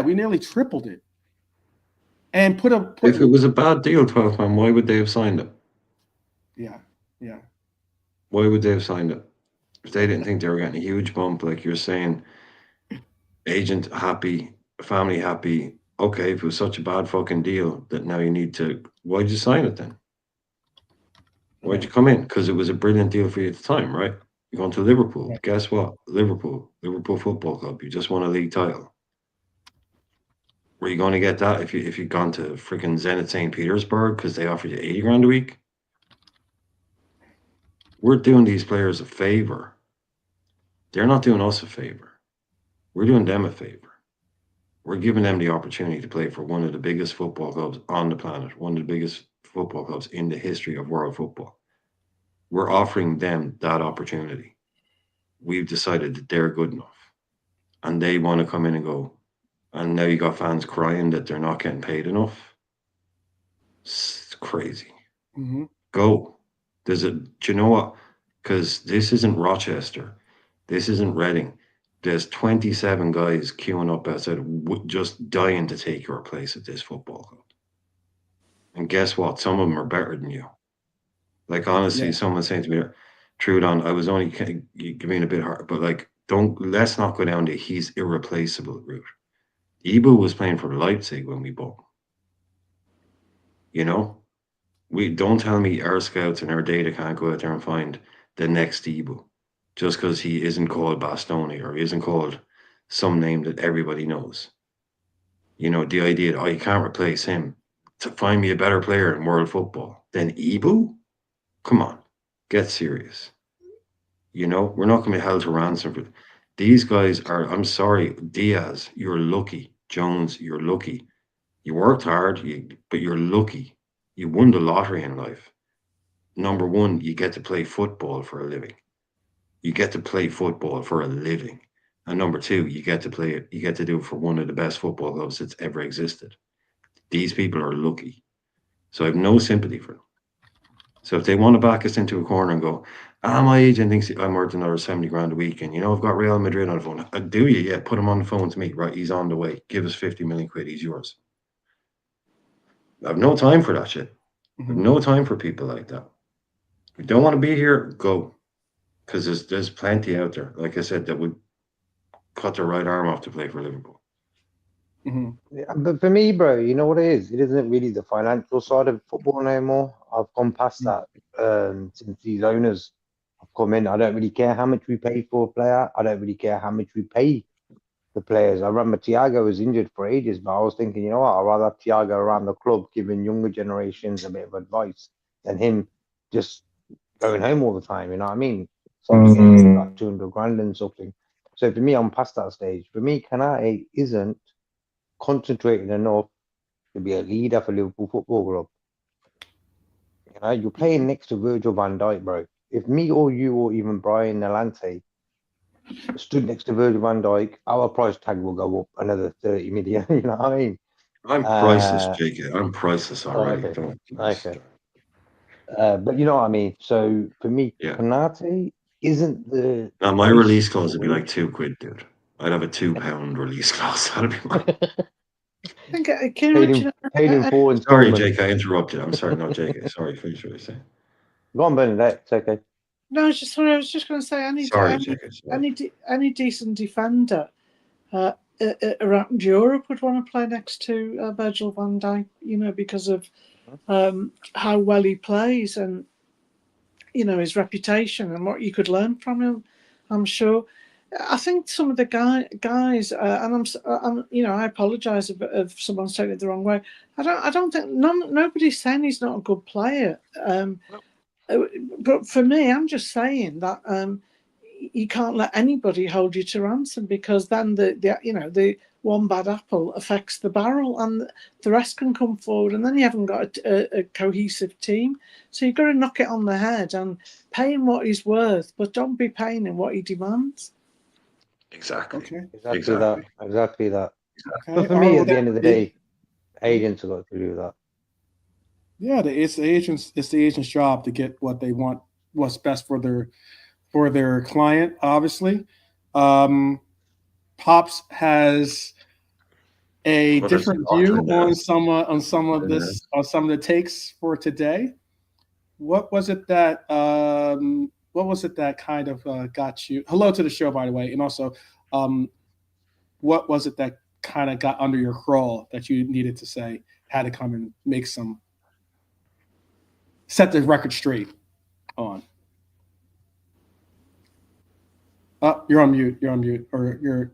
We nearly tripled it. And if it was a bad deal, 12 man, why would they have signed it? Yeah. Why would they have signed it? If they didn't think they were getting a huge bump, like you're saying, agent happy, family happy. Okay, if it was such a bad fucking deal that now you need to, why'd you sign it then? Why'd you come in? Because it was a brilliant deal for you at the time, right? You're going to Liverpool. Right. Guess what? Liverpool Football Club. You just won a league title. Were you going to get that if you'd gone to freaking Zenit St. Petersburg because they offered you 80 grand a week? We're doing these players a favor. They're not doing us a favor. We're doing them a favor. We're giving them the opportunity to play for one of the biggest football clubs on the planet, one of the biggest football clubs in the history of world football. We're offering them that opportunity. We've decided that they're good enough. And they want to come in and go, and now you got fans crying that they're not getting paid enough. It's crazy. Mm-hmm. Go. Do you know what? Because this isn't Rochester. This isn't Reading. There's 27 guys queuing up outside, just dying to take your place at this football club. And guess what? Some of them are better than you. Like, honestly, someone saying to me, Trudon, I was only giving a bit hard, but like, let's not go down the he's irreplaceable route. Ibu was playing for Leipzig when we bought him. Don't tell me our scouts and our data can't go out there and find the next Ibu just because he isn't called Bastoni or he isn't called some name that everybody knows. The idea that, you can't replace him. To find me a better player in world football than Ibu? Come on, get serious. We're not going to be held to ransom for These guys are, I'm sorry, Diaz, you're lucky. Jones, you're lucky. You worked hard, but you're lucky. You won the lottery in life. Number one, you get to play football for a living. You get to play football for a living. And number two, you get to do it for one of the best football clubs that's ever existed. These people are lucky. So I have no sympathy for them. So if they want to back us into a corner and go, my agent thinks I'm worth another 70 grand a week, and I've got Real Madrid on the phone. Do you? Yeah, put him on the phone to me. Right, he's on the way. Give us 50 million quid. He's yours. I have no time for that shit. I have no time for people like that. If you don't want to be here, go. Because there's plenty out there, like I said, that would cut their right arm off to play for Liverpool. Yeah, but for me, bro, you know what it is? It isn't really the financial side of football anymore. I've gone past that since these owners have come in. I don't really care how much we pay for a player. I don't really care how much we pay the players. I remember Thiago was injured for ages, but I was thinking, you know what? I'd rather have Thiago around the club giving younger generations a bit of advice than him just going home all the time. You know what I mean? So I'm getting paid like 200 grand and something. So for me, I'm past that stage. For me, Konate isn't concentrated enough to be a leader for Liverpool Football Club. You're playing next to Virgil van Dijk, bro. If me or you or even Brian Nalante stood next to Virgil van Dijk, our price tag will go up another 30 million. You know what I mean? I'm priceless, JK. I'm priceless already. Okay. But you know what I mean? So for me, Konate isn't the... Now, my release clause would be like £2, dude. I'd have a £2 release clause. That'd be my... paid him for installments. Sorry, JK, I interrupted. I'm sorry, not JK. Sorry, finish what you're saying. Go on, Bernadette. It's okay. No, I was just going to say, any decent defender around Europe would want to play next to Virgil van Dijk, because of how well he plays and, his reputation and what you could learn from him, I'm sure. I think some of the guys, and I apologise if someone's taken it the wrong way. I don't think nobody's saying he's not a good player. But for me, I'm just saying that you can't let anybody hold you to ransom, because then the one bad apple affects the barrel, and the rest can come forward, and then you haven't got a cohesive team. So you've got to knock it on the head and pay him what he's worth, but don't be paying him what he demands. Exactly. Okay. Exactly that. Okay. But for me, at the end of the day, agents have got to do that. Yeah, it's the agent's job to get what they want, what's best for their client. Obviously, Pops has a different view on some of the takes for today. What was it that kind of got you? Hello to the show, by the way, and also, what was it that kind of got under your crawl that you needed to say, had to come and make some. Set the record straight on. You're on mute. Or you're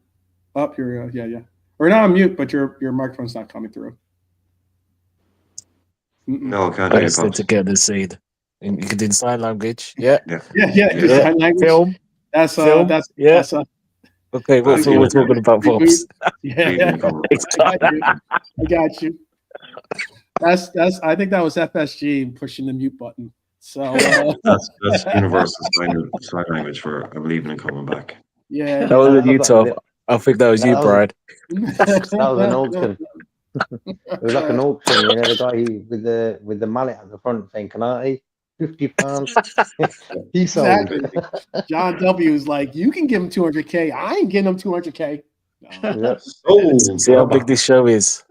up. You're yeah. Or not on mute, but your microphone's not coming through. No, can't hear you. To get the seed. You can do sign language. Yeah. Sign language. Film. That's okay. What we're talking about, Pops. Yeah. I got you. That's. I think that was FSG pushing the mute button. So that's universal sign language for I'm leaving and coming back. Yeah, that wasn't you, Tom. I think that was you, Brad. That was an auction. It was like an auction. The guy with the mallet at the front saying Konate, £50. He sold. Exactly. John W. is like, you can give him 200K. I ain't getting him 200K. See how big this show is.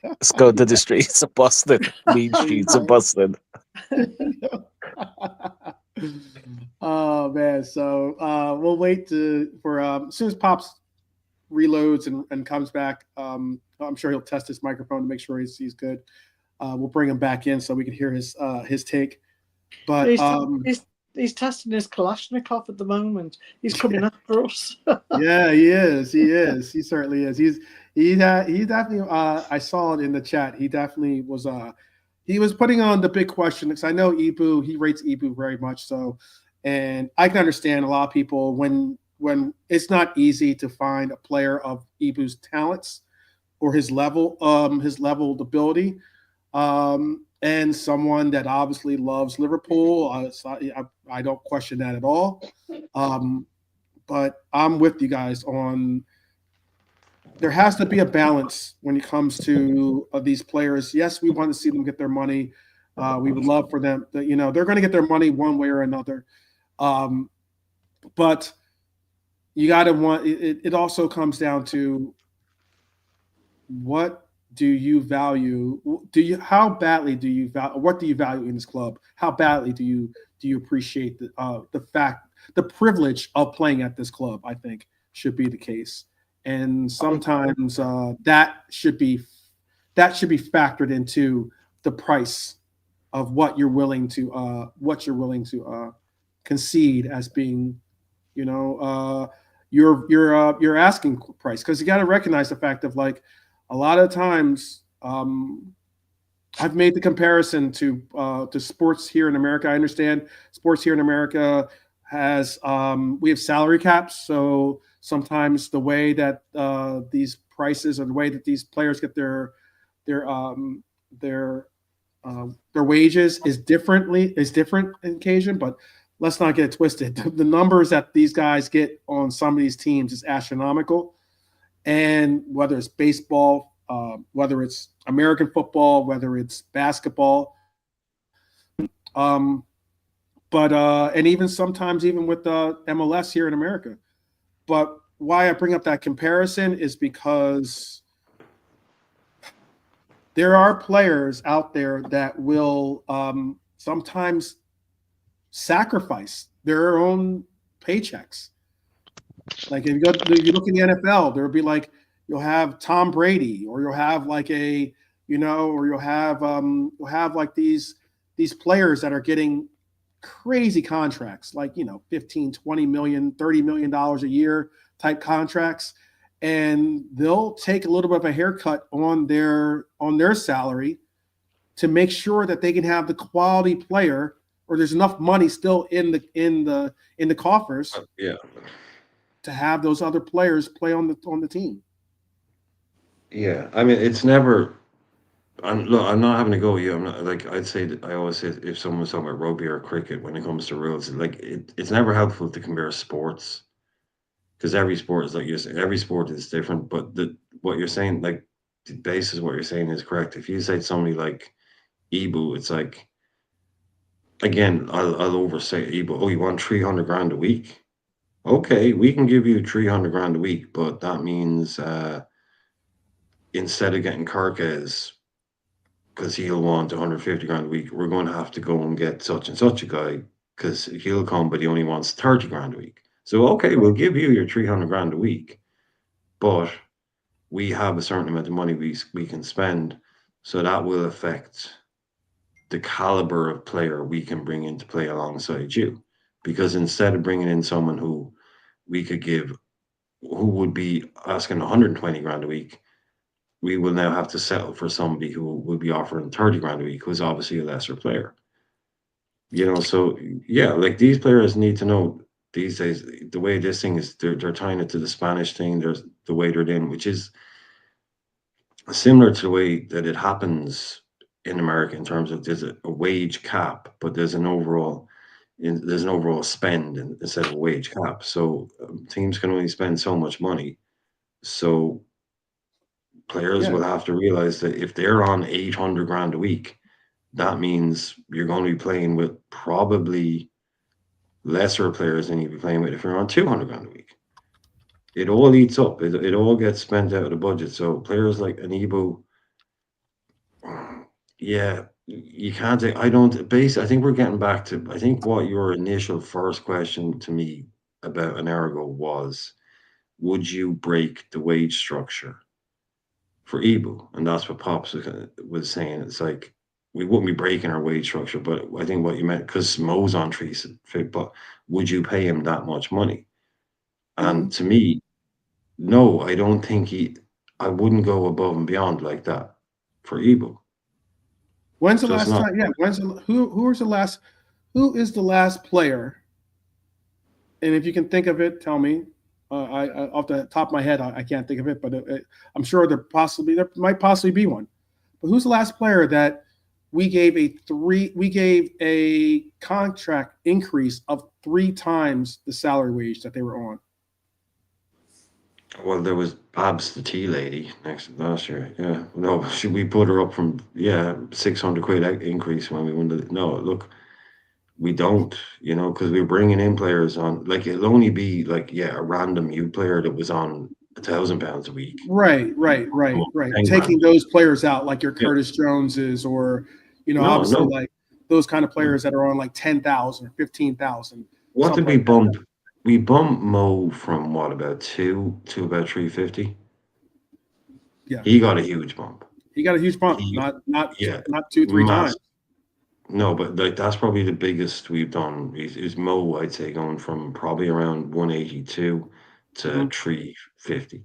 Let's go to the streets of Boston, mean streets of Boston. Oh man! So we'll wait for as soon as Pops reloads and comes back. I'm sure he'll test his microphone to make sure he's good. We'll bring him back in so we can hear his take. But he's testing his Kalashnikov at the moment. He's coming after us. Yeah, he is. He certainly is. He definitely. I saw it in the chat. He definitely was. He was putting on the big question, because I know Ibu. He rates Ibu very much so, and I can understand a lot of people when when it's not easy to find a player of Ibu's talents or his level of ability, and someone that obviously loves Liverpool. I don't question that at all. But I'm with you guys on there has to be a balance when it comes to these players. Yes, we want to see them get their money. We would love for them that, they're going to get their money one way or another. But you got to want it. It also comes down to what do you value? How badly do you value? What do you value in this club? How badly do you appreciate the privilege of playing at this club? I think should be the case, and sometimes that should be factored into the price of what you're willing to concede as being, your asking price, because you got to recognize the fact of, like, a lot of times I've made the comparison to sports here in America. I understand sports here in America has we have salary caps, so sometimes the way that these prices and the way that these players get their wages is different in occasion, but let's not get it twisted. The numbers that these guys get on some of these teams is astronomical. And whether it's baseball, whether it's American football, whether it's basketball, and even sometimes even with the MLS here in America. But why I bring up that comparison is because there are players out there that will sometimes sacrifice their own paychecks. Like if you look in the NFL, there'll be like you'll have Tom Brady, or you'll have like you'll have like these players that are getting crazy contracts, like 15, 20 million, $30 million a year type contracts, and they'll take a little bit of a haircut on their salary to make sure that they can have the quality player, or there's enough money still in the coffers. To have those other players play on the team. Yeah, I mean, it's never. I'm not having to go with you. I'm not like I'd say that I always say if someone's talking about rugby or cricket when it comes to rules, like it's never helpful to compare sports, because every sport is like you're saying, every sport is different. But what you're saying, like the basis of what you're saying is correct. If you say somebody like Ibu, it's like, again, I'll oversay Ibu. Oh, you want 300 grand a week? Okay, we can give you 300 grand a week, but that means instead of getting Carquez, because he'll want 150 grand a week, we're going to have to go and get such and such a guy, because he'll come, but he only wants 30 grand a week. So, okay, we'll give you your 300 grand a week, but we have a certain amount of money we can spend, so that will affect the caliber of player we can bring into play alongside you. Because instead of bringing in someone who we could give, who would be asking 120 grand a week, we will now have to settle for somebody who will be offering 30 grand a week, who's obviously a lesser player. So yeah, like these players need to know these days, the way this thing is, they're tying it to the Spanish thing. There's the way they're in, which is similar to the way that it happens in America in terms of there's a wage cap, but there's an overall spend instead of a wage cap. So teams can only spend so much money. So players will have to realize that if they're on 800 grand a week, that means you're going to be playing with probably lesser players than you'd be playing with if you're on 200 grand a week. It all eats up. It all gets spent out of the budget. So players like an Ibu, yeah, you can't take. I think we're getting back to. I think what your initial first question to me about an hour ago was, would you break the wage structure for Ibu? And that's what Pops was saying. It's like we wouldn't be breaking our wage structure, but I think what you meant, because Mo's on 3, but would you pay him that much money? And to me, no, I don't think I wouldn't go above and beyond like that for Ibu. When's the last time? Yeah. Who is the last player And if you can think of it, tell me. I off the top of my head, I can't think of it, but I'm sure there might possibly be one. But who's the last player that we gave a contract increase of 3 times the salary wage that they were on? Well, there was Babs, the tea lady, last year. Yeah, no, we put her up from 600 quid increase when we won the. No, look, we don't, because we're bringing in players on. Like it'll only be like a random youth player that was on £1,000 a week. Right. Taking those players out, like your Curtis Joneses, or obviously like those kind of players that are on like 10,000 or 15,000. What did we bump? We bumped Mo from what, about 2 to about 350. Yeah, he got a huge bump. Not 2-3 times. No, but like that's probably the biggest we've done. Is Mo, I'd say, going from probably around 182 to 350.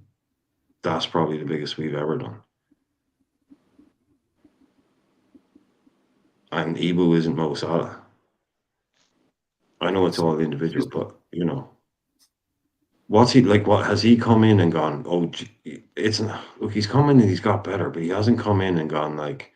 That's probably the biggest we've ever done. And Ibu isn't Mo Salah. I know it's all individual, but what's he like? What has he come in and gone? Oh, it's not. Look, he's come in and he's got better, but he hasn't come in and gone like.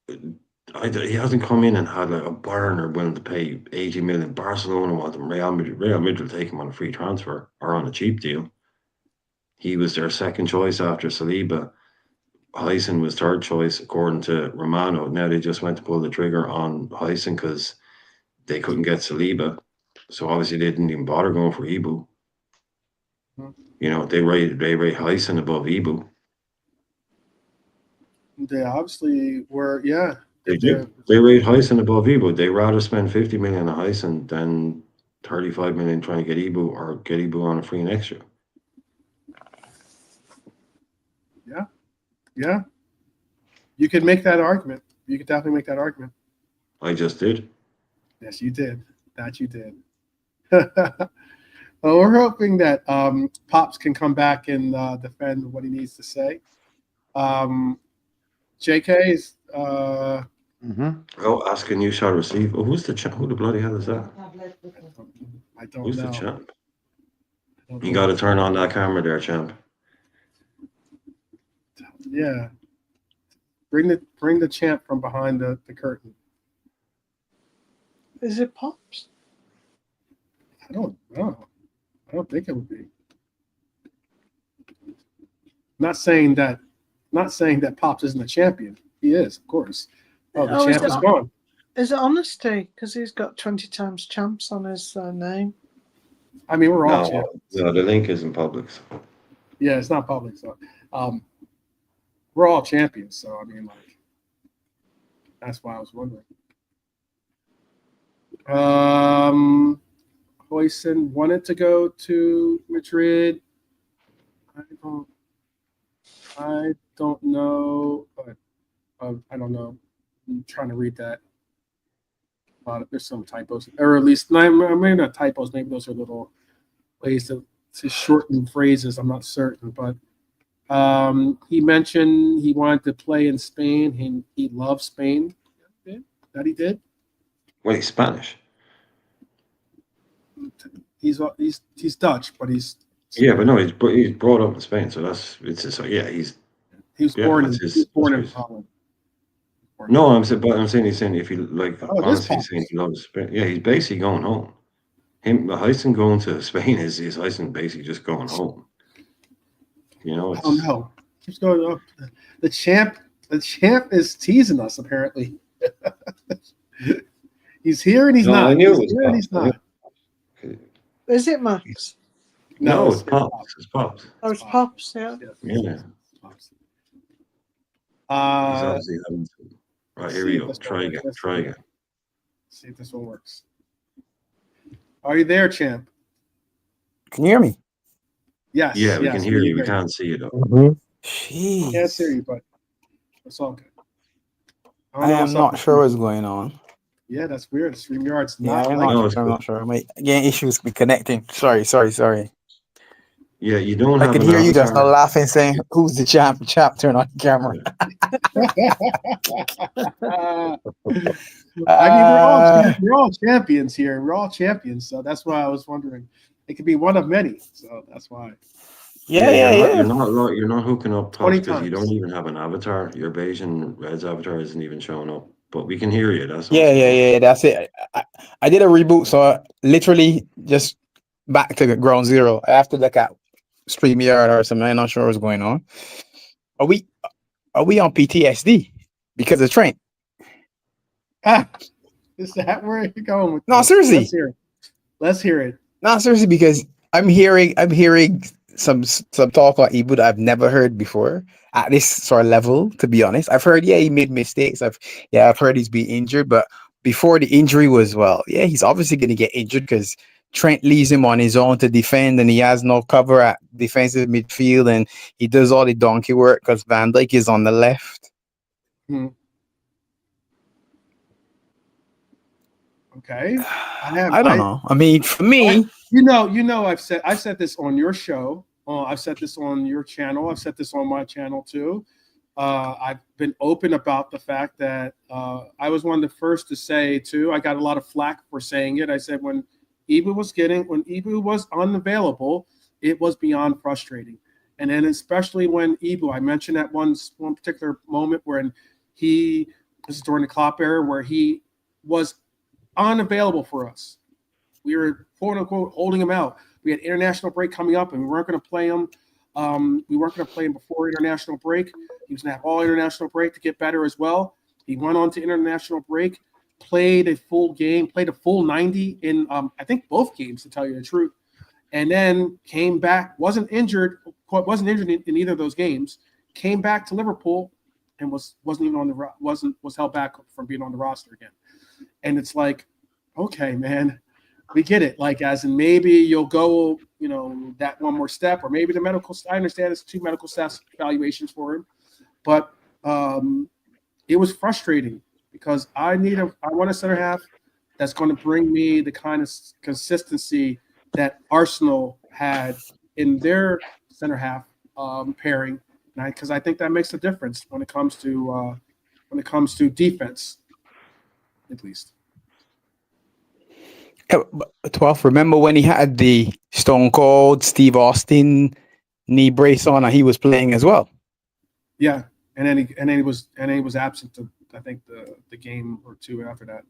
He hasn't come in and had like a Bayern willing to pay 80 million. Barcelona want him. Real Madrid take him on a free transfer or on a cheap deal. He was their second choice after Saliba. Huijsen was third choice according to Romano. Now they just went to pull the trigger on Huijsen because they couldn't get Saliba. So obviously they didn't even bother going for Ibu. They rate Huijsen above Ibu. They obviously were, yeah. They do. They rate Huijsen above Ibu. They rather spend 50 million on Huijsen than 35 million trying to get Ibu or get Ibu on a free next year. Yeah. You could make that argument. You could definitely make that argument. I just did. Yes, you did. That you did. Well, we're hoping that Pops can come back and defend what he needs to say. JK is. Oh, asking you shall receive. Oh, who's the champ? Who the bloody hell is that? I don't Who's know. the champ? You got to turn on that camera there, champ. Yeah. Bring the champ from behind the curtain. Is it Pops? I don't know. I don't think it would be. Not saying that Pops isn't a champion. He is, of course. Oh, the champ is gone. Is it Honesty? Because he's got 20 times champs on his name. I mean, we're all champions. No, the link isn't public. So. Yeah, it's not public. So, we're all champions. So, I mean, like, that's why I was wondering. Huijsen wanted to go to Madrid. I don't know, but I don't know. I'm trying to read that. There's some typos, or at least maybe not typos. Maybe those are little ways to shorten phrases. I'm not certain, but he mentioned he wanted to play in Spain. He loves Spain. That he did. Wait, Spanish. He's Dutch, but he's but no, he's brought up in Spain, so he was born in Holland. No, I'm saying if he honestly saying he loves Spain. Yeah, he's basically going home. Huijsen going to Spain is Huijsen basically just going home. I don't know. Keeps going up. The champ is teasing us apparently. He's here and he's not. I knew he's here and he's not. Is it Max? No, it's Pops. It's Pops. Oh, it's Pops, yeah. Yeah. He's obviously having to. Right, here we go. Try again. See if this one works. Are you there, champ? Can you hear me? Yes. Yeah, we yes, can hear you. We can't see you though. Jeez. Can't hear you, but it's all good. I am not sure what's going on. Yeah, that's weird. StreamYard's Yeah, not. I'm not sure. I'm not sure. I'm getting issues with connecting. Sorry. Yeah, Yeah, you don't I have could an hear you just now avatar. laughing, saying, "Who's the champ?" Turn on the camera. I mean, we're all champions here. We're all champions, so that's why I was wondering. It could be one of many, so that's why. Yeah. You're not hooking up 20 Pops because you don't times. even have an avatar. Your beige and red's avatar isn't even showing up. But we can hear you. That's all. Yeah. That's it. I did a reboot, so I literally just back to ground zero. I have to look at StreamYard or something. I'm not sure what's going on. Are we on PTSD because of Trent? Is that where you're going with No, this? seriously. Let's hear it. No, seriously, because I'm hearing some talk about Ibu that I've never heard before at this sort of level. To be honest, I've heard he made mistakes. I've heard he's been injured, but before the injury was he's obviously going to get injured because Trent leaves him on his own to defend, and he has no cover at defensive midfield, and he does all the donkey work because Van Dijk is on the left. Okay. I don't know. I mean, for me, I've said this on your show. I've said this on your channel. I've said this on my channel too. I've been open about the fact that I was one of the first to say too. I got a lot of flack for saying it. I said when Ibu was unavailable, it was beyond frustrating. And then especially when Ibu, I mentioned that one particular moment when this is during the Klopp era, where he was unavailable for us. We were quote unquote holding him out. We had international break coming up, and we weren't going to play him. We weren't going to play him before international break. He was going to have all international break to get better as well. He went on to international break, played a full game, played a full 90 in I think both games, to tell you the truth, and then came back. Wasn't injured in either of those games. Came back to Liverpool and was held back from being on the roster again. And it's like, okay, man, we get it. Like, as in maybe you'll go, that one more step, or maybe I understand it's 2 medical staff evaluations for him, but it was frustrating because I want a center half that's going to bring me the kind of consistency that Arsenal had in their center half pairing, because I think that makes a difference when it comes to defense, at least. 12. Remember when he had the Stone Cold Steve Austin knee brace on, and he was playing as well? Yeah, and then he was absent to, I think, the game or two after that.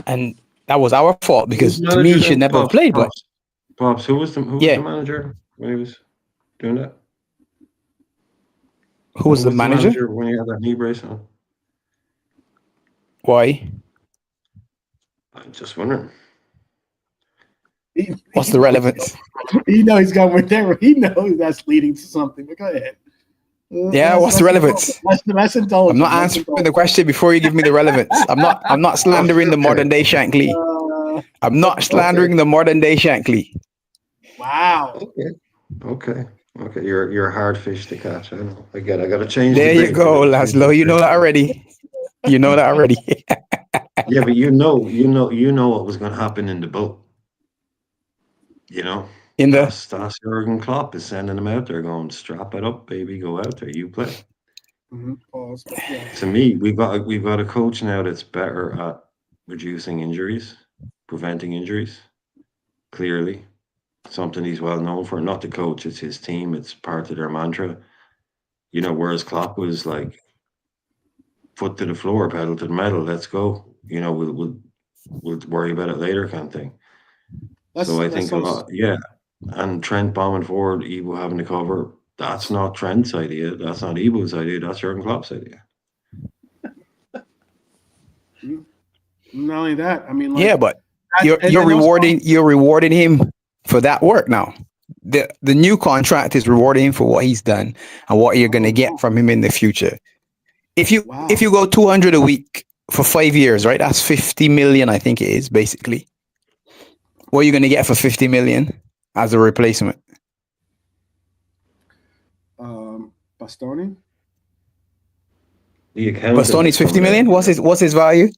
And that was our fault because to me he should never have played. But Pops, who was the manager when he was doing that? Who was the manager when he had that knee brace on? Why? I'm just wondering. What's the relevance? He's going with there. He knows that's leading to something. But go ahead. What's the relevance? I'm not answering the question before you give me the relevance. I'm not slandering the modern day Shankly. I'm not slandering the modern day Shankly. Wow. Okay. You're a hard fish to catch. I know. I got to change. There you go, Laszlo. You know that already. Yeah, but you know what was going to happen in the boat. That's Jurgen Klopp is sending them out there, going, strap it up, baby, go out there, you play. Pause. Yeah. To me, we've got a coach now that's better at reducing injuries, preventing injuries. Clearly, something he's well known for. Not the coach, it's his team. It's part of their mantra. Whereas Klopp was like, foot to the floor, pedal to the metal, let's go. We'll worry about it later, kind of thing. So I think a lot, and Trent bombing forward, Ibu having to cover. That's not Trent's idea. That's not Ibu's idea. That's Jurgen Klopp's idea. Not only that, I mean, but you're rewarding him for that work now. The new contract is rewarding him for what he's done and what you're going to get from him in the future. If you go 200 a week for 5 years, right? That's 50 million, I think it is, basically. What are you going to get for 50 million as a replacement? Bastoni? The account. Bastoni's 50 million? What's his value?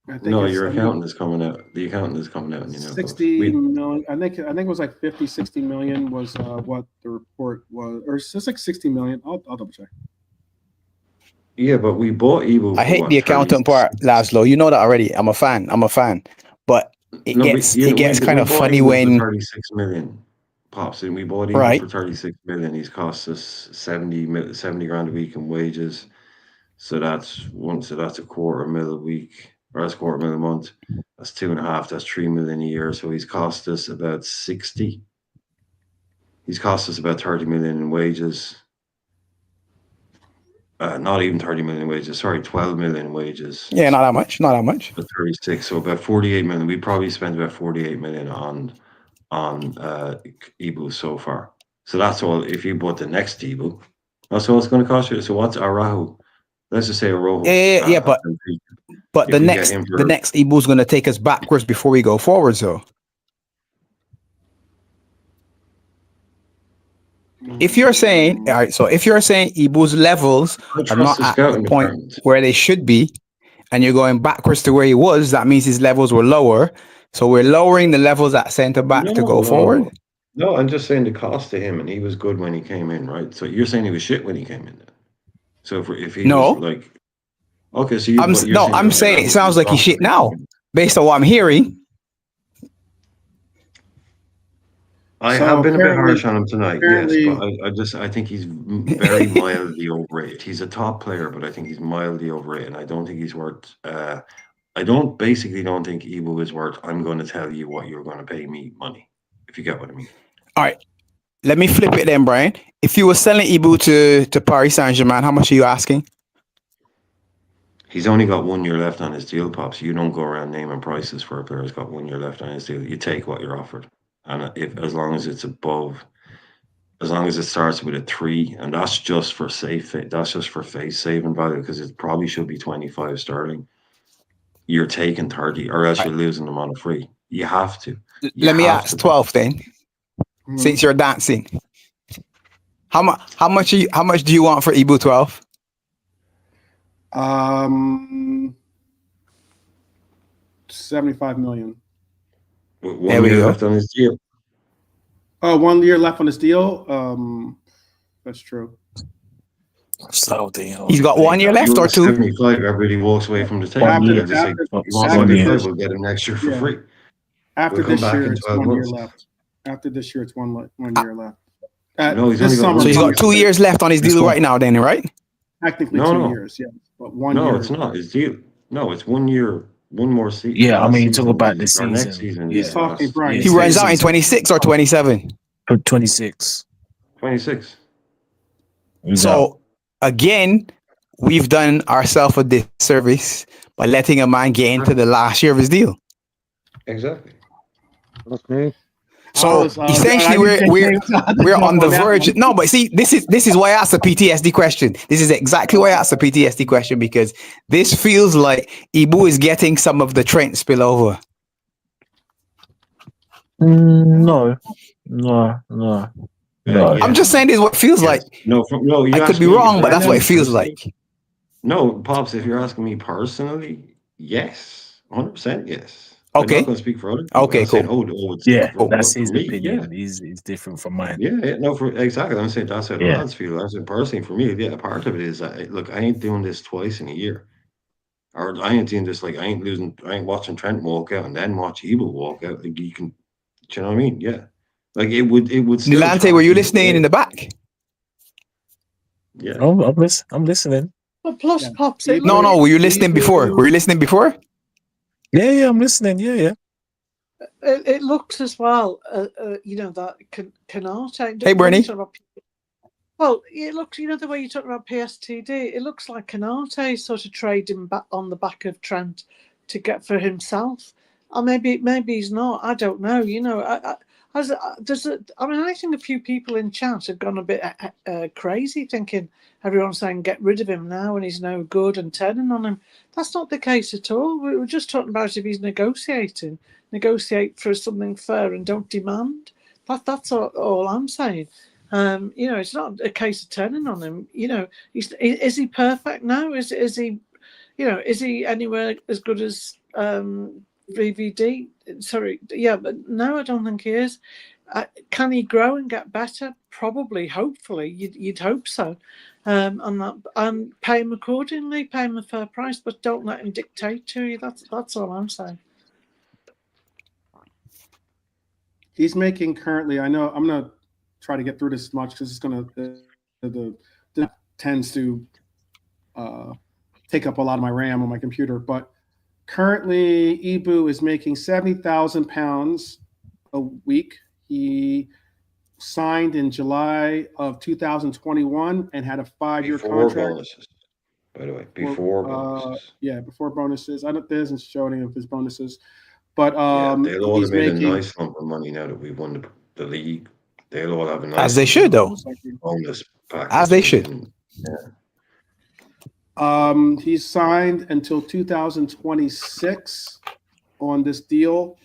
I think No, it's your accountant is coming out. The accountant is coming out. And 60 million. I think it was like 50, 60 million was what the report was, or it's just like 60 million. I'll double check. Yeah, but we bought Ibu. I hate the accountant part, Laszlo. You know that already. I'm a fan. But it gets kind of funny when 36 million pops in. We bought Ibu right for 36 million. He's cost us 70 grand a week in wages. So that's a quarter mil a week, or that's a quarter mil a month. That's 2.5. That's 3 million a year. So he's cost us about 60. He's cost us about 30 million in wages. Not even 30 million wages. Sorry, 12 million wages. Yeah, not that much. Not that much. 36. So about 48 million. We probably spent about 48 million on Ibu so far. So that's all. If you bought the next Ibu, that's all it's going to cost you. So what's Arahu? Let's just say Arahu. Yeah. But the next Ibu is going to take us backwards before we go forwards, though. If you're saying, all right, so if you're saying Ibu's levels are not at the point where they should be, and you're going backwards to where he was, that means his levels were lower. So we're lowering the levels at centre back to go forward. No, I'm just saying the cost to him, and he was good when he came in, right? So you're saying he was shit when he came in. So if he was like, okay, so I'm saying it sounds like he's shit now, based on what I'm hearing. I have been a bit harsh on him tonight, yes, but I think he's very mildly overrated. He's a top player, but I think he's mildly overrated, and I don't think he's worth. I don't think Ibu is worth. I'm going to tell you what you're going to pay me money, if you get what I mean. All right, let me flip it then, Brian. If you were selling Ibu to Paris Saint-Germain, how much are you asking? He's only got 1 year left on his deal, Pops. You don't go around naming prices for a player who's got 1 year left on his deal. You take what you're offered. And as long as it's above, as long as it starts with a 3, and that's just for face saving value, because it probably should be 25 sterling. You're taking 30, or else you're losing them on a free. You have to. Let me ask 12 then, since you're dancing. How much do you want for Ibu 12? 75 million. 1 year left on his deal. Oh, 1 year left on his deal. That's true. So he's got 1 year left or 2. 75. Everybody walks away from the table. We'll get him next year for free. After this year, it's 1 year left. After this year, it's one year left. No, he's so he's got 2 years left on his deal right now, then, right? Technically 2 years, yeah. But 1 year. No, it's not his deal. No, it's 1 year. One more season. Yeah, I mean, talk about this season. Next season. He's talking, Brian. He runs out in 26 or 27? 26. 26. So, again, we've done ourselves a disservice by letting a man get into the last year of his deal. Exactly. Okay. So essentially, we're on the verge. No, but see, this is why I asked the PTSD question. This is exactly why I asked the PTSD question, because this feels like Ibu is getting some of the Trent spillover. No. I'm just saying this is what it feels like. No. I could be wrong, but that's what it feels like. No, Pops, if you're asking me personally, yes, 100% yes. Okay. I'm not going to speak for other people. Okay, cool. That's his opinion. He's different from mine. Exactly. I'm saying that's how the lads feel. I'm saying personally for me, part of it is that, look, I ain't doing this twice in a year. Or I ain't doing this, like, I ain't watching Trent walk out and then watch Evil walk out. Like, you can, do you know what I mean? Yeah. Like, it would still. Nilante, were you listening in the back? Yeah. Oh, I'm listening. But plus, Pops. No, were you listening before? Yeah, I'm listening. Yeah. It looks as well, that Konate. Hey, Bernie. Well, it looks, the way you talk about PSTD, it looks like Konate sort of trading back on the back of Trent to get for himself. Or maybe he's not. I don't know. I think a few people in chat have gone a bit crazy, thinking everyone's saying get rid of him now and he's no good and turning on him. That's not the case at all. We were just talking about if he's negotiate for something fair and don't demand. That's all I'm saying. It's not a case of turning on him. Is he perfect now? Is he anywhere as good as VVD. Sorry, yeah, but no, I don't think he is. Can he grow and get better? Probably, hopefully, you'd hope so. And pay him accordingly, pay him a fair price, but don't let him dictate to you. That's all I'm saying. He's making currently. I know I'm gonna try to get through this much because it's gonna the tends to take up a lot of my RAM on my computer. But currently, Ibu is making £70,000 a week. He signed in July of 2021 and had a 5-year Before contract. bonuses, by the way, before bonuses. Yeah, before bonuses. There doesn't show any of his bonuses, but they'll all he's have made making a nice lump of money now that we won the league. They'll all have a nice As they should, though. bonus package. As they should. He's signed until 2026 on this deal.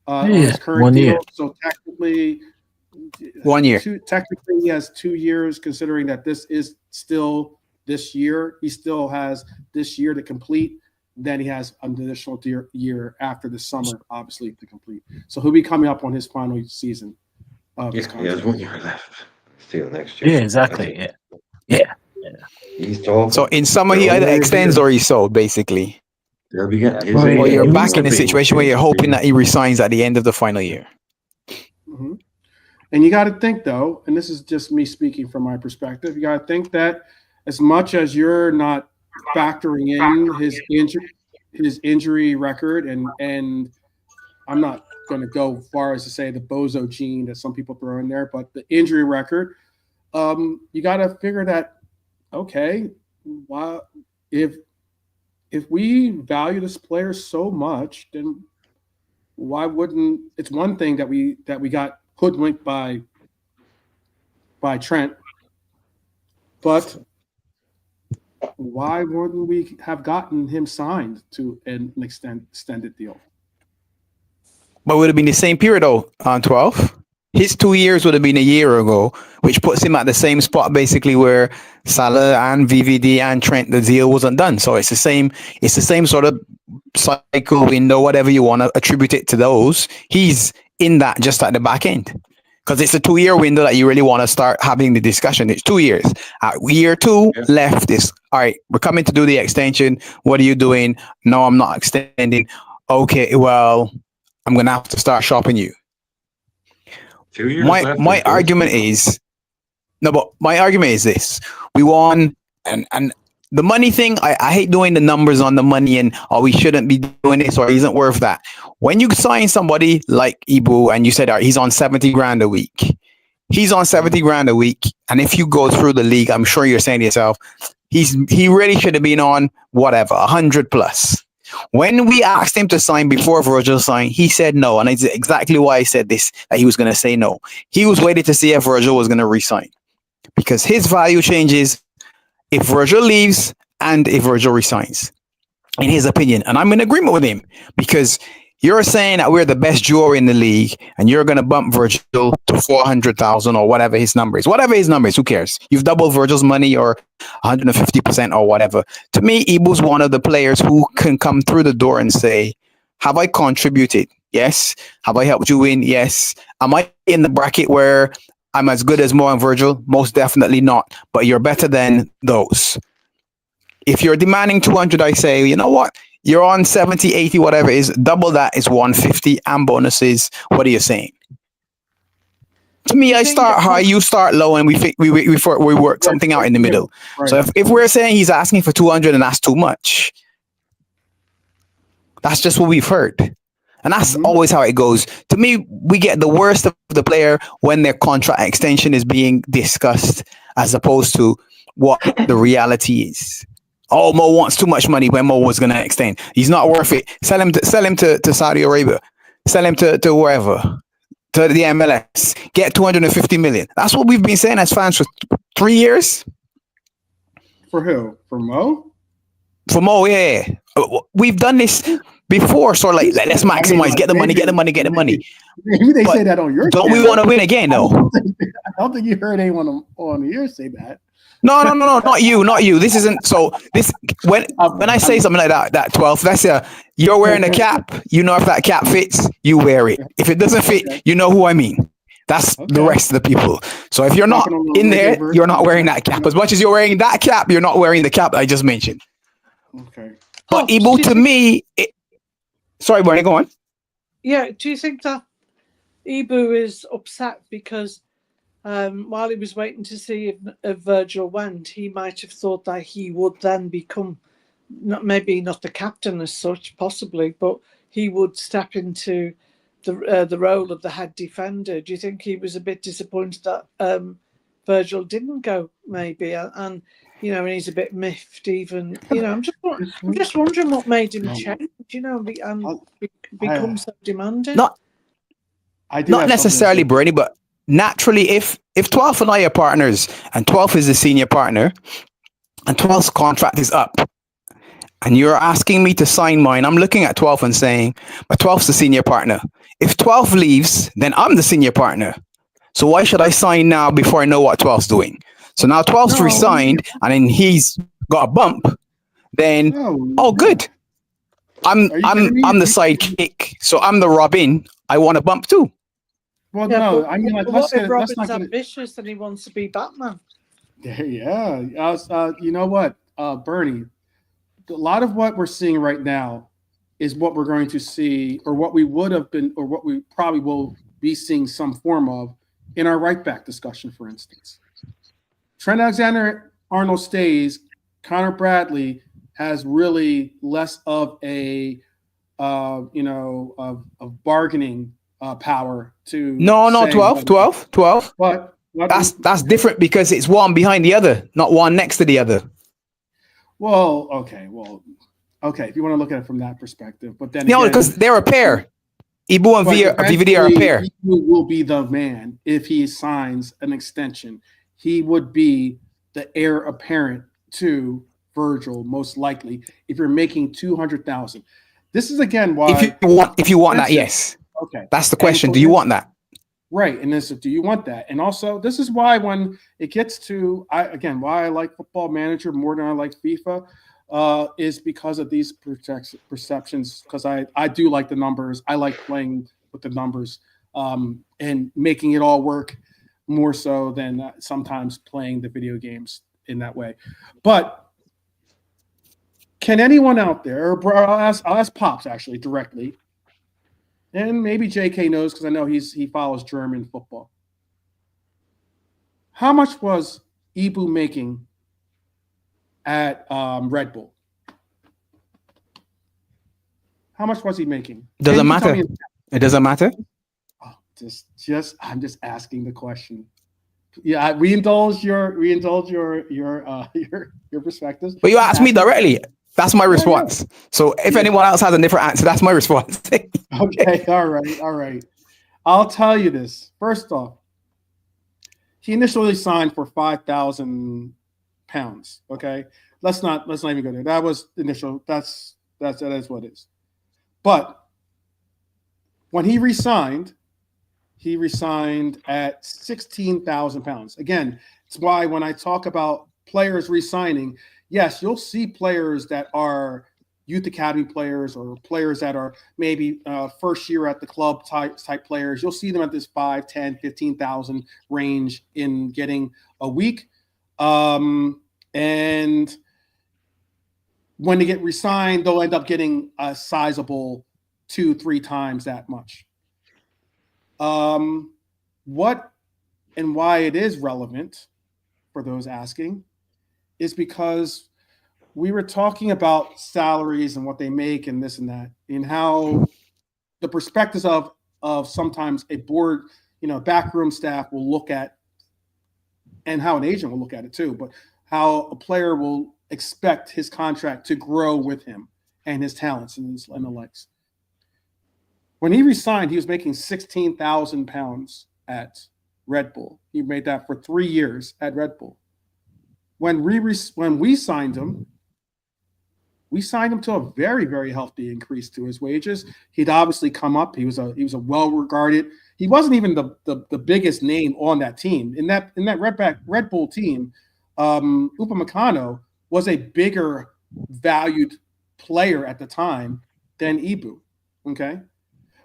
On his current 1 year. deal. So technically, 1 year. Technically, he has 2 years, considering that this is still this year. He still has this year to complete. Then he has an additional year after the summer, obviously, to complete. So he'll be coming up on his final season. He has 1 year left. Still next year. Yeah, exactly. Yeah. He's talking. So in summer, he either extends or he's sold, basically. They'll be getting his Well, Or you're yeah, back in a situation where you're hoping that he resigns at the end of the final year. Mm-hmm. And you got to think, though, and this is just me speaking from my perspective, you got to think that as much as you're not factoring in his injury record, and I'm not going to go far as to say the bozo gene that some people throw in there, but the injury record, you got to figure that, okay, why, if we value this player so much, then why wouldn't? It's one thing that we got hoodwinked by Trent, but why wouldn't we have gotten him signed to an extended deal? But it would have been the same period, though, on 12. His 2 years would have been a year ago, which puts him at the same spot, basically, where Salah and VVD and Trent, the deal wasn't done. So it's the same sort of cycle window, whatever you want to attribute it to those. He's in that just at the back end. Because it's a 2 year window that you really want to start having the discussion. It's 2 years. At year 2 left is, all right, we're coming to do the extension. What are you doing? No, I'm not extending. Okay, well, I'm going to have to start shopping you. 2 years left. My argument is, this. We won, and the money thing, I hate doing the numbers on the money and, we shouldn't be doing this or isn't worth that. When you sign somebody like Ibu and you said, all right, he's on 70 grand a week. He's on 70 grand a week. And if you go through the league, I'm sure you're saying to yourself, he really should have been on whatever, 100 plus. When we asked him to sign before Virgil signed, he said no. And it's exactly why I said this, that he was going to say no. He was waiting to see if Virgil was going to resign. Because his value changes if Virgil leaves and if Virgil resigns, in his opinion. And I'm in agreement with him, because you're saying that we're the best duo in the league and you're going to bump Virgil to 400,000 or whatever his number is. Whatever his number is, who cares? You've doubled Virgil's money or 150% or whatever. To me, Ibu's one of the players who can come through the door and say, have I contributed? Yes. Have I helped you win? Yes. Am I in the bracket where I'm as good as Mo and Virgil? Most definitely not. But you're better than those. If you're demanding 200, I say, you know what? You're on 70, 80, whatever it is. Double that is 150 and bonuses. What are you saying? To me, I start high, you start low, and we work something out in the middle. Right. So if we're saying he's asking for 200 and that's too much, that's just what we've heard. And that's always how it goes. To me, we get the worst of the player when their contract extension is being discussed, as opposed to what the reality is. Oh, Mo wants too much money when Mo was going to extend. He's not worth it. Sell him to Saudi Arabia. Sell him to wherever, to the MLS. Get 250 million. That's what we've been saying as fans for 3 years. For who? For Mo? For Mo, yeah. We've done this before, so let's maximize, get the money. Maybe they say that on your don't channel. we want to win again, though? I don't think you heard anyone on yours say that. No, not you. This isn't so. This when I say something like that 12th, that's you're wearing a cap. You know if that cap fits, you wear it. If it doesn't fit, you know who I mean. That's the rest of the people. So if you're not in there, you're not wearing that cap. As much as you're wearing that cap, you're not wearing the cap that I just mentioned. Okay. But Ibu, to me, sorry, Bernie, go on. Yeah, do you think that Ibu is upset because while he was waiting to see if Virgil went, he might have thought that he would then become maybe not the captain as such, possibly, but he would step into the role of the head defender. Do you think he was a bit disappointed that Virgil didn't go, maybe, and and he's a bit miffed, even. I'm just wondering what made him change, and become so demanding. Not necessarily, Bernie, but naturally, if 12th and I are partners, and 12th is the senior partner, and 12th's contract is up, and you're asking me to sign mine, I'm looking at 12th and saying, but 12th's the senior partner. If 12th leaves, then I'm the senior partner. So why should I sign now before I know what 12th's doing? So now 12th's resigned, and then he's got a bump. Then, good. I'm the sidekick, so I'm the Robin. I want a bump too. Well, no, I mean, like, what if Robin's ambitious and he wants to be Batman? Yeah. You know what, Bernie? A lot of what we're seeing right now is what we're going to see, or what we would have been, or what we probably will be seeing some form of in our right back discussion, for instance. Trent Alexander-Arnold stays. Connor Bradley has really less of a, of bargaining power to. No, 12. But that's different because it's one behind the other, not one next to the other. Well, okay. If you want to look at it from that perspective, but then because they're a pair. Ibu and VVD are a pair. Ibu will be the man if he signs an extension. He would be the heir apparent to Virgil, most likely, if you're making 200,000. This is again why. If you want that, yes. Okay, that's the question. Do you want that? Right, and this, do you want that? And also, this is why when it gets to, why I like Football Manager more than I like FIFA, is because of these perceptions. Because I do like the numbers. I like playing with the numbers and making it all work more so than sometimes playing the video games in that way. But can anyone out there, or I'll ask Pops actually directly, and maybe JK knows because I know he follows German football. How much was Ibu making at Red Bull? How much was he making? Doesn't matter. It doesn't matter. Oh, I'm just asking the question. Yeah, we indulge your perspectives. But you asked me directly. That's my response. Yeah. So if anyone else has a different answer, that's my response. Okay, all right. I'll tell you this. First off, he initially signed for £5,000. Okay, let's not even go there. That was initial. That is what it is. But when he resigned at £16,000. Again, it's why when I talk about players resigning, yes, you'll see players that are youth academy players or players that are maybe first year at the club type players. You'll see them at this 5, 10, 15,000 range in getting a week. And when they get re-signed, they'll end up getting a sizable 2-3 times that much. What and why it is relevant for those asking is because we were talking about salaries and what they make and this and that, and how the perspectives of sometimes a board, backroom staff will look at, and how an agent will look at it too, but how a player will expect his contract to grow with him and his talents and the likes. When he resigned, he was making £16,000 at Red Bull. He made that for 3 years at Red Bull. When we signed him, to a very, very healthy increase to his wages. He'd obviously come up. He was a well-regarded. He wasn't even the biggest name on that team. In that Red Bull team, Upamecano was a bigger valued player at the time than Ibu. Okay.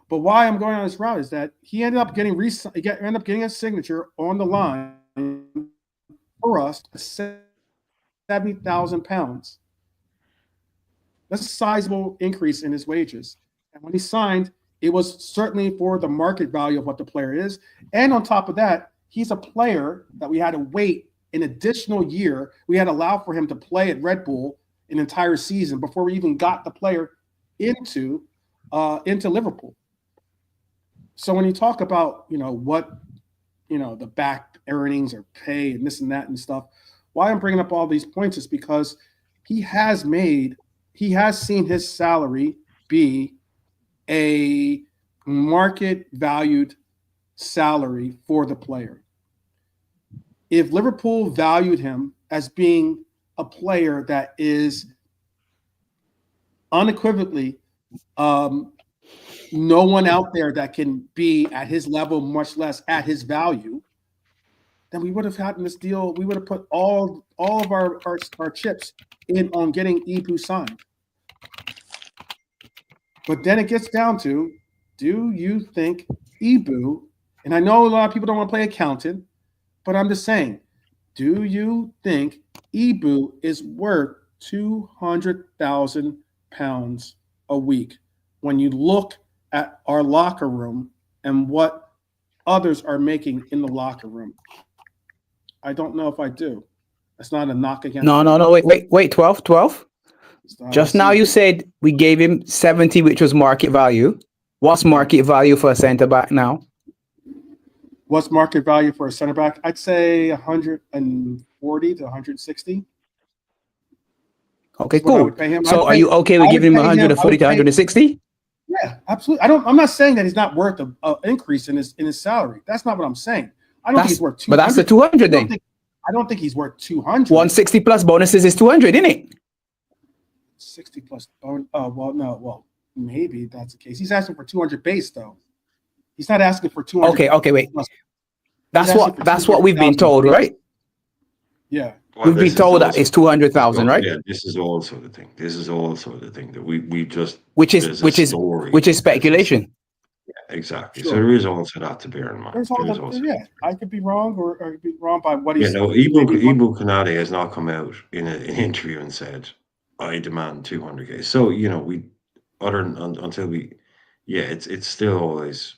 But why I'm going on this route is that he ended up getting a signature on the line for us, £70,000. That's a sizable increase in his wages. And when he signed, it was certainly for the market value of what the player is. And on top of that, he's a player that we had to wait an additional year. We had to allow for him to play at Red Bull an entire season before we even got the player into Liverpool. So when you talk about, what, the back earnings or pay and this and that and stuff, why I'm bringing up all these points is because he has seen his salary be a market valued salary for the player. If Liverpool valued him as being a player that is unequivocally no one out there that can be at his level, much less at his value, then we would have gotten this deal. We would have put all of our chips in on getting Ibu signed. But then it gets down to, do you think Ibu, and I know a lot of people don't want to play accountant, but I'm just saying, do you think Ibu is worth £200,000 a week when you look at our locker room and what others are making in the locker room? I don't know if I do. That's not a knock against. No. Wait. 12. Just now you said we gave him 70, which was market value. What's market value for a centre back now? What's market value for a center back? I'd say 140 to 160. Okay, cool. So are you okay with giving him 140 to 160? Yeah, absolutely. I'm not saying that he's not worth an increase in his salary. That's not what I'm saying. I don't think he's worth 200. But that's the 200 then. I don't think he's worth 200. 160 plus bonuses is 200, isn't it? 60 plus. Well, maybe that's the case. He's asking for 200 base though. He's not asking for 200. Okay, wait. That's what we've been told, right? Yeah. Well, we've been told that it's 200,000, right? Yeah, this is also the thing. That we just which is speculation. Yeah, exactly. Sure. So there is also that to bear in mind. I could be wrong, or I could be wrong by what he's. Ibu Konate has not come out in an interview and said, "I demand 200k." So it's still always.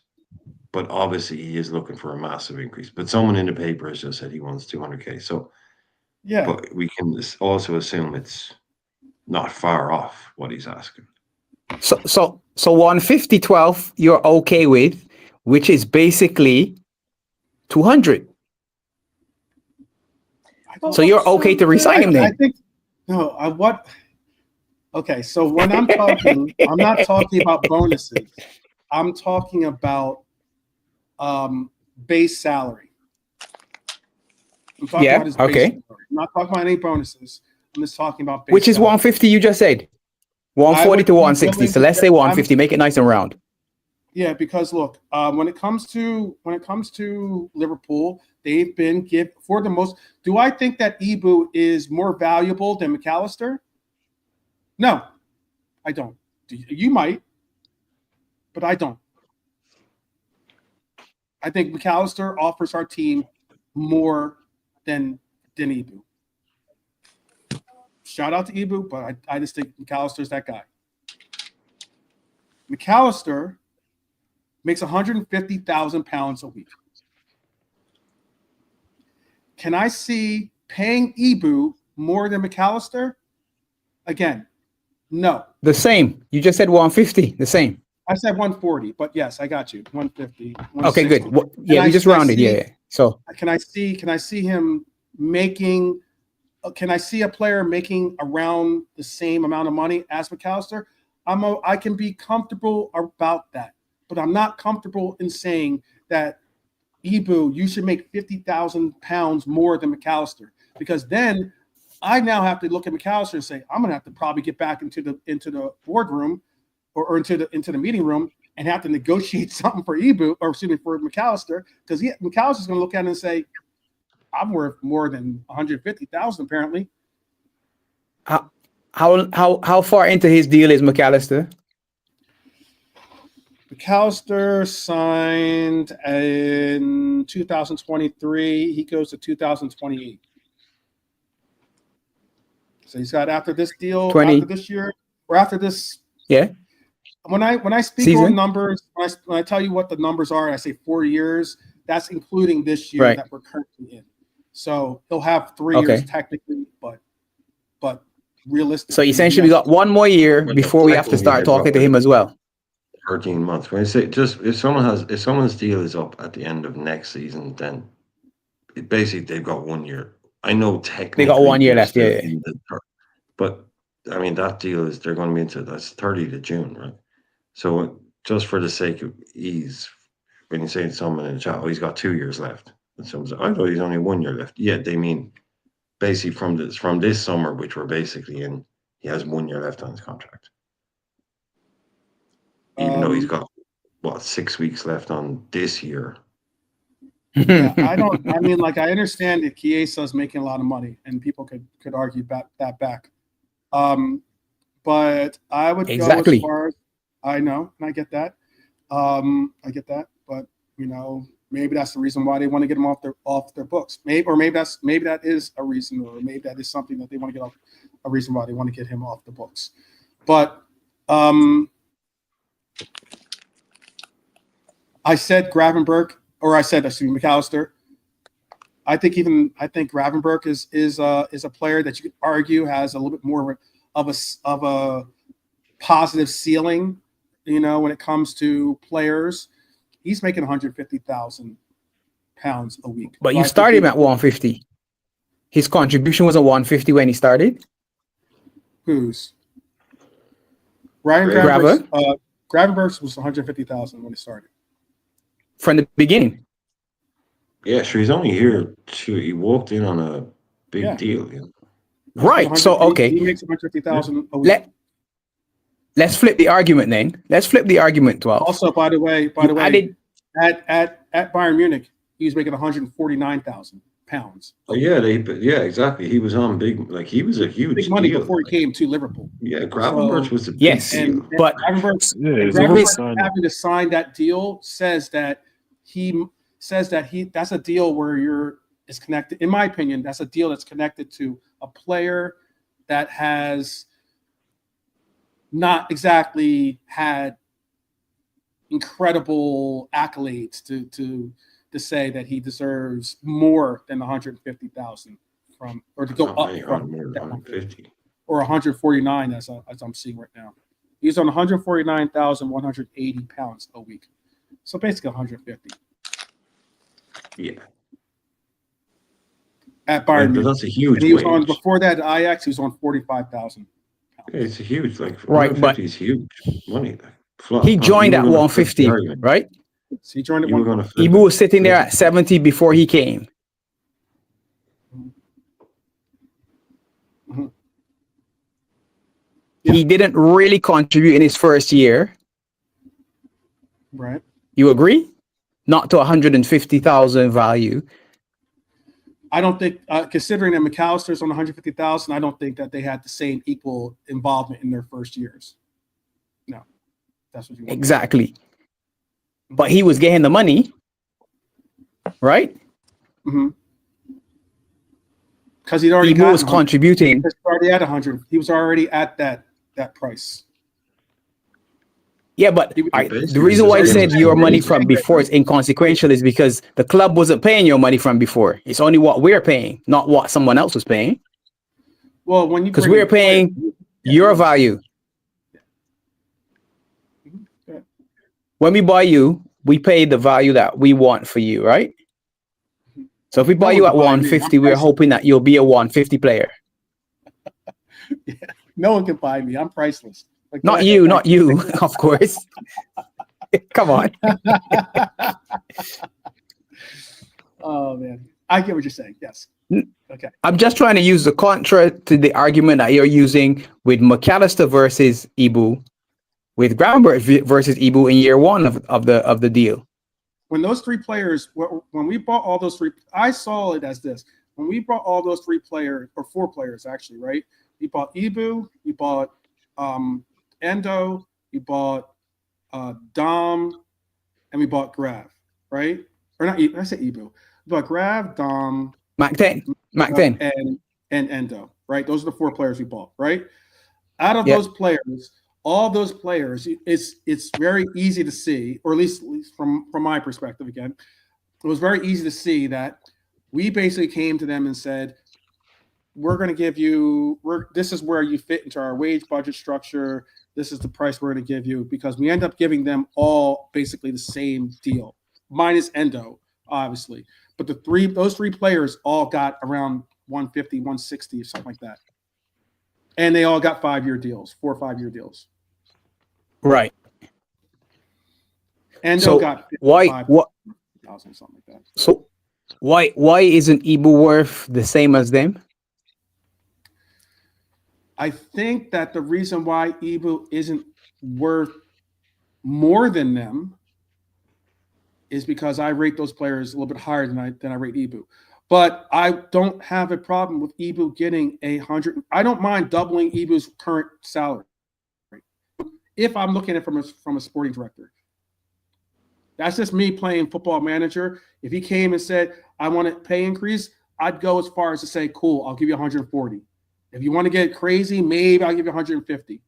But obviously, he is looking for a massive increase. But someone in the paper has just said he wants 200k. So, yeah. But we can also assume it's not far off what he's asking. So 150, 12, you're okay with, which is basically 200. So you're okay to resign him then? I think what? Okay, so when I'm talking, I'm not talking about bonuses. I'm talking about base salary. I'm talking about his base salary. I'm not talking about any bonuses. I'm just talking about base which is salary. 150 you just said. 140 to 160. So let's say 150. Make it nice and round. Yeah, because look, when it comes to Liverpool, they've been for the most. Do I think that Ibu is more valuable than McAllister? No, I don't. You might, but I don't. I think McAllister offers our team more than Ibu. Shout out to Ibu, but I just think McAllister's that guy. McAllister makes £150,000 a week. Can I see paying Ibu more than McAllister? Again, no. The same. You just said 150. The same. I said 140, but yes, I got you. 150. Okay, good. We just rounded. Yeah. So can I see him making? Can I see a player making around the same amount of money as McAllister? I can be comfortable about that, but I'm not comfortable in saying that Ibu, you should make £50,000 more than McAllister, because then I now have to look at McAllister and say, I'm going to have to probably get back into the boardroom or into the meeting room and have to negotiate something for Ibu, or excuse me, for McAllister, because McAllister's going to look at it and say, I'm worth more than 150,000 apparently. How far into his deal is McAllister? McAllister signed in 2023. He goes to 2028. So he's got after this deal, after this year, or after this. Yeah. When I speak Season? on numbers, when I tell you what the numbers are, I say 4 years. That's including this year that we're currently in. So he'll have 3 years technically, but realistically. So essentially, we got 1 more year before we have to start talking to him as well. 13 months. When I say just if someone's deal is up at the end of next season, then basically they've got 1 year. I know technically they got 1 year left, yeah. But I mean that deal is they're going to be into that's 30th of June, right? So just for the sake of ease, when you say to someone in the chat, oh, he's got 2 years left, and someone's like, I thought he's only 1 year left. Yeah, they mean basically from this summer, which we're basically in, he has 1 year left on his contract. Even though he's got 6 weeks left on this year. Yeah, I understand that Chiesa is making a lot of money, and people could argue that back. But I would go as far as I know, and I get that. But maybe that's the reason why they want to get him off their books. Maybe that is a reason, or maybe that is something that they want to get off. A reason why they want to get him off the books. But I said Gravenberch, or I said McAllister. I think Gravenberch is a player that you could argue has a little bit more of a positive ceiling, when it comes to players. He's making 150,000 pounds a week. But you started him at 150. His contribution was a 150 when he started. Who's? Ryan Gravenberch was 150,000 when he started. From the beginning. Yeah, sure. He's only here he walked in on a big deal. Right. So okay. He makes 150,000 a week. Let's flip the argument then. Let's flip the argument 12. Also, by the way, at Bayern Munich, he was making 149,000 pounds. Oh yeah, exactly. He was on big, he was a huge big money deal. before he came to Liverpool. Yeah, Gravenberch was a big deal. And Gravenberch having to sign that deal says that that's a deal where it's connected. In my opinion, that's a deal that's connected to a player that has not exactly had incredible accolades to say that he deserves more than 150,000 or to go up from 150 or 149 as I'm seeing right now. He's on 149,180 pounds a week, so basically 150. Yeah. At Bayern, but that's a huge. And he was on before that at Ajax. He was on 45,000. Yeah, it's a huge, right, but he's huge money. He joined at 150, right? So he joined at 150. Ibu was sitting there at 70 before he came. Mm-hmm. Yeah. He didn't really contribute in his first year. Right. You agree? Not to 150,000 value. I don't think, considering that McAllister's on 150,000, I don't think that they had the same equal involvement in their first years. No, that's what you want. Exactly. But he was getting the money, right? Mm-hmm. Because he'd already was contributing. He was already at 100. He was already at that price. Yeah, but the reason why I said your money from before is inconsequential is because the club wasn't paying your money from before. It's only what we're paying, not what someone else was paying. Well, because we're paying your value. Yeah. When we buy you, we pay the value that we want for you, right? So if we buy you at 150, we're hoping that you'll be a 150 player. Yeah. No one can buy me. I'm priceless. Not you, of course. Come on. Oh man, I get what you're saying. Yes. Okay. I'm just trying to use the contra to the argument that you're using with McAllister versus Ibu, with Gravenberch versus Ibu in year one of the deal. when those three players, when we bought all those three, I saw it as this. When we brought all those three players, or four players actually, right? We bought Ibu, we bought Endo, we bought Dom, and we bought Grav, right? Or not, I said Ibu. We bought Grav, Dom, Mac 10. and Endo, right? Those are the four players we bought, right? Out of those players, all those players, it's very easy to see, or at least from my perspective again, it was very easy to see that we basically came to them and said, we're going to give you, this is where you fit into our wage budget structure. This is the price we're going to give you, because we end up giving them all basically the same deal, minus Endo, obviously. But those three players all got around 150, 160 or something like that. And they all got 5-year deals, 4 or 5-year deals. Right. Endo got why 55,000, something like that. So why isn't Ibu worth the same as them? I think that the reason why Ibu isn't worth more than them is because I rate those players a little bit higher than I rate Ibu. But I don't have a problem with Ibu getting 100. I don't mind doubling Ibu's current salary if I'm looking at it from a sporting director. That's just me playing Football Manager. If he came and said, I want a pay increase, I'd go as far as to say, cool, I'll give you 140. If you want to get crazy, maybe I'll give you 150.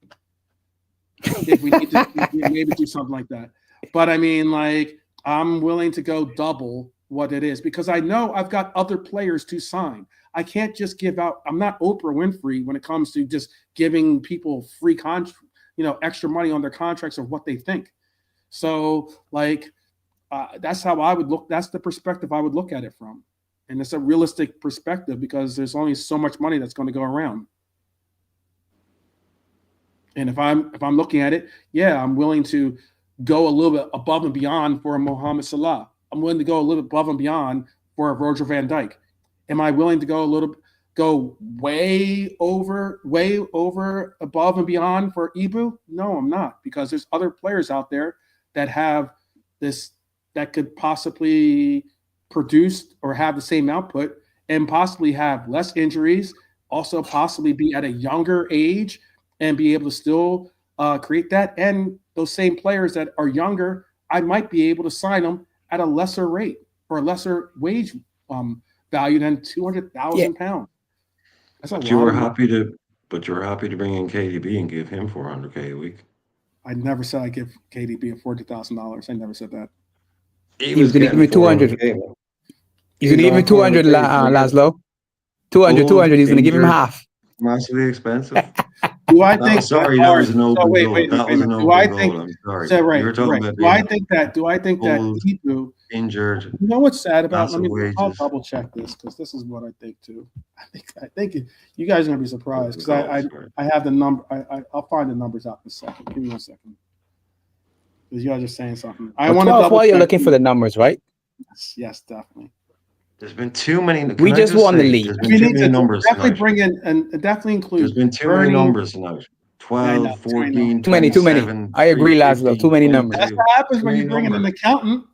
If we need to maybe do something like that. But I mean, like, I'm willing to go double what it is, because I know I've got other players to sign. I can't just give out. I'm not Oprah Winfrey when it comes to just giving people free extra money on their contracts of what they think. So like, that's how I would look. That's the perspective I would look at it from. And it's a realistic perspective because there's only so much money that's going to go around. And if I'm looking at it, yeah, I'm willing to go a little bit above and beyond for a Mohamed Salah. I'm willing to go a little bit above and beyond for a Virgil van Dijk. Am I willing to go way over, above and beyond for Ibu? No, I'm not, because there's other players out there that have this, that could possibly produce or have the same output and possibly have less injuries, also possibly be at a younger age and be able to still create that. And those same players that are younger, I might be able to sign them at a lesser rate or a lesser wage value than £200,000. But you were happy to bring in KDB and give him $400K a week. I never said I give KDB $40,000. I never said that. He was going to give me 200. He's going to give me 200, Laszlo. 200. He's going to give him half. Massively expensive. Do I think? Sorry, that was an open goal. Wait. That was an open goal. I'm sorry. Right, you were talking about do I think that Ibu, injured? You know what's sad about? I'll wages. double check this because this is what I think too. I think you guys are gonna be surprised because I have the number. I'll find the numbers out in a second. Give me 1 second. Because you guys are saying something. I want to double. While you're looking for the numbers, right? Yes, definitely. There's been too many. We just won the league. There's been too many numbers definitely tonight. bring in and definitely include. There's been too many numbers tonight. 12, 14, too many. I agree, Laszlo. Too many numbers. That's what happens when you bring in an accountant.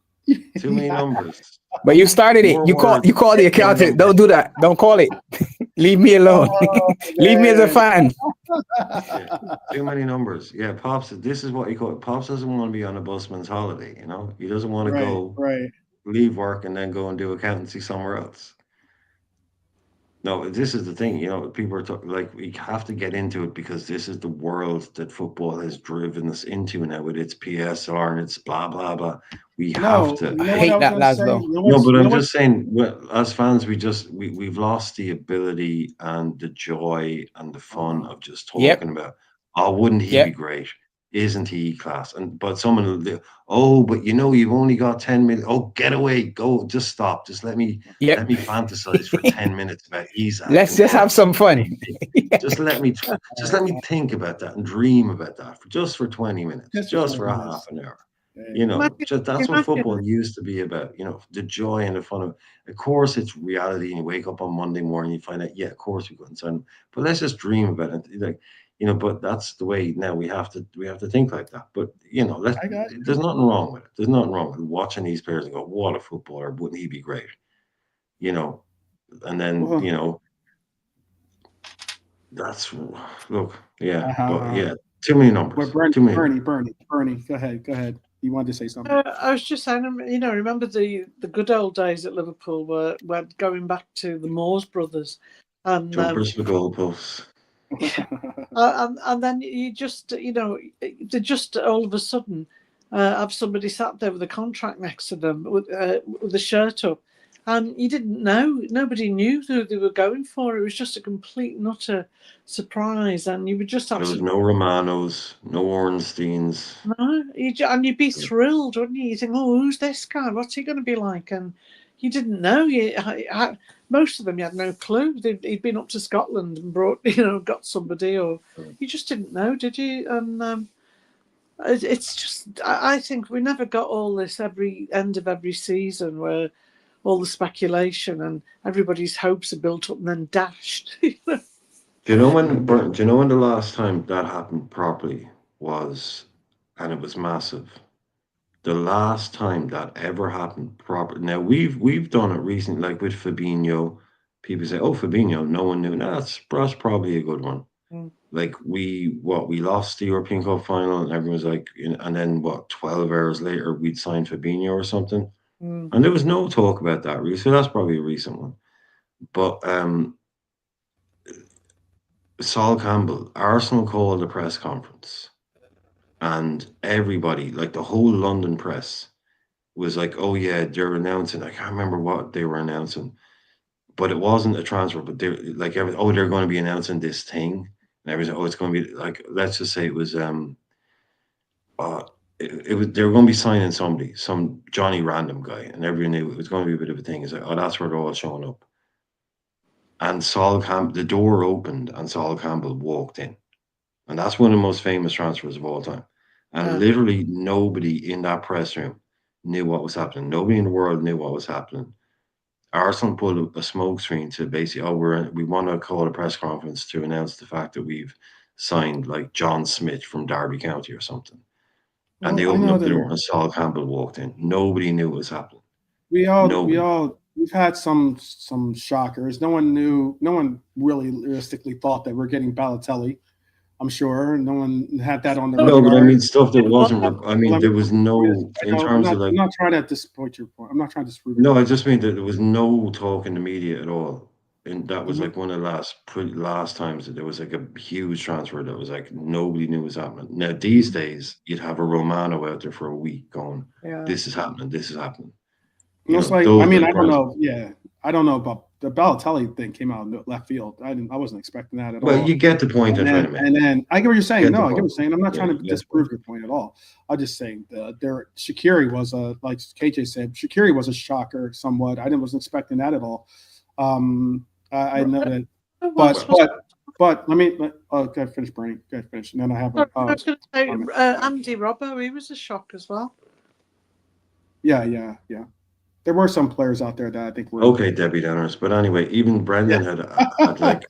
Too many numbers. But you started it. You call the accountant. Don't do that. Don't call it. Leave me alone. Leave me as a fan. Yeah, too many numbers. Yeah, Pops. This is what you call it. Pops doesn't want to be on a busman's holiday. You know, he doesn't want to go leave work and then go and do accountancy somewhere else. No, this is the thing, you know, people are talking, like, we have to get into it because this is the world that football has driven us into now with its PSR and its blah, blah, blah. We have to. I hate that, Laszlo. No, but I'm just saying, well, as fans, we've lost the ability and the joy and the fun of just talking about, oh, wouldn't he be great? Isn't he class? But someone will do, oh, but you know, you've only got 10 minutes. Oh, get away, go, just stop. Just let me fantasize for 10 minutes about Isak. Let's just have some fun. Just let me think about that and dream about that for 20 minutes, just for a half an hour. You know, that's what football used to be about, you know, the joy and the fun of course, it's reality. And you wake up on Monday morning, you find out, yeah, of course we couldn't sign him. But let's just dream about it. Like, But that's the way now we have to think like that. But I got you. there's nothing wrong with it. There's nothing wrong with watching these players and go, what a footballer, wouldn't he be great? And then Well, that's look, yeah, but uh, yeah, too many numbers, Bernie, too many. Bernie, go ahead. You wanted to say something? I was just saying, remember the good old days at Liverpool where going back to the Moores brothers, and Jumpers for goalposts. and then you just, they just all of a sudden have somebody sat there with a contract next to them with the shirt up, and you didn't know, nobody knew who they were going for. It was just a complete and utter surprise, and you would just There was absolutely no Romanos, no Ornsteins. no, and you'd be thrilled, wouldn't you? You think, oh, who's this guy? What's he going to be like? And you didn't know. Most of them, you had no clue. He'd been up to Scotland and brought, got somebody, or you just didn't know, did you? And it's just, I think we never got all this every end of every season where all the speculation and everybody's hopes are built up and then dashed. Do you know when the last time that happened properly was, and it was massive? The last time that ever happened properly. Now we've done it recently, like with Fabinho. People say, "Oh, Fabinho, no one knew." No, that's probably a good one. Mm. Like we lost the European Cup final, and everyone was like, and then 12 hours later we'd signed Fabinho or something, and there was no talk about that really. So that's probably a recent one. But Sol Campbell, Arsenal called a press conference, and everybody, like the whole London press, was like, "Oh yeah, they're announcing." I can't remember what they were announcing, but it wasn't a transfer. But they're like, they're going to be announcing this thing, and everyone's like, "Oh, it's going to be like, let's just say it was it was they were going to be signing somebody, some Johnny random guy, and everyone knew it was going to be a bit of a thing." It's like, "Oh, that's where they're all showing up." And the door opened, and Sol Campbell walked in, and that's one of the most famous transfers of all time. And literally nobody in that press room knew what was happening. Nobody in the world knew what was happening. Arsenal put a smoke screen to basically, we want to call a press conference to announce the fact that we've signed like John Smith from Derby County or something. And they opened up the door, and Sol Campbell walked in. Nobody knew what was happening. We've had some shockers. No one really realistically thought that we're getting Balotelli. I'm sure no one had that on the radar. No, but I mean stuff that wasn't. There was no in terms of like. I'm not trying to disappoint your point. I'm not trying to disprove. No, I just mean that there was no talk in the media at all, and that was like one of the last times that there was like a huge transfer that was like nobody knew was happening. Now these days, you'd have a Romano out there for a week going, "This is happening. This is happening." It's like, I mean, I don't know. Yeah, I don't know about the Balotelli thing. Came out in left field. I wasn't expecting that at all. Well, you get the point. And then I get what you're saying. No, I get what you're saying. I'm not trying to disprove your point at all. I'm just saying Shaqiri was like KJ said. Shaqiri was a shocker somewhat. I wasn't expecting that at all. I know that, but let me. Go finish, Bernie. Go finish, and then I have. I was going to say Andy Robbo. He was a shock as well. Yeah. There were some players out there that I think were okay, Debbie Downers. But anyway, even Brendan had like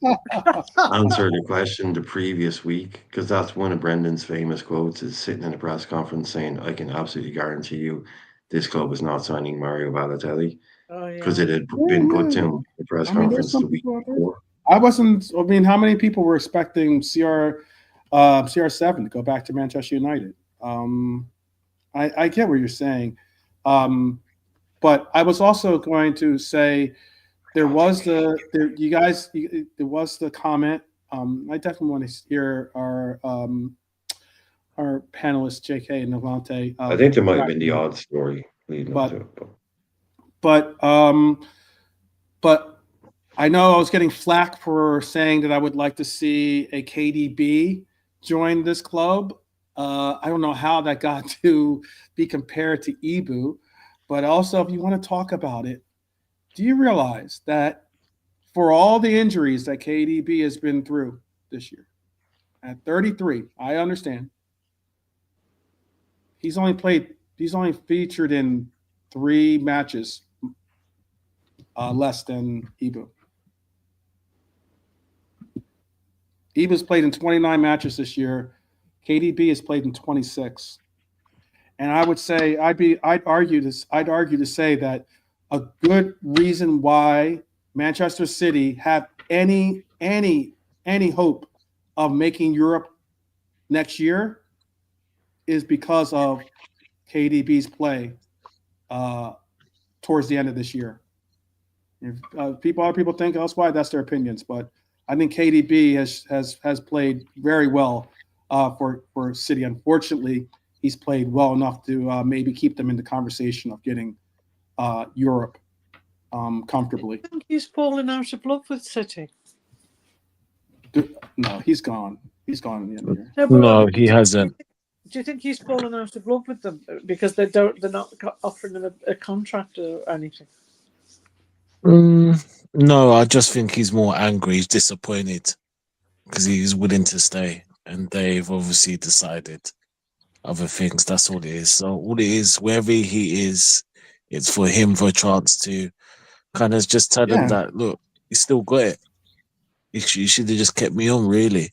answered the question the previous week, because that's one of Brendan's famous quotes, is sitting in a press conference saying, "I can absolutely guarantee you this club is not signing Mario Balotelli," because it had been put to him in the press conference the week before. I mean, how many people were expecting CR7 to go back to Manchester United? I get what you're saying. But I was also going to say there was the comment. I definitely want to hear our panelists, JK and Navante. I think there might have been the odd story leading up to it. But I know I was getting flack for saying that I would like to see a KDB join this club. I don't know how that got to be compared to Ibu. But also, if you want to talk about it, do you realize that for all the injuries that KDB has been through this year, at 33, I understand, he's only featured in 3 matches less than Ibu. Eva's played in 29 matches this year. KDB has played in 26. And I would say I'd argue to say that a good reason why Manchester City have any hope of making Europe next year is because of KDB's play towards the end of this year. If other people think elsewise, that's their opinions, but I think KDB has played very well for City. Unfortunately, he's played well enough to maybe keep them in the conversation of getting Europe comfortably. I think he's fallen out of love with City. No, he's gone. He's gone in the end of the year. No, he hasn't. Do you think he's fallen out of love with them because they're not offering him a contract or anything? No, I just think he's more angry. He's disappointed because he's willing to stay, and they've obviously decided other things. That's all it is. So all it is, wherever he is, it's for him for a chance to kind of just tell him that, look, you still got it. You should have just kept me on, really.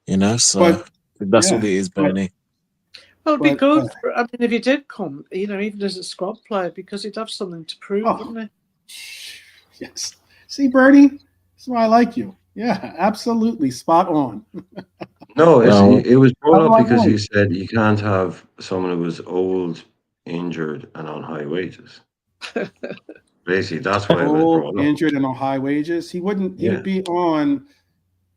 You know, so that's all it is, Bernie. Well, it'd be good. I mean, if he did come, even as a squad player, because he'd have something to prove, wouldn't he? Yes. See, Bernie, that's why I like you. Yeah, absolutely. Spot on. No, it was brought up because you said you can't have someone who was old, injured, and on high wages. Basically, that's why it was brought up. Injured and on high wages. He wouldn't. He would be on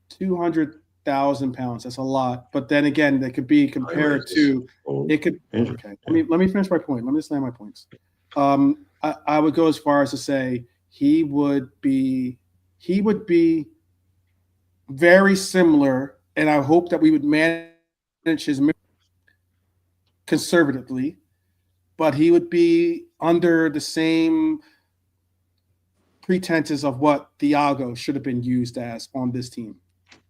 200,000 pounds. That's a lot. But then again, that could be compared to. It could. Okay. Let me finish my point. Let me just land my points. I would go as far as to say he would be very similar, and I hope that we would manage his conservatively, but he would be under the same pretenses of what Thiago should have been used as on this team.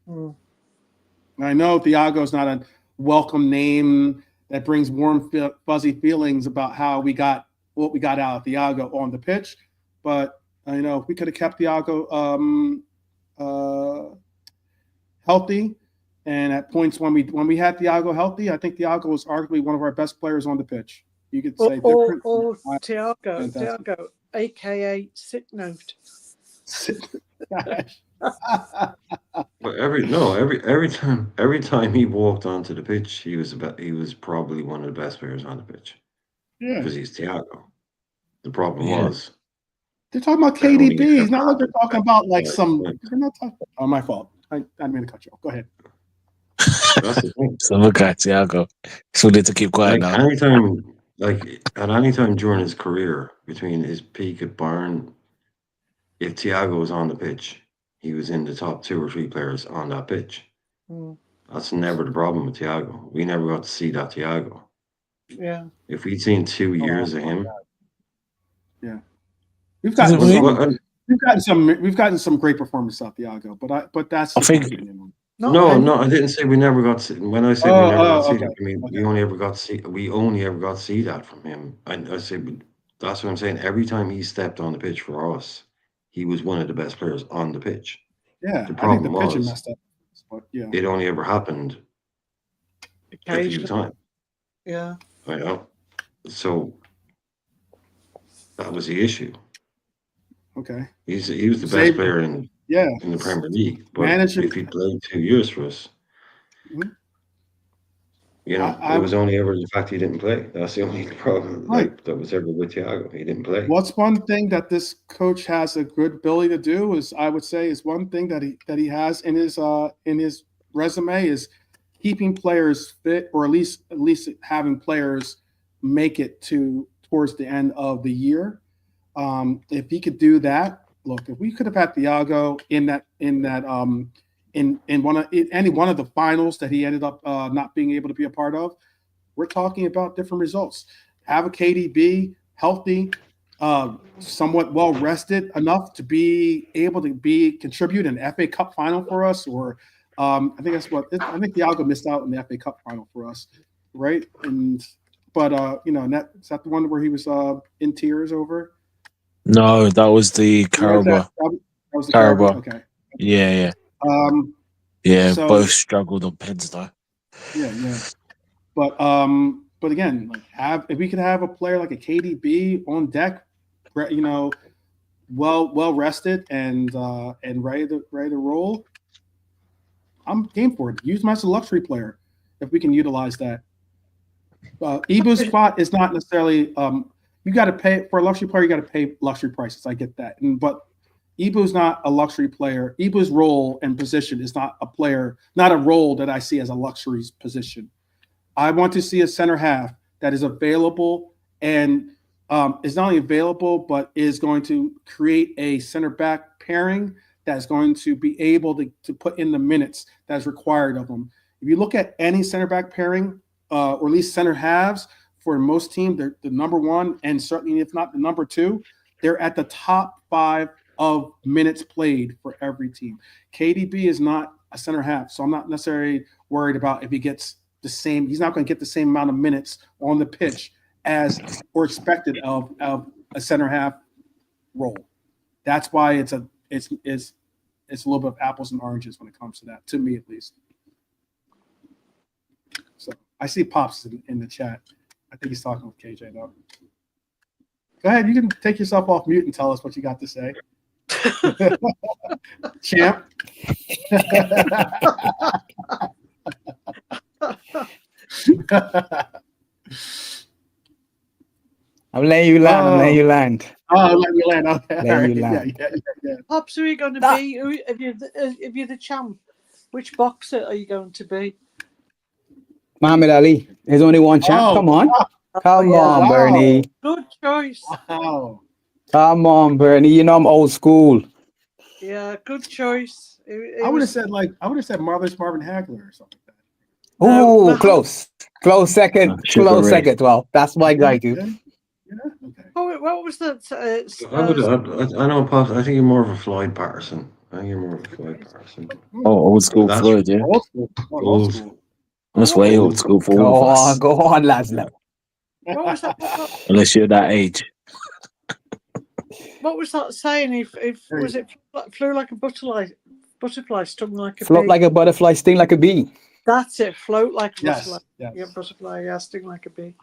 I know Thiago is not a welcome name that brings warm, fuzzy feelings about how we got what we got out of Thiago on the pitch, but if we could have kept Thiago healthy, and at points when we had Thiago healthy, I think Thiago was arguably one of our best players on the pitch. You could say different. Or Thiago, aka sick note. But every time he walked onto the pitch, he was probably one of the best players on the pitch. Yeah, because he's Thiago. The problem was they're talking about KDB. It's not like they're talking about like some. They're not talking. Oh, my fault. I didn't mean to cut you off. Go ahead. That's the thing. So look at Thiago. So need to keep quiet now. At any time during his career, between his peak at Bayern, if Thiago was on the pitch, he was in the top 2 or 3 players on that pitch. That's never the problem with Thiago. We never got to see that Thiago. Yeah. If we'd seen 2 years of him, we've gotten some great performance out of Thiago, but that's I think. No, I didn't say we never got to see. When I say we never got to see that, I mean we only ever got to see that from him. I say that's what I'm saying. Every time he stepped on the pitch for us, he was one of the best players on the pitch. Yeah, the problem I think the was messed up, but it only ever happened a few times. Yeah, I know. So that was the issue. Okay, he was the best player in the Premier League, but if he played 2 years for us, it was only ever the fact he didn't play. That's the only problem that was ever with Thiago. He didn't play. What's one thing that this coach has a good ability to do is one thing that he has in his resume is keeping players fit, or at least having players make it towards the end of the year. If he could do that, look, if we could have had Thiago in any one of the finals that he ended up not being able to be a part of, we're talking about different results. Have a KDB healthy, somewhat well rested enough to be able to contribute in the FA Cup final for us, or I think Thiago missed out in the FA Cup final for us, right? But is that the one where he was in tears over? No, that was the Carabao. That was the Carabao. Okay. Yeah. Yeah, So- both struggled on pens though. Yeah. But again, like if we could have a player like a KDB on deck, you know, well rested and ready to roll, I'm game for it. Use him as a luxury player if we can utilize that. Ibu's spot is not necessarily you got to pay for a luxury player. You got to pay luxury prices. I get that, but Ibu's not a luxury player. Ibu's role and position is not a role that I see as a luxury position. I want to see a center half that is available and is not only available, but is going to create a center back pairing that's going to be able to put in the minutes that's required of them. If you look at any center back pairing, or at least center halves for most teams, they're the number one, and certainly if not the number two, they're at the top 5 of minutes played for every team. KDB is not a center half, so I'm not necessarily worried about if he gets the same. He's not going to get the same amount of minutes on the pitch as or expected of a center half role. That's why it's a little bit of apples and oranges when it comes to that, to me at least. So I see Pops in the chat. I think he's talking with KJ though. Go ahead, you can take yourself off mute and tell us what you got to say. Champ. I'm letting you land. I'm letting you land. Oh, let me land. Okay. Let you land. Yeah. Pops, who are you going to be? If you're the champ, which boxer are you going to be? Muhammad Ali. There's only one champ. Oh, Come on. wow. Come on, Wow. Bernie. Good choice. Wow. Come on, Bernie. You know I'm old school. Yeah, good choice. I would have said Marvelous Marvin Hagler or something like that. Oh, No. close. Close second. Sugar Close Ray. second. Well, that's my guy too. Yeah. Okay. What was that? I know, Pops. I think you're more of a Floyd Patterson. Oh, old school That's- Floyd, yeah. Old school. Old school. That's way old school for all of us. Go on, Laszlo. What was that? Unless you're that age. What was that saying? If was it flew like a butterfly, stung like a Float bee? like a butterfly, sting like a bee. That's it. Float like a Yes. butterfly. Yes. Yeah, butterfly. Yeah, sting like a bee.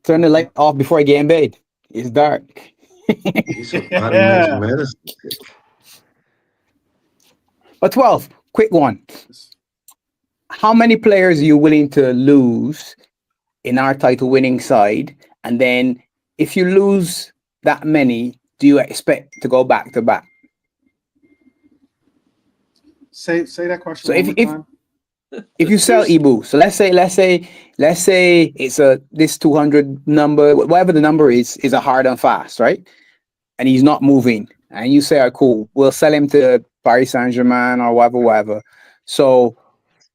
Turn the light off before I get in bed. It's dark. He's so bad at making medicine. But 12, quick one. How many players are you willing to lose in our title winning side? And then if you lose that many, do you expect to go back to back? Say that question. So one more time. if you sell Ibu, so let's say it's this 200 number, whatever the number is a hard and fast, right? And he's not moving. And you say, cool, we'll sell him to Paris Saint-Germain or whatever. So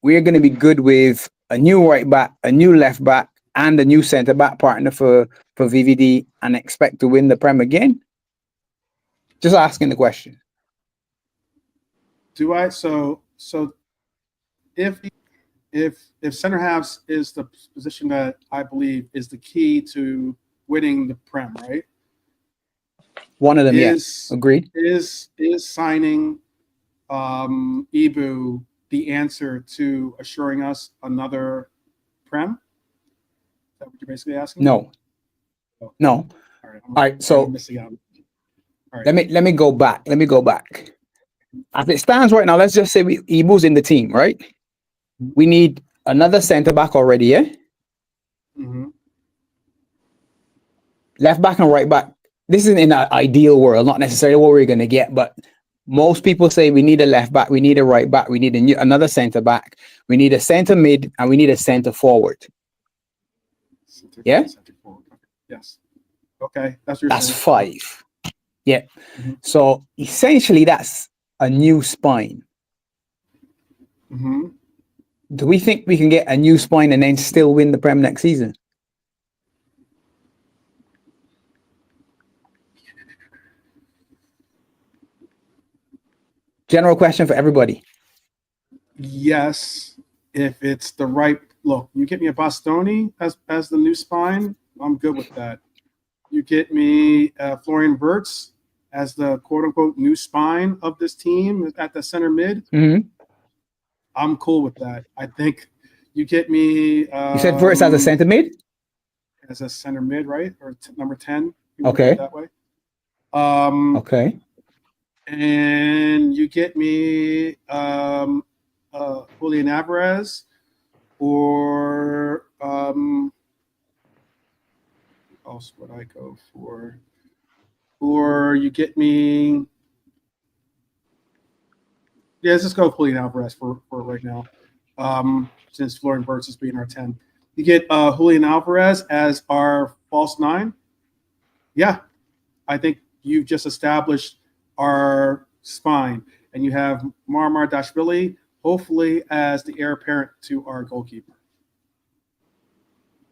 we're going to be good with a new right back, a new left back, and a new centre back partner for VVD and expect to win the Prem again? Just asking the question. Do I? So if center halves is the position that I believe is the key to winning the Prem, right? One of them, Is agreed. is signing Ibu the answer to assuring us another Prem? Is that what you're basically asking? No. Oh. No. All right, so I'm missing out. All right. Let me go back. As it stands right now, let's just say Ibu's in the team, right? We need another centre back already, yeah? Mm-hmm. Left back and right back. This isn't in an ideal world, not necessarily what we're going to get, but most people say we need a left back, we need a right back, we need another centre back, we need a centre mid, and we need a centre forward. Yeah? Yes. Okay. That's your. That's 5. Yeah. Mhm. So essentially, that's a new spine. Mm-hmm. Do we think we can get a new spine and then still win the Prem next season? General question for everybody. Yes, if it's the right look. You get me a Bastoni as the new spine, I'm good with that. You get me Florian Wirtz as the quote unquote new spine of this team at the center mid, I'm cool with that. I think you get me. You said Wirtz as a center mid? As a center mid, right? Or number 10. Okay. That way. Okay. And you get me Julian Alvarez or what else would I go for? Or you get me. Yeah, let's just go with Julian Alvarez for right now. Since Florian Wirtz is being our 10. You get Julian Alvarez as our false 9. Yeah, I think you've just established our spine, and you have Marmar Dashvili hopefully as the heir apparent to our goalkeeper.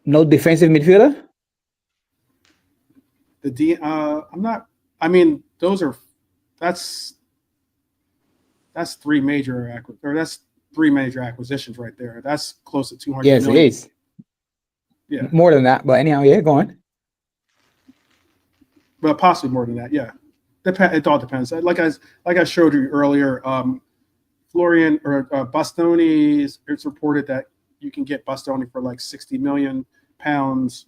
No defensive midfielder? That's three major acquisitions right there. That's close to 200 yes, million. it is. Yeah. More than that, but anyhow, yeah, go on. But possibly more than that, yeah. It all depends. Like I showed you earlier, Florian or Bastoni, it's reported that you can get Bastoni for like 60 million pounds.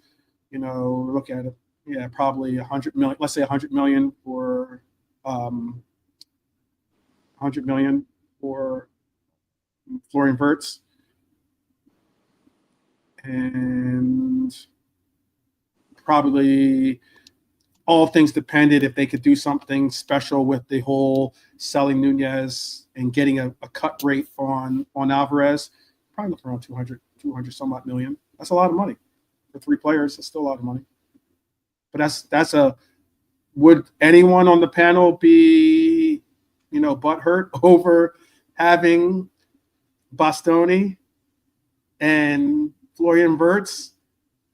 You know, look at it. Yeah, probably 100 million. Let's say 100 million for 100 million for Florian Wirtz. And probably all things depended if they could do something special with the whole selling Nunez and getting a cut rate on Alvarez. Probably looking around 200 some odd million. That's a lot of money for three players. That's still a lot of money. But would anyone on the panel be, butthurt over having Bastoni and Florian Wirtz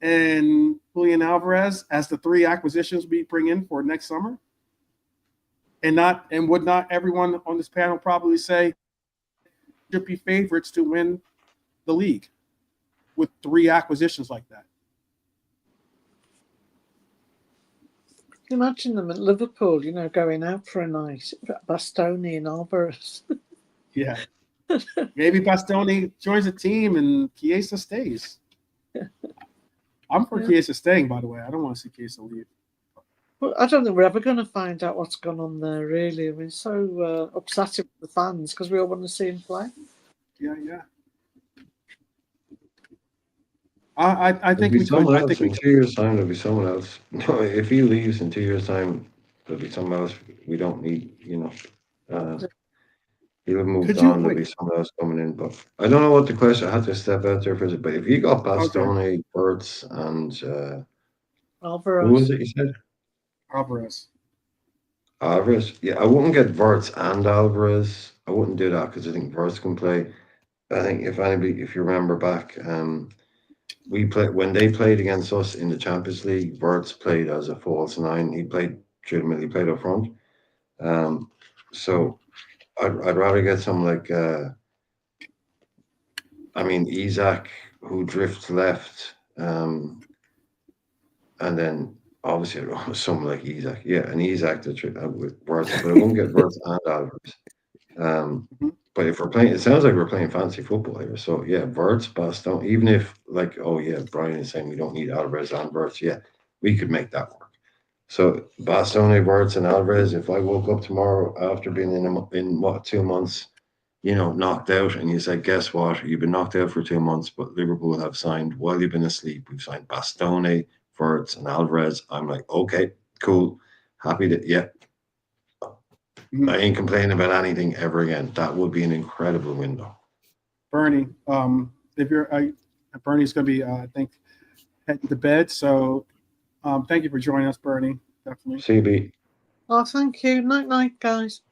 and Julian Alvarez as the three acquisitions we bring in for next summer? And would not everyone on this panel probably say should be favorites to win the league with three acquisitions like that? Imagine them at Liverpool, going out for a night. Bastoni and Alvarez. Yeah. Maybe Bastoni joins the team and Chiesa stays. I'm for Chiesa staying, by the way. I don't want to see Chiesa leave. Well, I don't think we're ever going to find out what's gone on there, really. I mean, it's so upsetting for the fans because we all want to see him play. Yeah. I think we could. I think in 2 years' time, there'll be someone else. No, if he leaves in 2 years' time, there'll be someone else we don't need, He'll have moved on. There'll be someone else coming in. But I don't know what the question. I had to step out there for a bit. But if you got Bastoni, Wirtz, and Alvarez. who was it you said? Alvarez. Yeah, I wouldn't get Wirtz and Alvarez. I wouldn't do that because I think Wirtz can play. I think if you remember back, we played when they played against us in the Champions League. Wirtz played as a false 9. He played up front. So I'd rather get someone like Isak, who drifts left, and then obviously someone like Isak. Yeah, and Isak with Wirtz, but I won't get Wirtz and Alvarez. But if we're playing, it sounds like we're playing fancy football here. So yeah, Wirtz, Bastoni, even if Brian is saying we don't need Alvarez and Wirtz, we could make that work. So Bastoni, Wirtz, and Alvarez. If I woke up tomorrow after being in 2 months, knocked out, and you said, guess what? You've been knocked out for 2 months, but Liverpool have signed while you've been asleep. We've signed Bastoni, Wirtz, and Alvarez. I'm like, okay, cool, happy to I ain't complaining about anything ever again. That would be an incredible window. Bernie, Bernie's going to be, I think, heading to bed. So thank you for joining us, Bernie. Definitely. CB. Oh, thank you. Night, guys.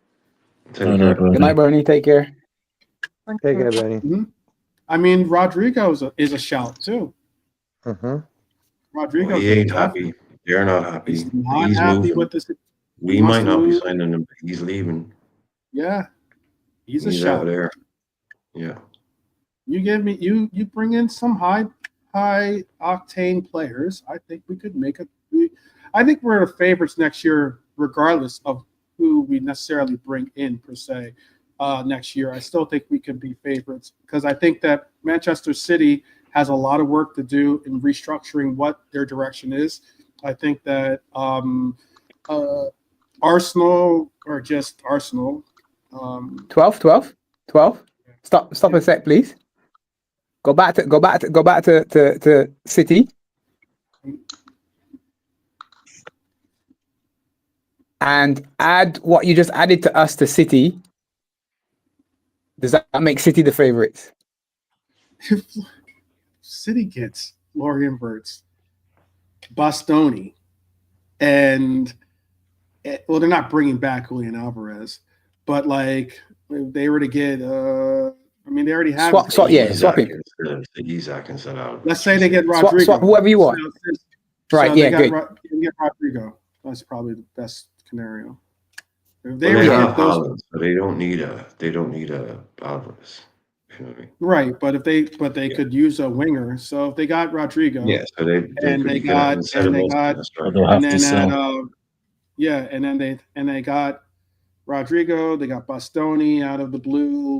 Take care. Good night, Bernie. Take care. Take care, Bernie. I mean, Rodrigo is a shout too. Rodrigo. He ain't happy. They're not happy. He's not happy moving. with this. We might not be signing him, but he's leaving. Yeah, he's a out shout. there. Yeah. You bring in some high high octane players, I think we could make a. I think we're the favorites next year, regardless of who we necessarily bring in per se. Next year, I still think we can be favorites because I think that Manchester City has a lot of work to do in restructuring what their direction is. I think that Arsenal or just Arsenal. 12. Stop a sec, please. Go back to City. And add what you just added to us to City. Does that make City the favorites? If City gets Florian Wirtz, Bastoni, and well, they're not bringing back Julian Alvarez, but like if they were to get, I mean, they already have swap him. Isaac instead of. Let's say they get Rodrigo. Swap whoever you want. Right? So yeah, good. They get Rodrigo. That's probably the best scenario. If They have Haaland, but they don't need a Alvarez. You know what I mean? Right, but they could use a winger. So if they got Rodrigo, so they got Rodrigo, they got Bastoni out of the blue,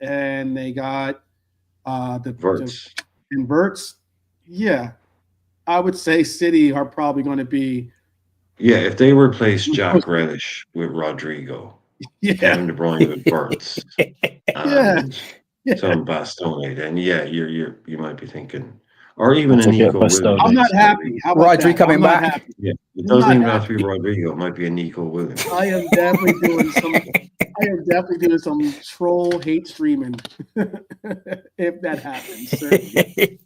and they got Wirtz. Yeah, I would say City are probably going to be. Yeah, if they replace Jack Grealish with Rodrigo, Kevin De Bruyne with Wirtz, some Bastoni, then you might be thinking, or even a Nico Williams. I'm not happy. How about Rodri coming back? Yeah, it doesn't even have to be Rodrigo. It might be a Nico Williams. I am definitely doing some troll hate streaming if that happens. Certainly.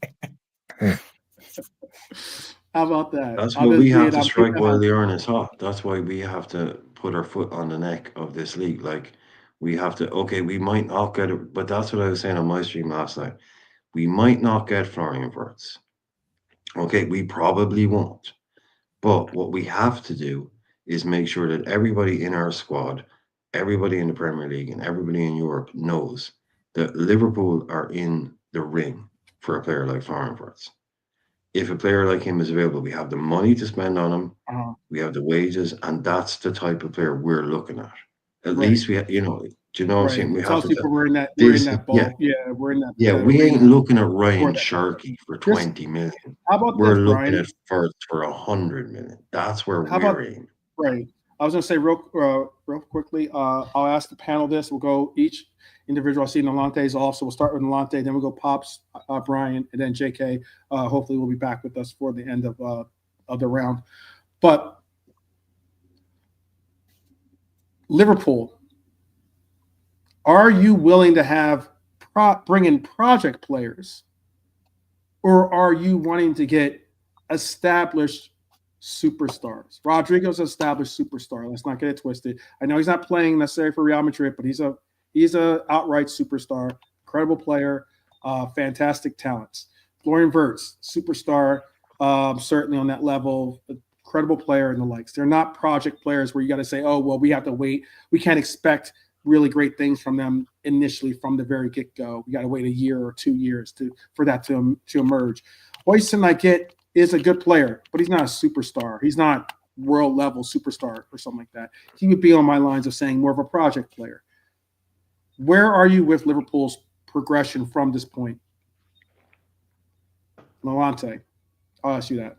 How about that? That's why we have to strike while the iron is hot. That's why we have to put our foot on the neck of this league. Like we have to. Okay, we might not get it, but that's what I was saying on my stream last night. We might not get Florian Wirtz. Okay, we probably won't. But what we have to do is make sure that everybody in our squad, everybody in the Premier League, and everybody in Europe knows that Liverpool are in the ring for a player like Florian Wirtz. If a player like him is available, we have the money to spend on him. We have the wages, and that's the type of player we're looking at. At least we, do you know what I'm saying? We have to. We're in that ball. Yeah, we're in that. Yeah, we ain't looking at Ryan Sharkey for 20 million. How about we're this, looking Brian? at Firth for 100 million. That's where we're in. Right. I was going to say real quickly. I'll ask the panel this. We'll go each individual. I see Nalante's off, so we'll start with Nalante, then we'll go Pops, Brian, and then JK. Hopefully, will be back with us for the end of the round. But Liverpool, are you willing to have bring in project players, or are you wanting to get established superstars? Rodrigo's an established superstar. Let's not get it twisted. I know he's not playing necessarily for Real Madrid, but he's a outright superstar, incredible player, fantastic talents. Florian Wirtz, superstar, certainly on that level, incredible player and the likes. They're not project players where you got to say, oh, well, we have to wait. We can't expect really great things from them initially from the very get-go. We got to wait a year or 2 years for that to emerge. Huijsen, I get, is a good player, but he's not a superstar. He's not world-level superstar or something like that. He would be on my lines of saying more of a project player. Where are you with Liverpool's progression from this point? Nalante, I'll ask you that.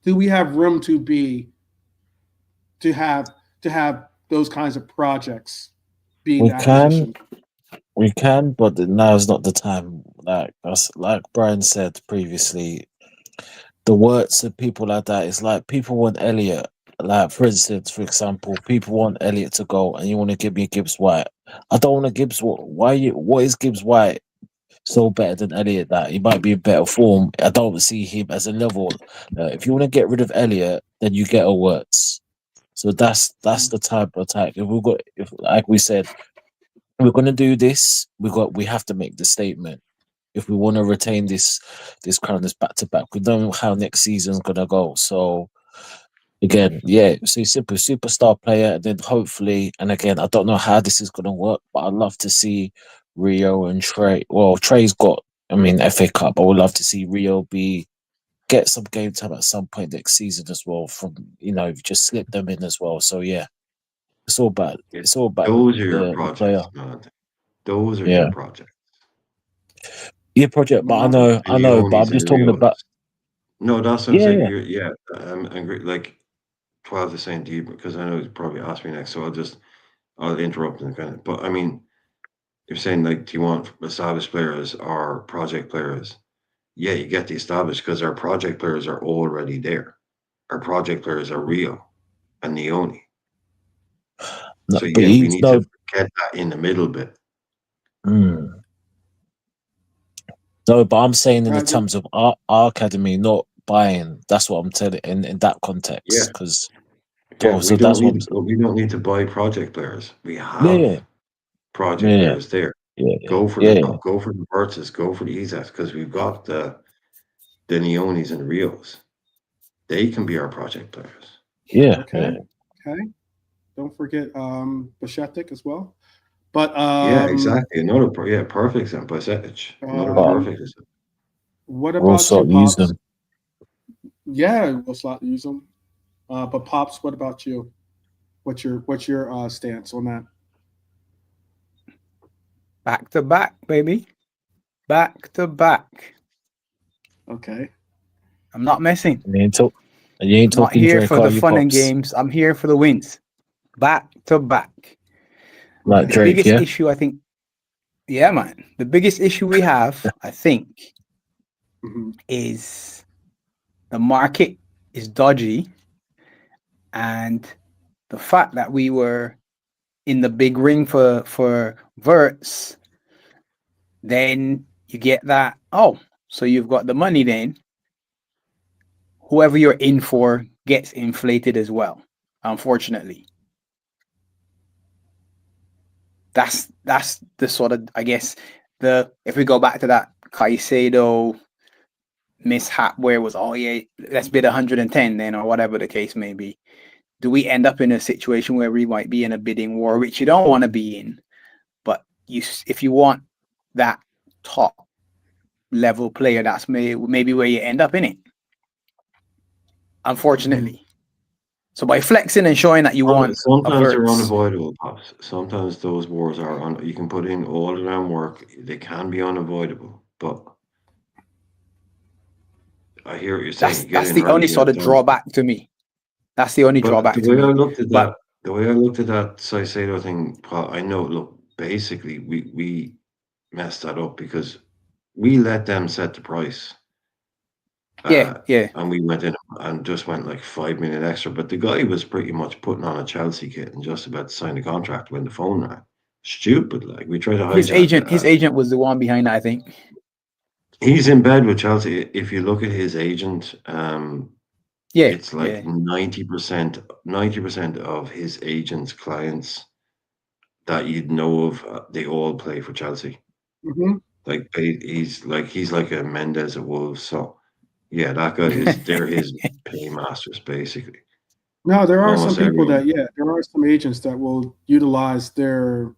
Do we have room to have those kinds of projects being acquisition? We can, but now's not the time. Like Brian said previously, the Wirtz and people like that, it's like people want Elliot. Like, for instance, for example, people want Elliot to go and you want to give me Gibbs White. I don't want a Gibbs White. What is Gibbs White so better than Elliot that he might be in better form? I don't see him as a level. If you want to get rid of Elliot, then you get a Wirtz. So that's the type of attack. If like we said, we're gonna do this, we have to make the statement. If we want to retain this crown, this back to back, we don't know how next season's gonna go. So again, yeah, so simple superstar player, and then hopefully, and again, I don't know how this is gonna work, but I'd love to see Rio and Trey. Well, Trey's got, I mean, FA Cup. I would love to see Rio get some game time at some point next season as well. From just slip them in as well. So yeah, it's all about Those are your the player. projects, man. Those are Yeah. your projects. Yeah, project, but I know, but I'm just talking about. No, that's what I'm saying. Yeah. I'm agree. Like 12 is saying to you, because I know he's probably asked me next, so I'll interrupt and kind of. But I mean, you're saying like, do you want established players or project players? Yeah, you get the established because our project players are already there. Our project players are Rio and Neoni. No, So but yeah, we need to get that in the middle bit. No, but I'm saying in the terms of our academy, not buying. That's what I'm telling in that context. Because we don't need to buy project players. We have project players there. Go for the Wirtzes, go for the Isaks, because we've got the Neonis and Rios. They can be our project players. Yeah. Okay. Don't forget Bashetic as well. But yeah, exactly. Another perfect example. Another perfect example. What about you, use Pops? them. Yeah, we'll slot use them. But Pops, what about you? What's your stance on that? Back to back, baby. Back to back. Okay. I'm not messing. You ain't talking not here Drake, for the you, fun Pops? and games. I'm here for the wins. Back to back. Like The Drake, biggest issue, I think. Yeah, man. The biggest issue we have, I think, is the market is dodgy, and the fact that we were in the big ring for Wirtz, then you get that. Oh, so you've got the money. Then whoever you're in for gets inflated as well. Unfortunately, that's the sort of, I guess, if we go back to that Caicedo mishap where it was, oh yeah, let's bid 110 then, or whatever the case may be. Do we end up in a situation where we might be in a bidding war, which you don't want to be in? But if you want that top level player, that's maybe where you end up in it. Unfortunately. So by flexing and showing that you want, sometimes they're unavoidable, Pops. Sometimes those wars are you can put in all the damn work. They can be unavoidable, but I hear what you're saying. That's the only sort of drawback to me. That's the only drawback to me. The way I looked at that Caicedo thing, I know. Look, basically, we messed that up because we let them set the price. And we went in and just went like 5 million extra. But the guy was pretty much putting on a Chelsea kit and just about to sign the contract when the phone rang. Stupid, like we tried to hijack his agent was the one behind that, I think. He's in bed with Chelsea. If you look at his agent, it's like 90% of his agent's clients that you'd know of, they all play for Chelsea. Like he's like a Mendes at Wolves. So yeah, that guy they're his paymasters basically. No, there are some people there are some agents that will utilize their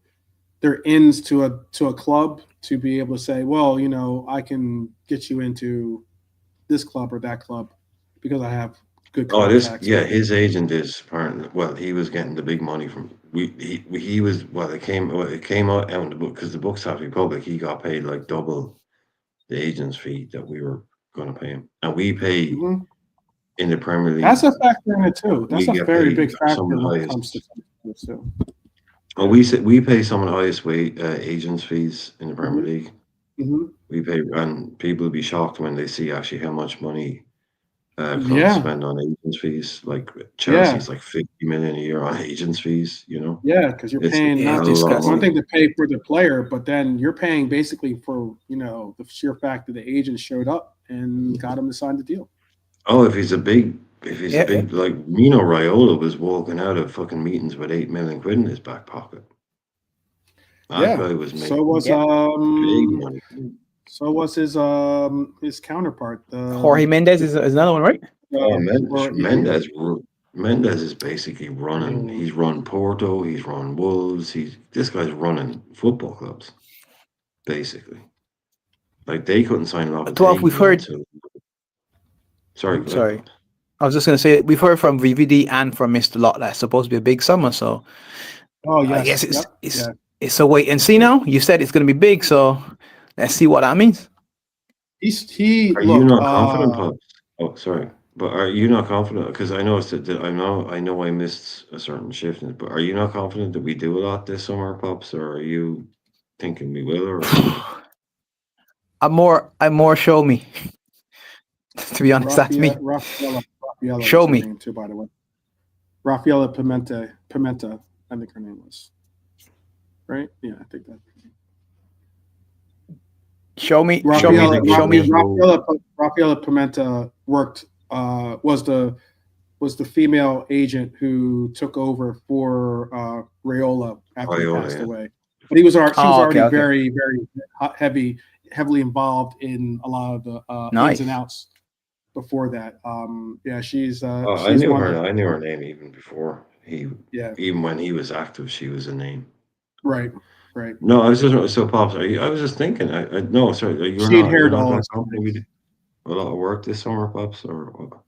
ins to a club to be able to say, well, I can get you into this club or that club because I have good contacts. His agent is apparently, well, he was getting the big money from he was, well, it came out in the book because the books have to be public. He got paid like double the agent's fee that we were going to pay him, and we pay in the Premier League. That's a factor in it too. That's a very big factor when it comes to too. Well, we pay some of the highest agents fees in the Premier League. We pay, and people will be shocked when they see actually how much money clubs spend on agents fees. Like Chelsea's like 50 million a year on agents fees. Yeah, because you're paying not just one thing to pay for the player, but then you're paying basically for the sheer fact that the agent showed up and got him to sign the deal. Oh, if he's a big like Mino Raiola was walking out of fucking meetings with 8 million quid in his back pocket. That guy was making big money. So was his counterpart. Jorge Mendes is another one, right? Mendes Mendes is basically running. He's run Porto. He's run Wolves. This guy's running football clubs, basically. Like they couldn't sign Lopetegui. 12, we've heard. Sorry. Sorry. I was just going to say, we've heard from VVD and from Mr. Lot that's supposed to be a big summer. So, yes. I guess it's a wait and see now. You said it's going to be big, so let's see what that means. You not confident, Pops? Oh, sorry, but are you not confident? Because I know I know I missed a certain shift, but are you not confident that we do a lot this summer, Pops, or are you thinking we will? Or I'm more show me. To be honest, that's me. Rafaela Show me. Her name too, by the way. Rafaela Pimenta, I think her name was. Right? Yeah, I think that. Show me. Rafaela Pimenta worked. Was the female agent who took over for Raiola after he passed away. But she was already very, very heavily involved in a lot of the ins and outs before that. She's. I knew her. I knew her name even before even when he was active, she was a name. Right. No, I was just so Pops. I was just thinking. No, sorry. You're not confident we did a lot of work this summer, Pops, or what?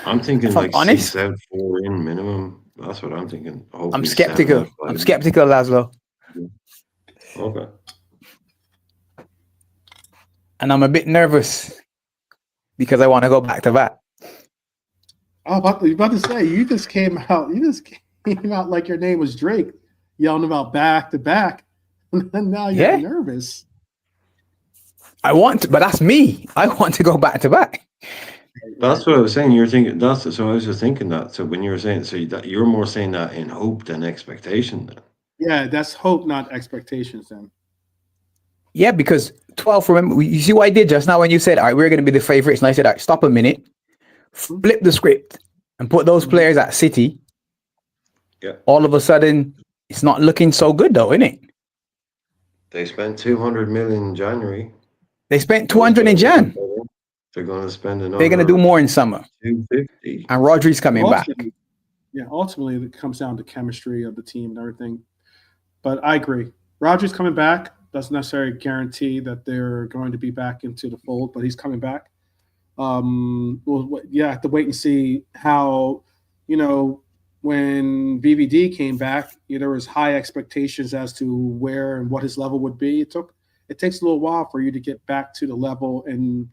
I'm thinking like honest, 6 out, 4 in minimum. That's what I'm thinking. I'm skeptical. I'm skeptical, Laszlo. Okay. And I'm a bit nervous because I want to go back to back. I was about to say, you just came out like your name was Drake, yelling about back to back, and now you're nervous. I want to, but that's me. I want to go back to back. That's what I was saying. You're thinking so. I was just thinking that. So when you were saying, that you're more saying that in hope than expectation, then. Yeah, that's hope, not expectations, then. Yeah, because 12. Remember, you see what I did just now when you said, "All right, we're going to be the favorites," and I said, "All right, stop a minute, flip the script, and put those players at City." Yeah. All of a sudden, it's not looking so good, though, isn't it? They spent 200 million in January. They spent 200 in Jan. They're going to spend another. They're going to do more in summer. 250. And Rodri's coming back. Yeah, ultimately, it comes down to chemistry of the team and everything. But I agree. Rodri's coming back. Doesn't necessarily guarantee that they're going to be back into the fold, but he's coming back. Have to wait and see how, when VVD came back, there was high expectations as to where and what his level would be. It takes a little while for you to get back to the level and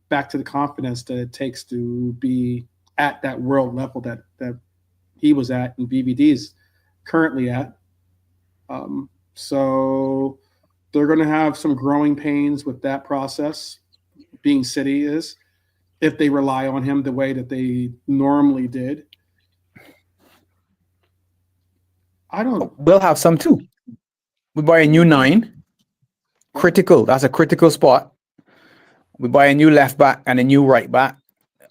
back to the confidence that it takes to be at that world level that he was at and VVD is currently at. So they're going to have some growing pains with that process, being City is, if they rely on him the way that they normally did. We'll have some too. We buy a new 9. Critical. That's a critical spot. We buy a new left back and a new right back.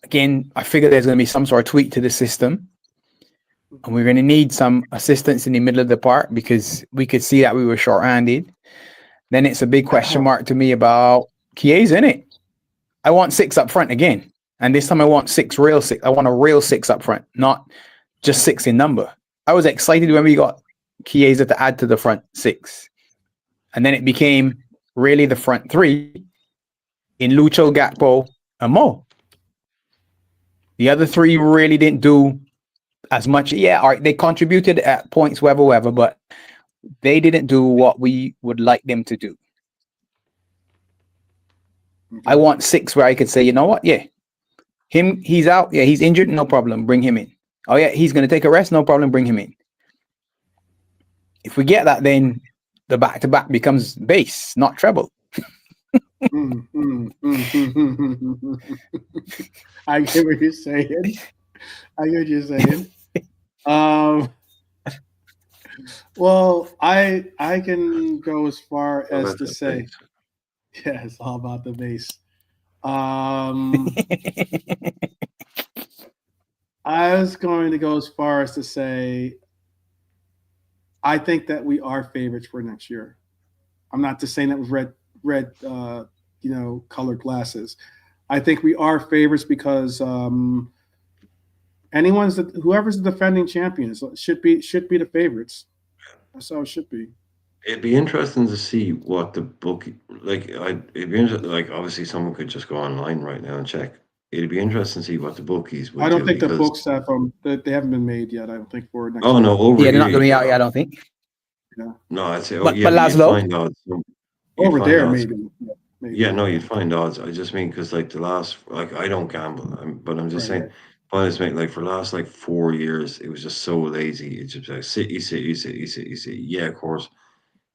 Again, I figure there's going to be some sort of tweak to the system. And we're going to need some assistance in the middle of the park because we could see that we were short-handed. Then it's a big question mark to me about Chiesa, isn't it? I want 6 up front again. And this time I want 6 real 6. I want a real 6 up front, not just 6 in number. I was excited when we got Chiesa to add to the front 6. And then it became really the front 3 in Lucho, Gakpo, and Mo. The other 3 really didn't do as much. Yeah, all right, they contributed at points, whatever, but they didn't do what we would like them to do. I want 6 where I could say, you know what? Yeah, he's out. Yeah, he's injured. No problem. Bring him in. Oh, yeah, he's going to take a rest. No problem. Bring him in. If we get that, then the back-to-back becomes base, not treble. I get what you're saying. Well, I can go as far as to say, yeah, it's all about the base. I was going to go as far as to say, I think that we are favorites for next year. I'm not just saying that with red colored glasses. I think we are favorites because whoever's the defending champions should be the favorites. That's how it should be. It'd be interesting to see what the book it'd be interesting. Like, obviously, someone could just go online right now and check. It'd be interesting to see what the bookies would I don't do, think the because books they haven't been made yet. I don't think for next oh year. no, over Yeah, they're here not going to be you out could- yet, I don't think. No, I'd say But yeah, but you'd Laszlo? find odds. You'd Over find there, odds. maybe. Yeah, maybe. Yeah, no, you'd find odds. I just mean because like the last, like, I don't gamble, but I'm just Right, saying, honestly, mate, like for the last like 4 years, it was just so lazy. It's just like City, City, City, City, City. Yeah, of course,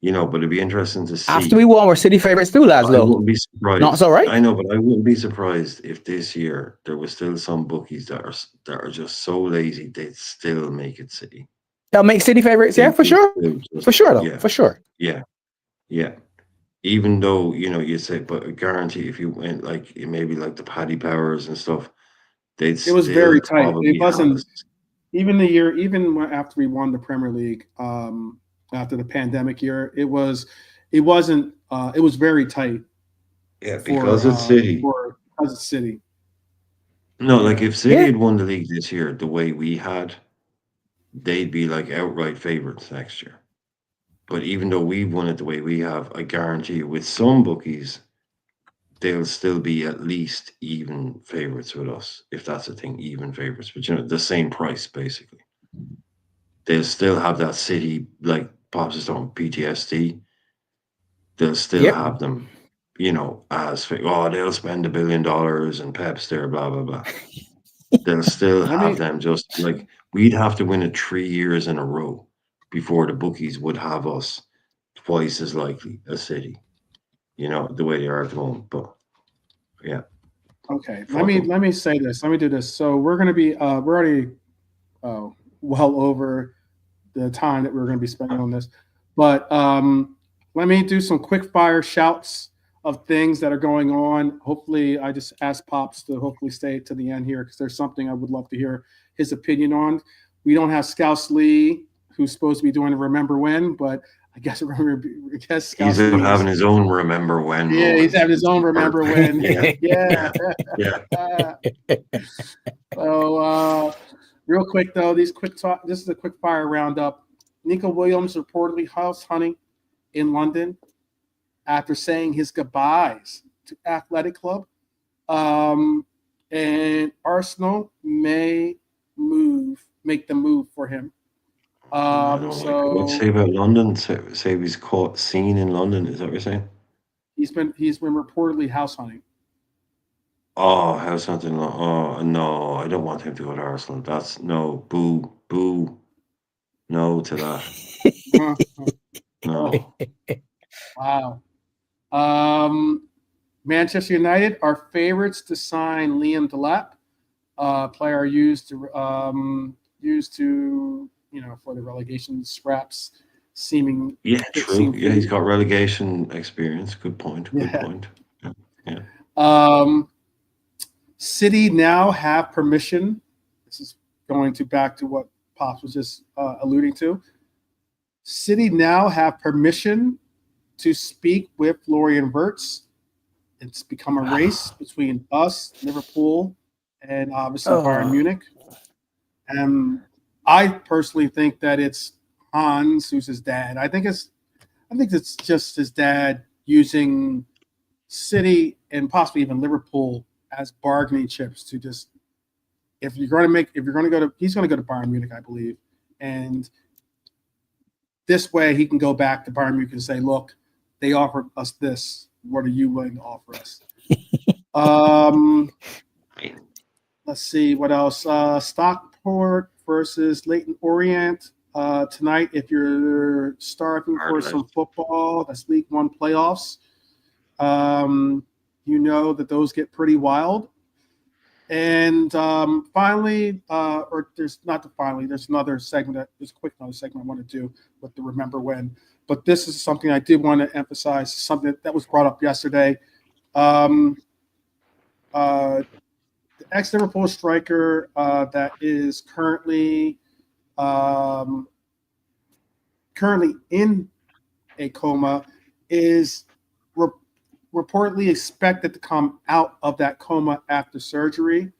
but it'd be interesting to see. After we won, we're City favourites too, I Laszlo. wouldn't be surprised. Not so, right? I know, but I wouldn't be surprised if this year there was still some bookies that are just so lazy they'd still make it City. They'll make City favourites, yeah, for They'd sure. still just- For sure, though. Yeah, For sure. yeah, yeah. Even though, you say, but I guarantee if you went like maybe like the Paddy Powers and stuff, they'd It was still very tight. probably It wasn't have us. even after we won the Premier League, after the pandemic year, it was very tight. Yeah, because it's City. Because it's City. No, like if City Yeah. had won the league this year the way we had, they'd be like outright favorites next year. But even though we've won it the way we have, I guarantee you, with some bookies, they'll still be at least even favorites with us, if that's a thing, even favorites. But the same price basically. They'll still have that City, like Pops is talking PTSD. They'll still Yep. have them, as they'll spend $1 billion and Pep's there, blah blah blah. They'll still have them. Just like we'd have to win it 3 years in a row before the bookies would have us twice as likely as City. The way they are at the moment. But yeah. Okay. Fuck 'em. Let me say this. Let me do this. So we're gonna be we're already well over the time that we're gonna be spending on this. But let me do some quick fire shouts of things that are going on. Hopefully, I just asked Pops to hopefully stay to the end here because there's something I would love to hear his opinion on. We don't have Scouse Lee, who's supposed to be doing a Remember When, but I guess Scouse He's Lee having his own Remember When. Yeah, moment. he's having his own Remember When. Yeah. Yeah. So, real quick though, this is a quick fire roundup. Nico Williams reportedly house hunting in London after saying his goodbyes to Athletic Club, and Arsenal may make the move for him. I don't like it. What's say about London? Say he's seen in London. Is that what you're saying? He's been reportedly house hunting. Oh, house hunting. Oh no, I don't want him to go to Arsenal. That's no, boo, no to that. No. Wow. Manchester United are favorites to sign Liam Delap, player used to for the relegation scraps. Yeah, true. Yeah, he's got relegation experience. Good point. Good point. Yeah. City now have permission. This is going back to what Pops was just alluding to. City now have permission to speak with Florian Wirtz. It's become a race between us, Liverpool, and obviously Bayern Munich. And I personally think that it's Hans, who's his dad. I think it's just his dad using City and possibly even Liverpool as bargaining chips to just he's going to go to Bayern Munich, I believe, and this way he can go back to Bayern Munich and say, look, they offered us this. What are you willing to offer us? Let's see what else. Stockport versus Leyton Orient tonight. If you're starving for some football, that's League One playoffs. That those get pretty wild. And finally, there's another segment another segment I want to do with the Remember When. But this is something I did want to emphasize, something that was brought up yesterday. The ex-Liverpool striker that is currently in a coma is reportedly expected to come out of that coma after surgery.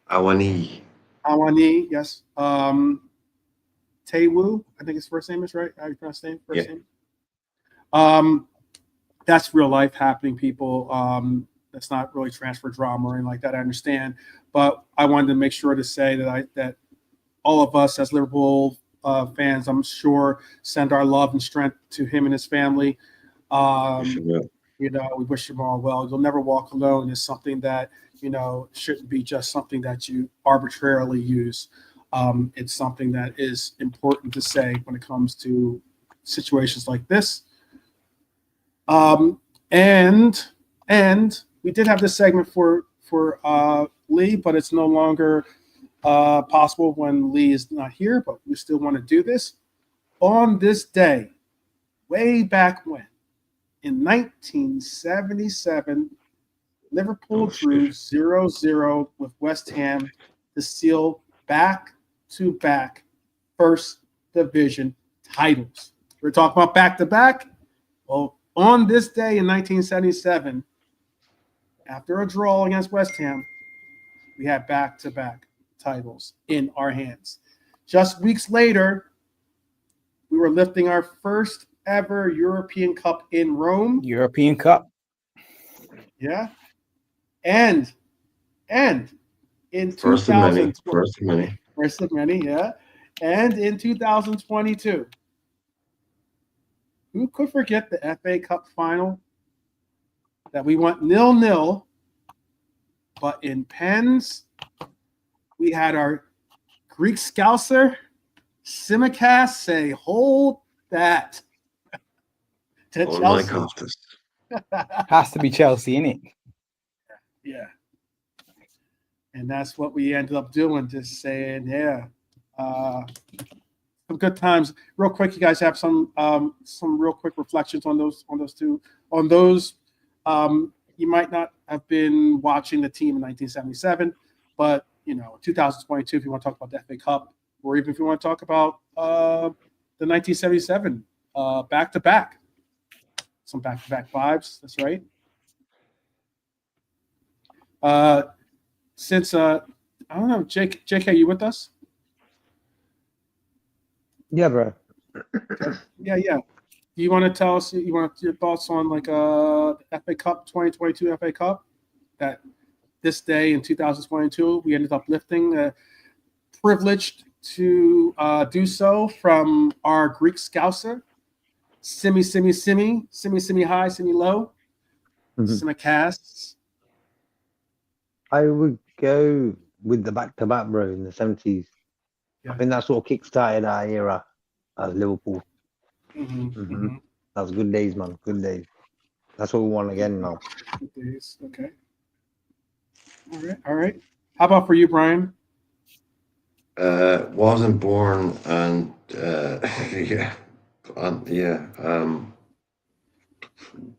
Awoniyi. Awoniyi, yes. Taiwo, I think his first name is right. How you pronounce his name? First Yeah. name. That's real life happening, people. That's not really transfer drama or anything like that. I understand, but I wanted to make sure to say that all of us as Liverpool fans, I'm sure, send our love and strength to him and his family. We wish him all well. You'll never walk alone is something that shouldn't be just something that you arbitrarily use. It's something that is important to say when it comes to situations like this. And we did have this segment for Lee, but it's no longer possible when Lee is not here. But we still want to do this on this day, way back when, in 1977, Liverpool drew 0-0 with West Ham to seal back-to-back first division titles. We're talking about back-to-back. Well, on this day in 1977, after a draw against West Ham, we had back-to-back titles in our hands. Just weeks later, we were lifting our first ever European Cup in Rome. European Cup. Yeah. And in First of many. 2020, yeah. And in 2022, who could forget the FA Cup final that we went 0-0, but in pens, we had our Greek scouser, Tsimikas, say, hold that. To Chelsea. Has to be Chelsea, innit? Yeah. And that's what we ended up doing, just saying, yeah. Some good times. Real quick, you guys have some real quick reflections on those two. On those, you might not have been watching the team in 1977, but 2022, if you want to talk about the FA Cup, or even if you want to talk about the 1977 back-to-back. Some back-to-back vibes, that's right. Since I don't know, JK, you with us? Yeah, bro. Yeah. You want to tell us? You want your thoughts on the FA Cup 2022 FA Cup? That this day in 2022 we ended up lifting, privileged to do so from our Greek scouser, Simi high, Simi low, Tsimikas. I would go with the back-to-back, bro, in the 70s. Yeah. I think that sort of kick-started our era as Liverpool. Mm-hmm. That was good days, man. Good days. That's what we want again now. Good days. Okay. All right. How about for you, Brian? Wasn't born, and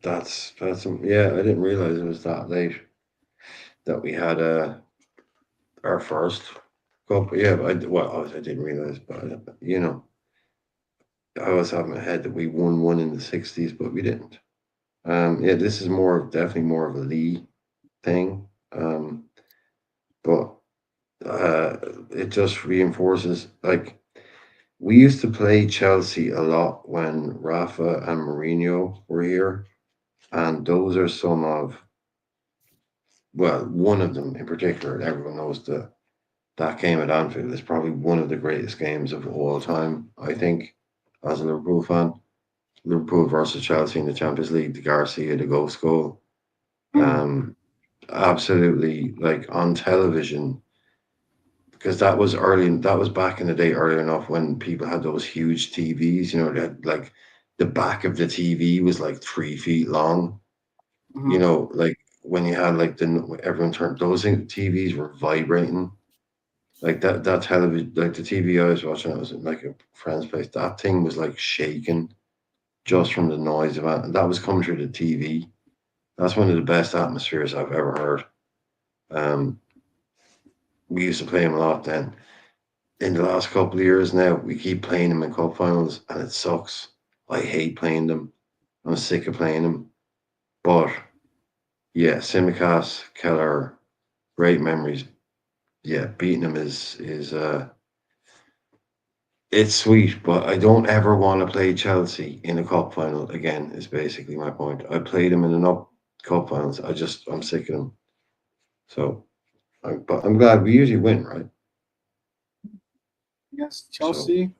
that's I didn't realize it was that late that we had our first cup. I didn't realize, but I always have in my head that we won one in the 60s, but we didn't. This is definitely more of a Lee thing, but it just reinforces, we used to play Chelsea a lot when Rafa and Mourinho were here, and those are some of, one of them in particular. Everyone knows that game at Anfield is probably one of the greatest games of all time, I think, as a Liverpool fan. Liverpool versus Chelsea in the Champions League, the Garcia, the ghost goal. Absolutely, on television, because that was back in the day, early enough, when people had those huge TVs, they had, the back of the TV was 3 feet long. When you had everyone turned, those TVs were vibrating. That television, the TV I was watching, it was in a friend's place. That thing was shaking just from the noise of it, and that was coming through the TV. That's one of the best atmospheres I've ever heard. We used to play him a lot then. In the last couple of years now, we keep playing him in cup finals, and it sucks. I hate playing them. I'm sick of playing them. But yeah, Tsimikas, Keller, great memories. yeah, beating them is it's sweet, but I don't ever want to play Chelsea in a cup final again. Is basically my point. I played them in enough cup finals. I'm sick of them. So, but I'm glad we usually win, right? Yes, Chelsea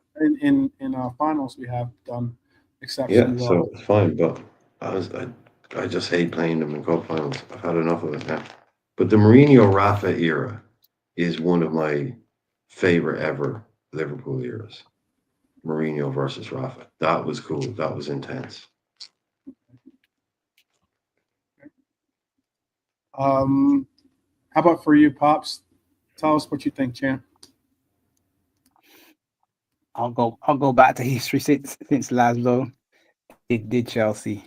in finals we have done exceptionally Yeah, well. so it's fine. But I just hate playing them in cup finals. I've had enough of it now. But the Mourinho Rafa era is one of my favorite ever Liverpool eras. Mourinho versus Rafa. That was cool. That was intense. How about for you, Pops? Tell us what you think, champ. I'll go back to history since Laszlo did Chelsea.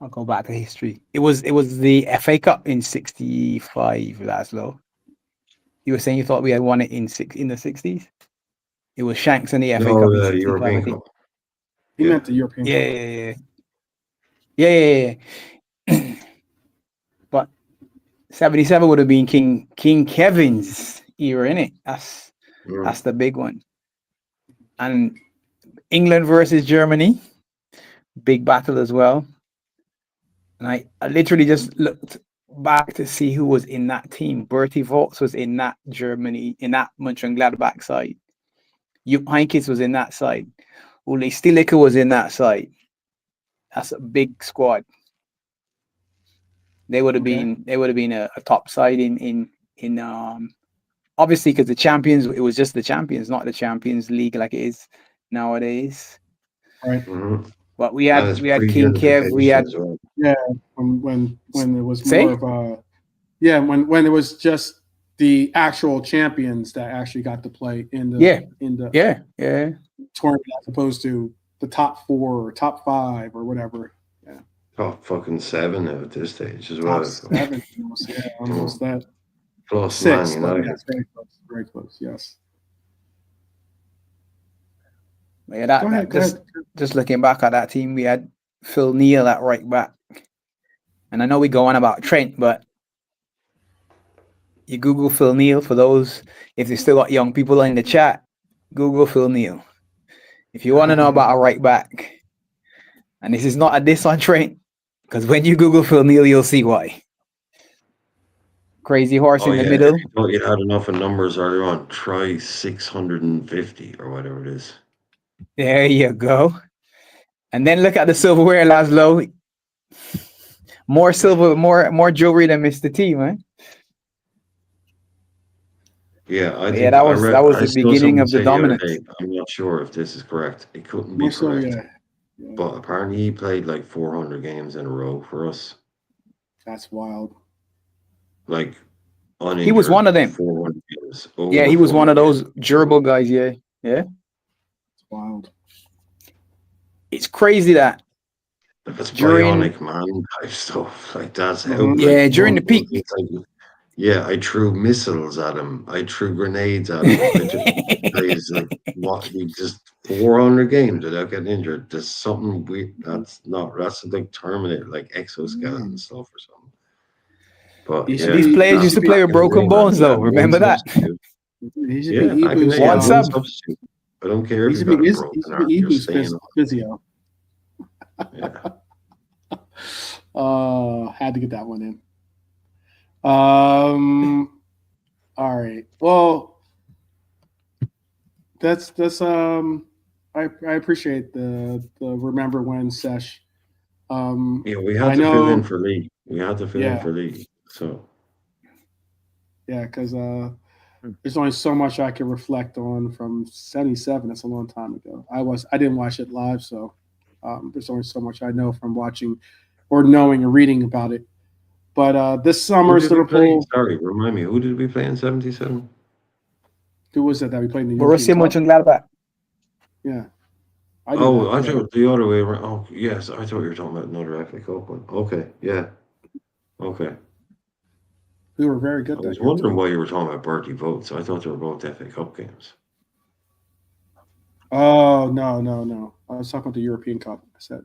I'll go back to history. It was the FA Cup in '65, Laszlo. You were saying you thought we had won it in the '60s? It was Shanks in the FA Cup in '65, European I think. Cup. He meant the European Cup. Yeah. But '77 would have been King Kevin's era, innit? That's the big one. And England versus Germany, big battle as well. And I literally just looked back to see who was in that team. Bertie Vogts was in that Germany, in that Mönchengladbach side. Jupp Heynckes was in that side. Ule Stilicher was in that side. That's a big squad. They would have been a top side in obviously because the champions, it was just the champions, not the Champions League like it is nowadays. Right. Mm-hmm. But we had King Kev, we had when it was more of a when it was just the actual champions that actually got to play in the tournament as opposed to the top 4 or top 5 or whatever. Yeah. Top fucking 7 now at this stage as top well. 7, almost that. Plus 6, Man but United. yes, very close. Yes. Yeah, just looking back at that team, we had Phil Neal at right back. And I know we go on about Trent, but you Google Phil Neal for those, if they still got young people in the chat, Google Phil Neal. If you want to know about a right back, and this is not a diss on Trent, because when you Google Phil Neal, you'll see why. Crazy horse in the middle. If you thought you had enough of numbers earlier on, try 650 or whatever it is. There you go. And then look at the silverware, Laszlo. More silver, more jewelry than Mr. T, man. Yeah, I think that was the beginning of the dominance. I'm not sure if this is correct. It couldn't be correct. But apparently he played like 400 games in a row for us. That's wild. Like uninjured. He was one of them. 400 games. Yeah, he was one of those durable guys. Yeah. It's wild. It's crazy that that's bionic man type stuff. Like that's how. Yeah, during the peak. Yeah, I threw missiles at him. I threw grenades at him. He just 400 games without getting injured. There's something weird. That's like Terminator, like exoskeleton stuff or something. But these players used to play with broken bones, though. Remember that? One substitute. I don't care if you've got a broken arm. You're staying physio. Yeah. Had to get that one in. All right. Well, that's I appreciate the remember when sesh. We had to fill in for Lee. We had to fill in for Lee. So because there's only so much I can reflect on from '77. That's a long time ago. I didn't watch it live, so there's only so much I know from watching or knowing or reading about it. But this summer's Liverpool. Sorry, remind me, who did we play in '77? Who was that we played in the Borussia Mönchengladbach. Yeah. I thought the other way around. Oh, yes, I thought you were talking about another FA Cup one. Okay, yeah. Okay. We were very good. I was wondering why you were talking about Bertie Vogts. I thought they were both FA Cup games. Oh, no. I was talking about the European Cup. I said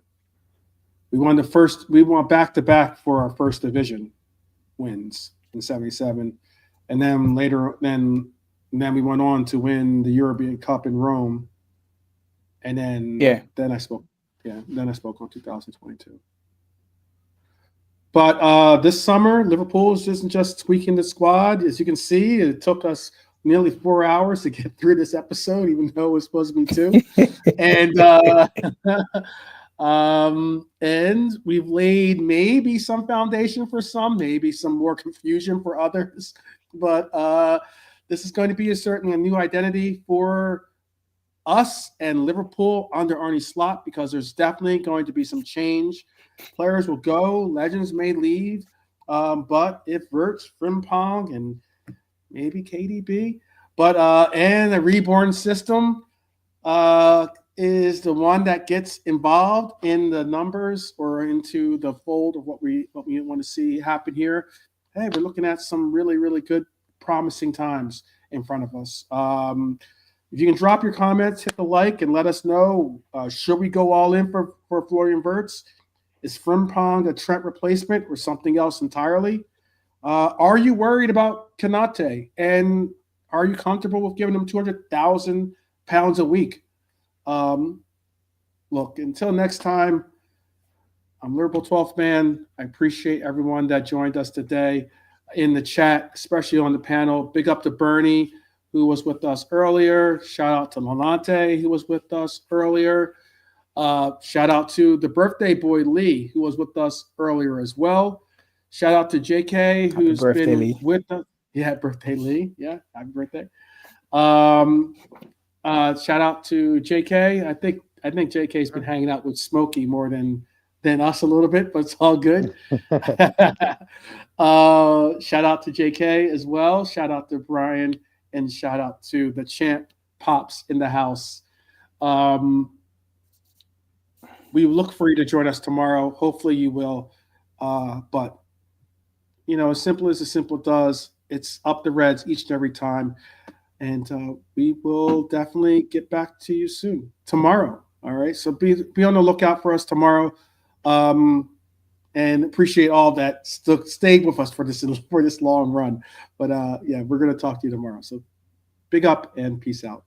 we won back-to-back for our first division wins in '77. and then then we went on to win the European Cup in Rome, and then I spoke on 2022. But this summer, Liverpool isn't just tweaking the squad. As you can see, it took us nearly 4 hours to get through this episode, even though it was supposed to be 2. And we've laid maybe some foundation for some, maybe some more confusion for others. But this is going to be certainly a new identity for us and Liverpool under Arne Slot, because there's definitely going to be some change. Players will go, legends may leave, but if Wirtz, Frimpong, and maybe KDB, and a reborn system is the one that gets involved in the numbers or into the fold of what we want to see happen here. Hey, we're looking at some really, really good, promising times in front of us. If you can drop your comments, hit the like, and let us know, should we go all in for Florian Wirtz? Is Frimpong a Trent replacement or something else entirely? Are you worried about Konate? And are you comfortable with giving him £200,000 a week? Look, until next time, I'm Liverpool 12th man. I appreciate everyone that joined us today in the chat, especially on the panel. Big up to Bernie, who was with us earlier. Shout out to Lalante, who was with us earlier. Shout out to the birthday boy Lee, who was with us earlier as well. Shout out to JK, who's been Lee. with us. Yeah, birthday Lee. Yeah, happy birthday. Shout out to JK. I think JK's been hanging out with Smokey more than us a little bit, but it's all good. Shout out to JK as well. Shout out to Brian, and shout out to the champ Pops in the house. We look for you to join us tomorrow. Hopefully you will. But, as simple as the simple does, it's up the Reds each and every time. And we will definitely get back to you soon. Tomorrow. All right? So be on the lookout for us tomorrow. And appreciate all that stayed with us for this long run. But, we're going to talk to you tomorrow. So big up and peace out.